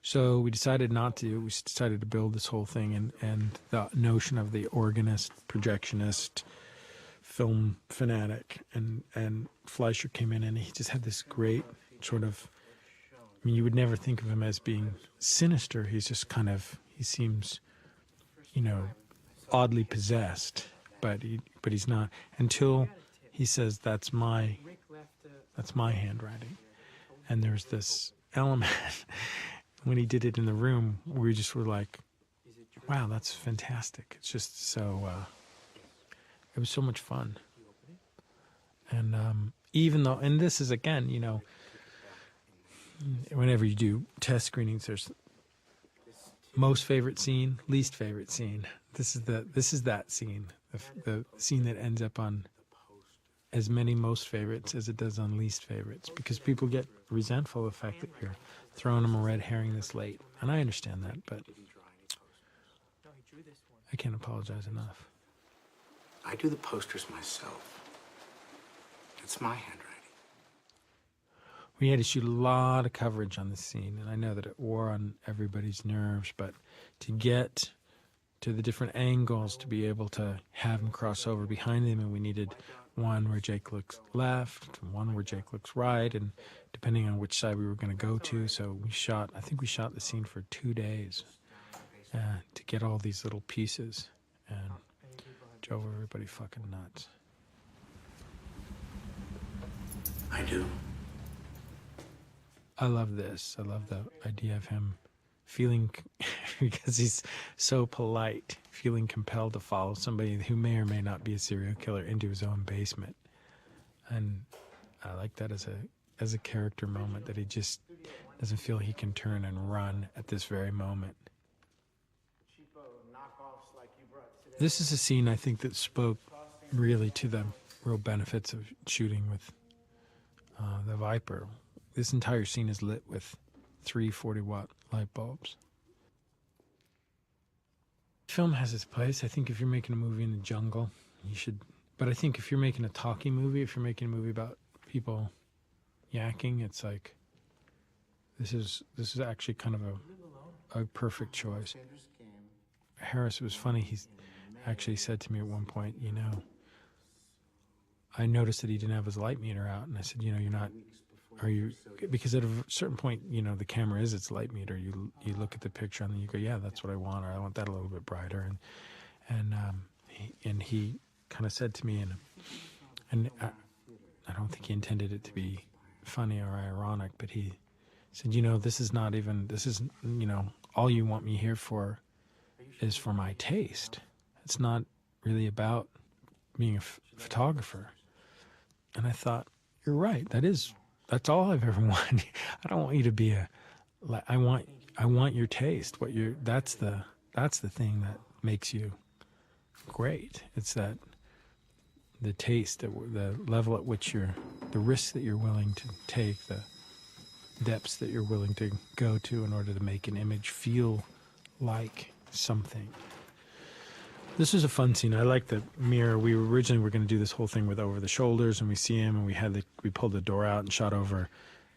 So we decided not to. We decided to build this whole thing, and the notion of the organist, projectionist, film fanatic, and Fleischer came in, and he just had this great sort of, I mean, you would never think of him as being sinister. He's just kind of, he seems, you know, oddly possessed, but he's not, until he says that's my handwriting. And there's this element when he did it in the room where we just were like, wow, that's fantastic. It's just so it was so much fun. And even though, and this is, again, you know, whenever you do test screenings, there's most favorite scene, least favorite scene. This is that scene, the scene that ends up on as many most favorites as it does on least favorites, because people get resentful of the fact that you're throwing them a red herring this late. And I understand that, but I can't apologize enough. I do the posters myself. It's my handwriting. We had to shoot a lot of coverage on this scene, and I know that it wore on everybody's nerves, but to get to the different angles to be able to have him cross over behind him, and we needed one where Jake looks left, one where Jake looks right, and depending on which side we were going to go to, so I think we shot the scene for 2 days to get all these little pieces, and drove everybody fucking nuts. I do. I love this. I love the idea of him feeling, because he's so polite, feeling compelled to follow somebody who may or may not be a serial killer into his own basement. And I like that as a character moment, that he just doesn't feel he can turn and run at this very moment. This is a scene, I think, that spoke really to the real benefits of shooting with the Viper. This entire scene is lit with 3 40-watt light bulbs. Film has its place. I think if you're making a movie in the jungle, you should... But I think if you're making a talkie movie, if you're making a movie about people yakking, it's like... This is actually kind of a perfect choice. Harris, it was funny, he actually said to me at one point, you know, I noticed that he didn't have his light meter out, and I said, you know, you're not... Are you, because at a certain point, you know, the camera is its light meter. You look at the picture and then you go, yeah, that's what I want, or I want that a little bit brighter. And he kind of said to me, and I don't think he intended it to be funny or ironic, but he said, you know, this is, you know, all you want me here for is for my taste. It's not really about being a photographer. And I thought, you're right. That's all I've ever wanted. I don't want you to be I want your taste. That's the thing that makes you great. It's that the taste, the level at which the risks that you're willing to take, the depths that you're willing to go to in order to make an image feel like something. This is a fun scene. I like the mirror. We originally were going to do this whole thing with over the shoulders, and we see him, and we pulled the door out and shot over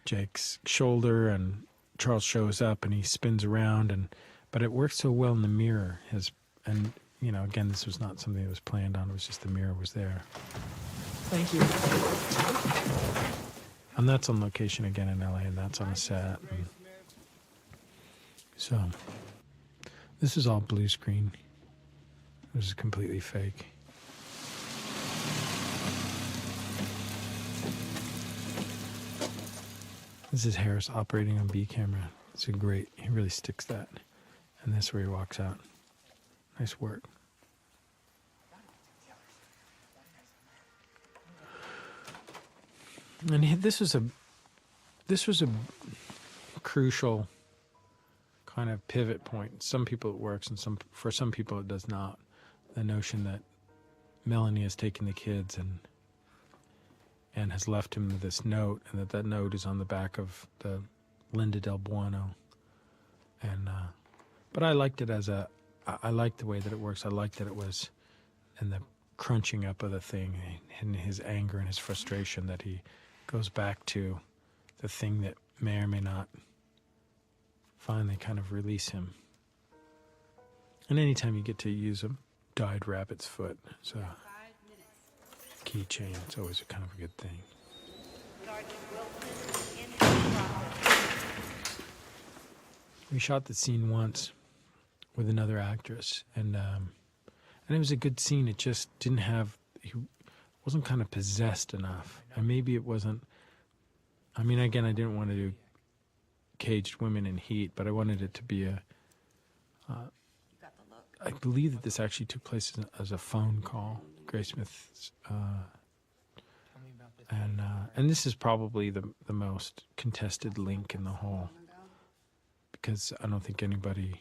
Jake's shoulder, and Charles shows up and he spins around, but it worked so well in the mirror. And you know, again, this was not something that was planned on. It was just the mirror was there. Thank you. And that's on location again in LA, and that's on a set. And so this is all blue screen. This is completely fake. This is Harris operating on B camera. It's he really sticks that. And this where he walks out. Nice work. And this was a crucial kind of pivot point. Some people it works, and for some people it does not. The notion that Melanie has taken the kids and has left him this note, and that note is on the back of the Linda Del Buono. And but I liked it I liked the way that it works. I liked that it was in the crunching up of the thing, and his anger and his frustration, that he goes back to the thing that may or may not finally kind of release him. And anytime you get to use a dyed rabbit's foot, so keychain, it's always a kind of a good thing. We shot the scene once with another actress, and it was a good scene. It just didn't have, he wasn't kind of possessed enough, and maybe it wasn't. I mean, again, I didn't want to do caged women in heat, but I wanted it to be I believe that this actually took place as a phone call. Graysmith's, and this is probably the most contested link in the whole, because I don't think anybody,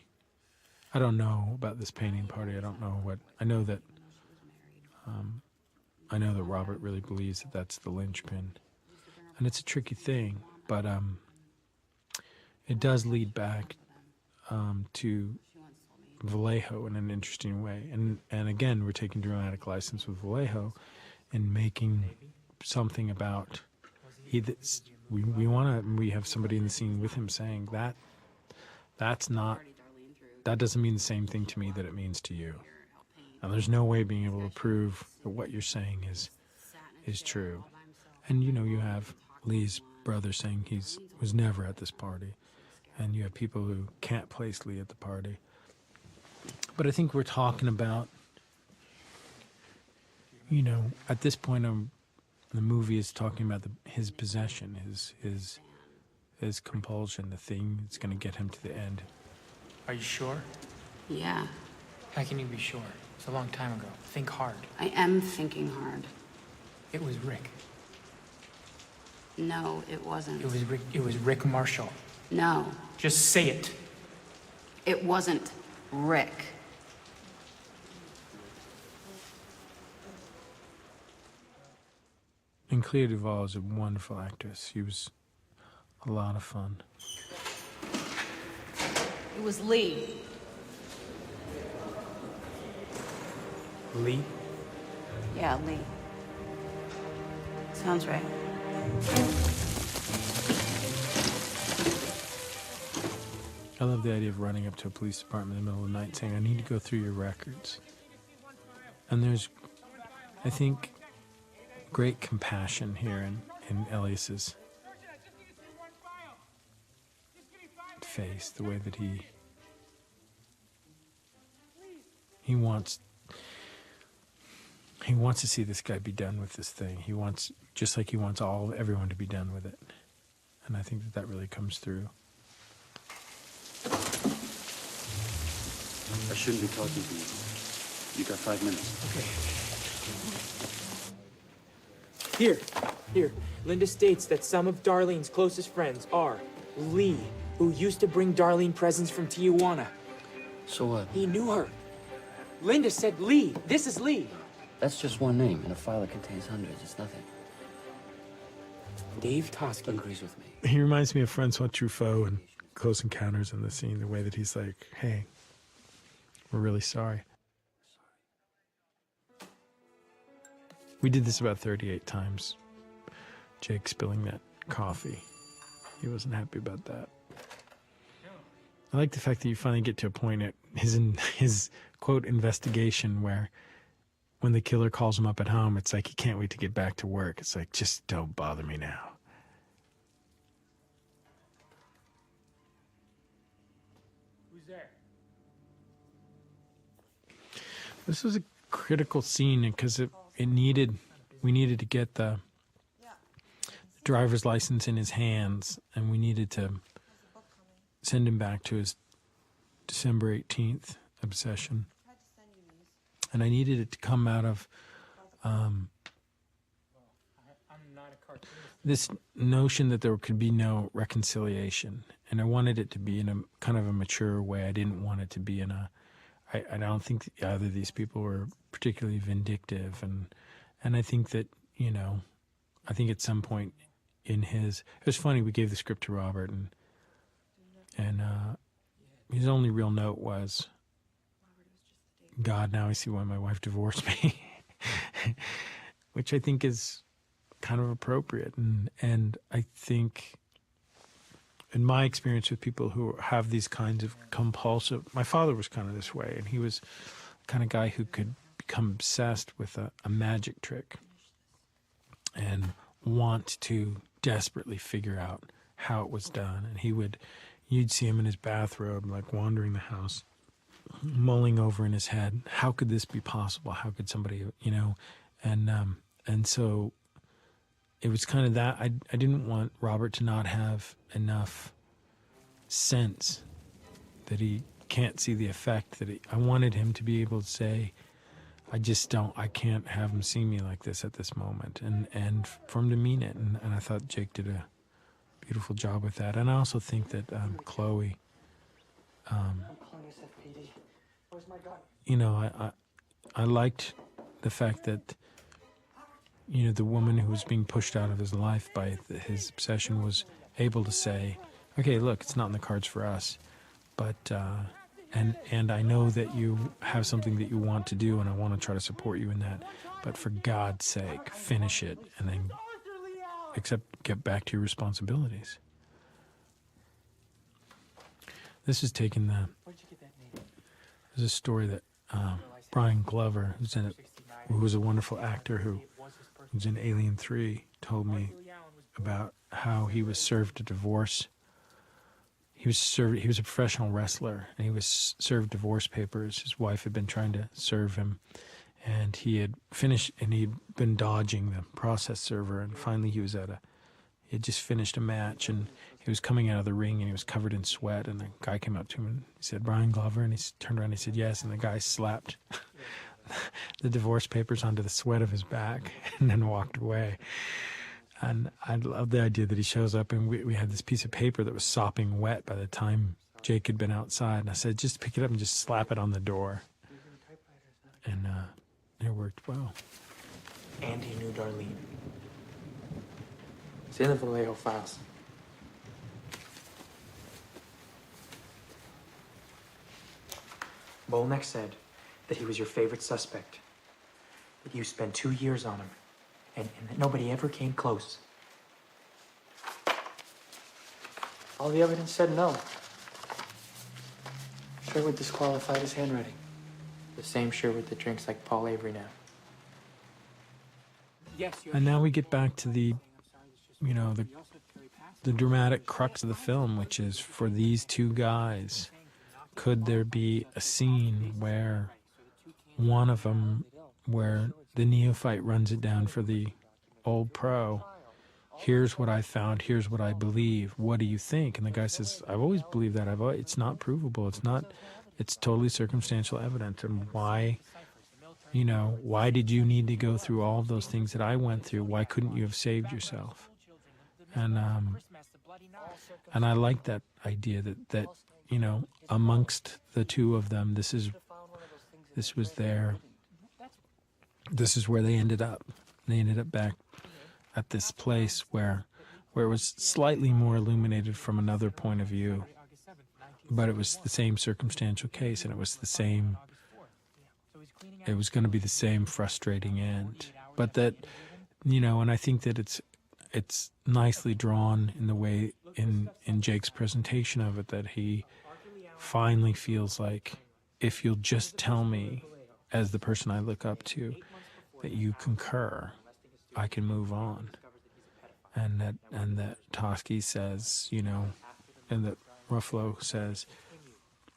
I don't know about this painting party. I don't know what, I know that Robert really believes that that's the linchpin, and it's a tricky thing, but it does lead back to Vallejo in an interesting way, and again, we're taking dramatic license with Vallejo and making something about we have somebody in the scene with him saying that doesn't mean the same thing to me that it means to you, and there's no way being able to prove that what you're saying is true. And you know, you have Lee's brother saying was never at this party, and you have people who can't place Lee at the party. But I think we're talking about, you know, at this point, the movie is talking about his possession, his compulsion, the thing that's going to get him to the end. Are you sure? Yeah. How can you be sure? It's a long time ago. Think hard. I am thinking hard. It was Rick. No, it wasn't. It was Rick Marshall. No, Just say it. it wasn't Rick. And Clea Duvall is a wonderful actress. She was a lot of fun. It was Lee. Lee? Yeah, Lee. Sounds right. I love the idea of running up to a police department in the middle of the night saying, I need to go through your records. And there's, I think, great compassion here in Elias's face, the way that he wants to see this guy be done with this thing. He wants, just like he wants everyone to be done with it. And I think that really comes through. I shouldn't be talking to you. You got 5 minutes. Okay. Here. Linda states that some of Darlene's closest friends are Lee, who used to bring Darlene presents from Tijuana. So what? He knew her. Linda said Lee. This is Lee. That's just one name in a file that contains hundreds. It's nothing. Dave Toschi agrees with me. He reminds me of Francois Truffaut in Close Encounters in the scene, the way that he's like, hey, we're really sorry. We did this about 38 times. Jake spilling that coffee. He wasn't happy about that. I like the fact that you finally get to a point at his quote investigation where when the killer calls him up at home, it's like he can't wait to get back to work. It's like, just don't bother me now. Who's there? This was a critical scene because we needed to get the driver's license in his hands, and we needed to send him back to his December 18th obsession. And I needed it to come out of this notion that there could be no reconciliation. And I wanted it to be in a kind of a mature way. I didn't want it to be in a... I don't think either of these people were particularly vindictive. And I think that, I think at some point in his... It was funny, we gave the script to Robert, and his only real note was, God, now I see why my wife divorced me, which I think is kind of appropriate. And I think, in my experience with people who have these kinds of compulsive, my father was kind of this way, and he was the kind of guy who could become obsessed with a magic trick and want to desperately figure out how it was done. And you'd see him in his bathrobe, like wandering the house, mulling over in his head, how could this be possible? How could somebody, and so it was kind of that. I didn't want Robert to not have enough sense that he can't see the effect I wanted him to be able to say, I can't have him see me like this at this moment, and for him to mean it. And I thought Jake did a beautiful job with that. And I also think that Chloe, I liked the fact that, the woman who was being pushed out of his life by his obsession was able to say, okay, look, it's not in the cards for us, but, and I know that you have something that you want to do, and I want to try to support you in that, but for God's sake, finish it, and then get back to your responsibilities. This is taking there's a story that Brian Glover, who was a wonderful actor who was in Alien 3, told me about how he was served a divorce. He was a professional wrestler, and he was served divorce papers. His wife had been trying to serve him, and he had finished, and he'd been dodging the process server, and finally he had just finished a match, and he was coming out of the ring, and he was covered in sweat, and the guy came up to him, and he said, Brian Glover, and he turned around and he said, yes, and the guy slapped the divorce papers onto the sweat of his back and then walked away. And I love the idea that he shows up and we had this piece of paper that was sopping wet by the time Jake had been outside. And I said, just pick it up and just slap it on the door. And it worked well. And he knew Darlene. It's in the Vallejo files. Bolneck said that he was your favorite suspect, that you spent 2 years on him, and that nobody ever came close. All the evidence said no. Sherwood disqualified his handwriting. The same Sherwood that drinks like Paul Avery now. And now we get back to the dramatic crux of the film, which is for these two guys, could there be a scene where one of them, where the neophyte runs it down for the old pro? Here's what I found. Here's what I believe. What do you think? And the guy says, I've always believed that. It's not provable. It's totally circumstantial evidence. And why did you need to go through all of those things that I went through? Why couldn't you have saved yourself? And I like that idea that amongst the two of them, this is where they ended up. They ended up back at this place where it was slightly more illuminated from another point of view, but it was the same circumstantial case, and it was going to be the same frustrating end. But that, and I think that it's nicely drawn in the way in Jake's presentation of it, that he finally feels like, if you'll just tell me, as the person I look up to, that you concur, I can move on. And that Toschi says, and that Ruffalo says,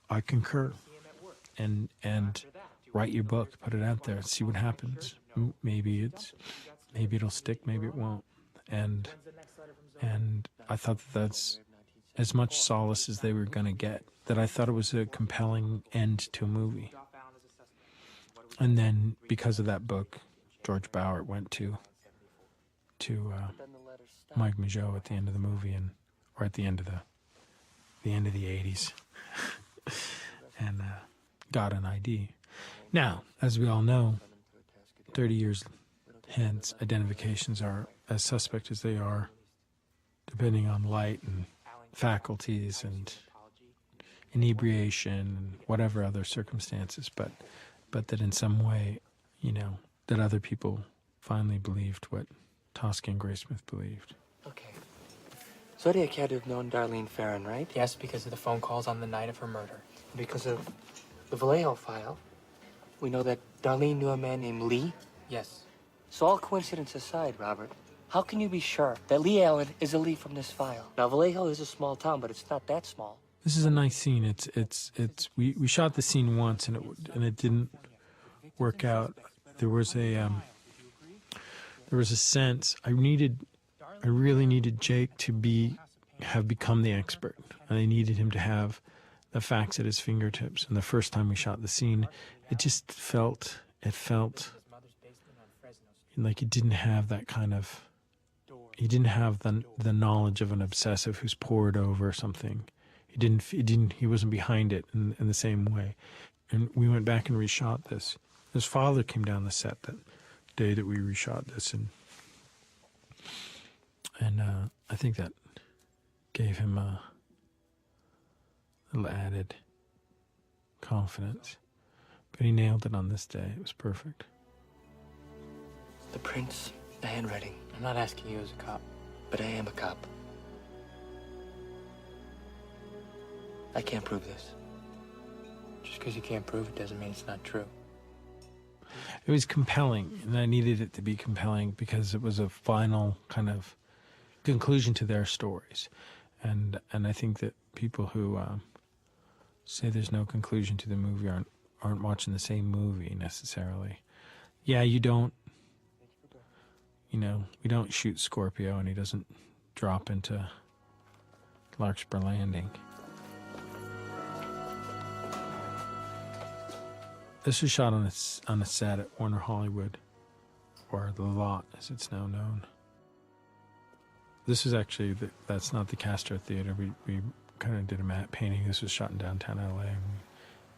I concur. And write your book, put it out there, see what happens. Maybe it'll stick, maybe it won't. And I thought that's as much solace as they were going to get, that I thought it was a compelling end to a movie. And then, because of that book, George Bauer went to Mike Mageau at the end of the movie, or at the end of the 80s, and got an ID. Now, as we all know, 30 years hence, identifications are as suspect as they are, depending on light and faculties and inebriation and whatever other circumstances, but that in some way, that other people finally believed what Toschi and Graysmith believed. Okay. Zodiac had to have known Darlene Farron, right? Yes, because of the phone calls on the night of her murder. Because of the Vallejo file, we know that Darlene knew a man named Lee? Yes. So all coincidence aside, Robert, how can you be sure that Lee Allen is a Lee from this file? Now, Vallejo is a small town, but it's not that small. This is a nice scene. We shot the scene once and it didn't work out. There was a sense I really needed Jake to have become the expert, and I needed him to have the facts at his fingertips. And the first time we shot the scene, it just felt like he didn't have that kind of. He didn't have the knowledge of an obsessive who's pored over something. He wasn't behind it in the same way. And we went back and reshot this. His father came down the set that day that we reshot this, and I think that gave him a little added confidence. But he nailed it on this day. It was perfect. The prints, the handwriting. I'm not asking you as a cop. But I am a cop. I can't prove this. Just because you can't prove it doesn't mean it's not true. It was compelling, and I needed it to be compelling because it was a final kind of conclusion to their stories. And I think that people who say there's no conclusion to the movie aren't watching the same movie necessarily. Yeah, we don't shoot Scorpio and he doesn't drop into Larkspur Landing. This was shot on a set at Warner Hollywood, or the Lot as it's now known. This is actually, that's not the Castro Theater. We kind of did a matte painting. This was shot in downtown LA, and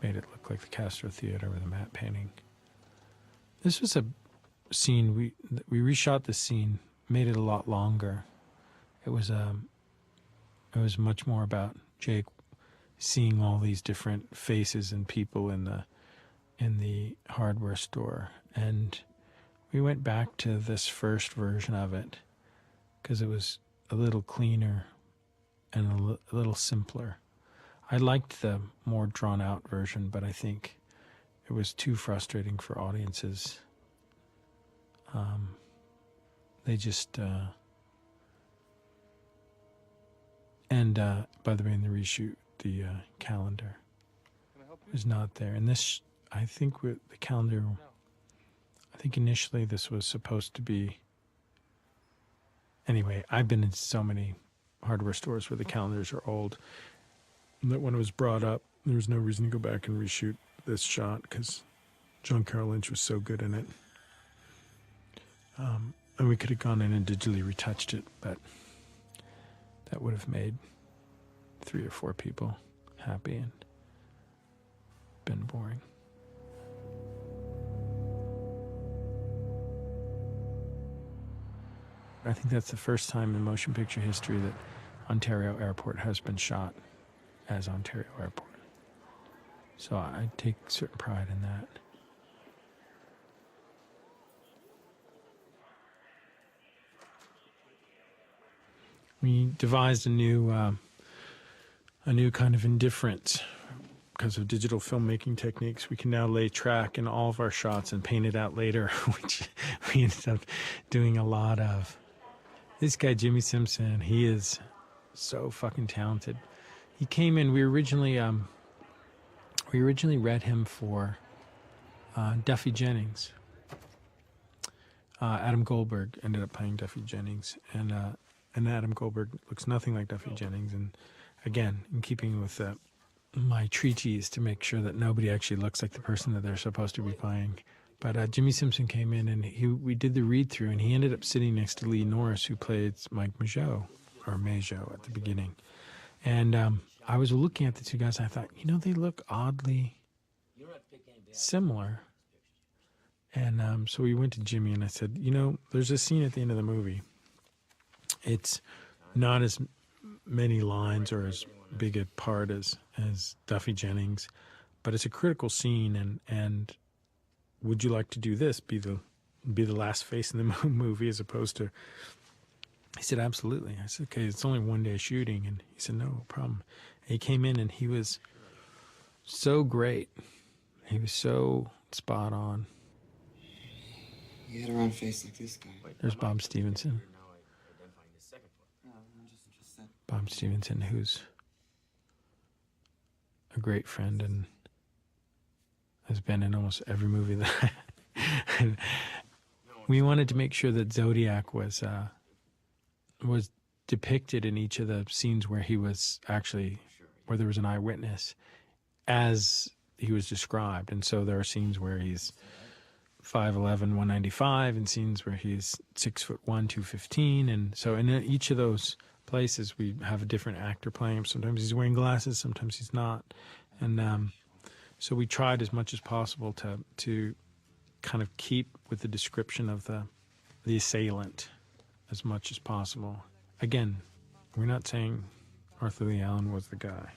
we made it look like the Castro Theater with a matte painting. This was a scene, we reshot the scene, made it a lot longer. It was much more about Jake seeing all these different faces and people in the hardware store. And we went back to this first version of it because it was a little cleaner and a little simpler. I liked the more drawn out version, but I think it was too frustrating for audiences. They just by the way, in the reshoot, the calendar was not there. And this, I think, with the calendar, I think initially this was supposed to be. Anyway, I've been in so many hardware stores where the calendars are old that when it was brought up, there was no reason to go back and reshoot this shot because John Carroll Lynch was so good in it. And we could have gone in and digitally retouched it, but that would have made 3 or 4 people happy and been boring. I think that's the first time in motion picture history that Ontario Airport has been shot as Ontario Airport. So I take certain pride in that. We devised a new kind of indifference because of digital filmmaking techniques. We can now lay track in all of our shots and paint it out later, which we ended up doing a lot of. This guy, Jimmy Simpson, he is so fucking talented. He came in, we originally read him for Duffy Jennings. Adam Goldberg ended up playing Duffy Jennings, and Adam Goldberg looks nothing like Duffy Jennings. And again, in keeping with my treaties to make sure that nobody actually looks like the person that they're supposed to be playing. But Jimmy Simpson came in, and we did the read-through, and he ended up sitting next to Lee Norris, who played Mike Mageau at the beginning. And I was looking at the two guys, and I thought, they look oddly similar. And so we went to Jimmy, and I said, there's a scene at the end of the movie. It's not as many lines or as big a part as Duffy Jennings, but it's a critical scene, and would you like to do this, be the last face in the movie as opposed to... He said, absolutely. I said, okay, it's only one day shooting. And he said, no problem. And he came in, and he was so great. He was so spot on. He had a round face like this guy. There's Bob Stevenson. Bob Stevenson, who's a great friend and has been in almost every movie that we wanted to make sure that Zodiac was depicted in each of the scenes where he was actually, where there was an eyewitness, as he was described. And so there are scenes where he's 5'11", 195, and scenes where he's 6'1", 215. And so in each of those places, we have a different actor playing him. Sometimes he's wearing glasses, sometimes he's not. And so we tried as much as possible to kind of keep with the description of the assailant as much as possible. Again, we're not saying Arthur Lee Allen was the guy.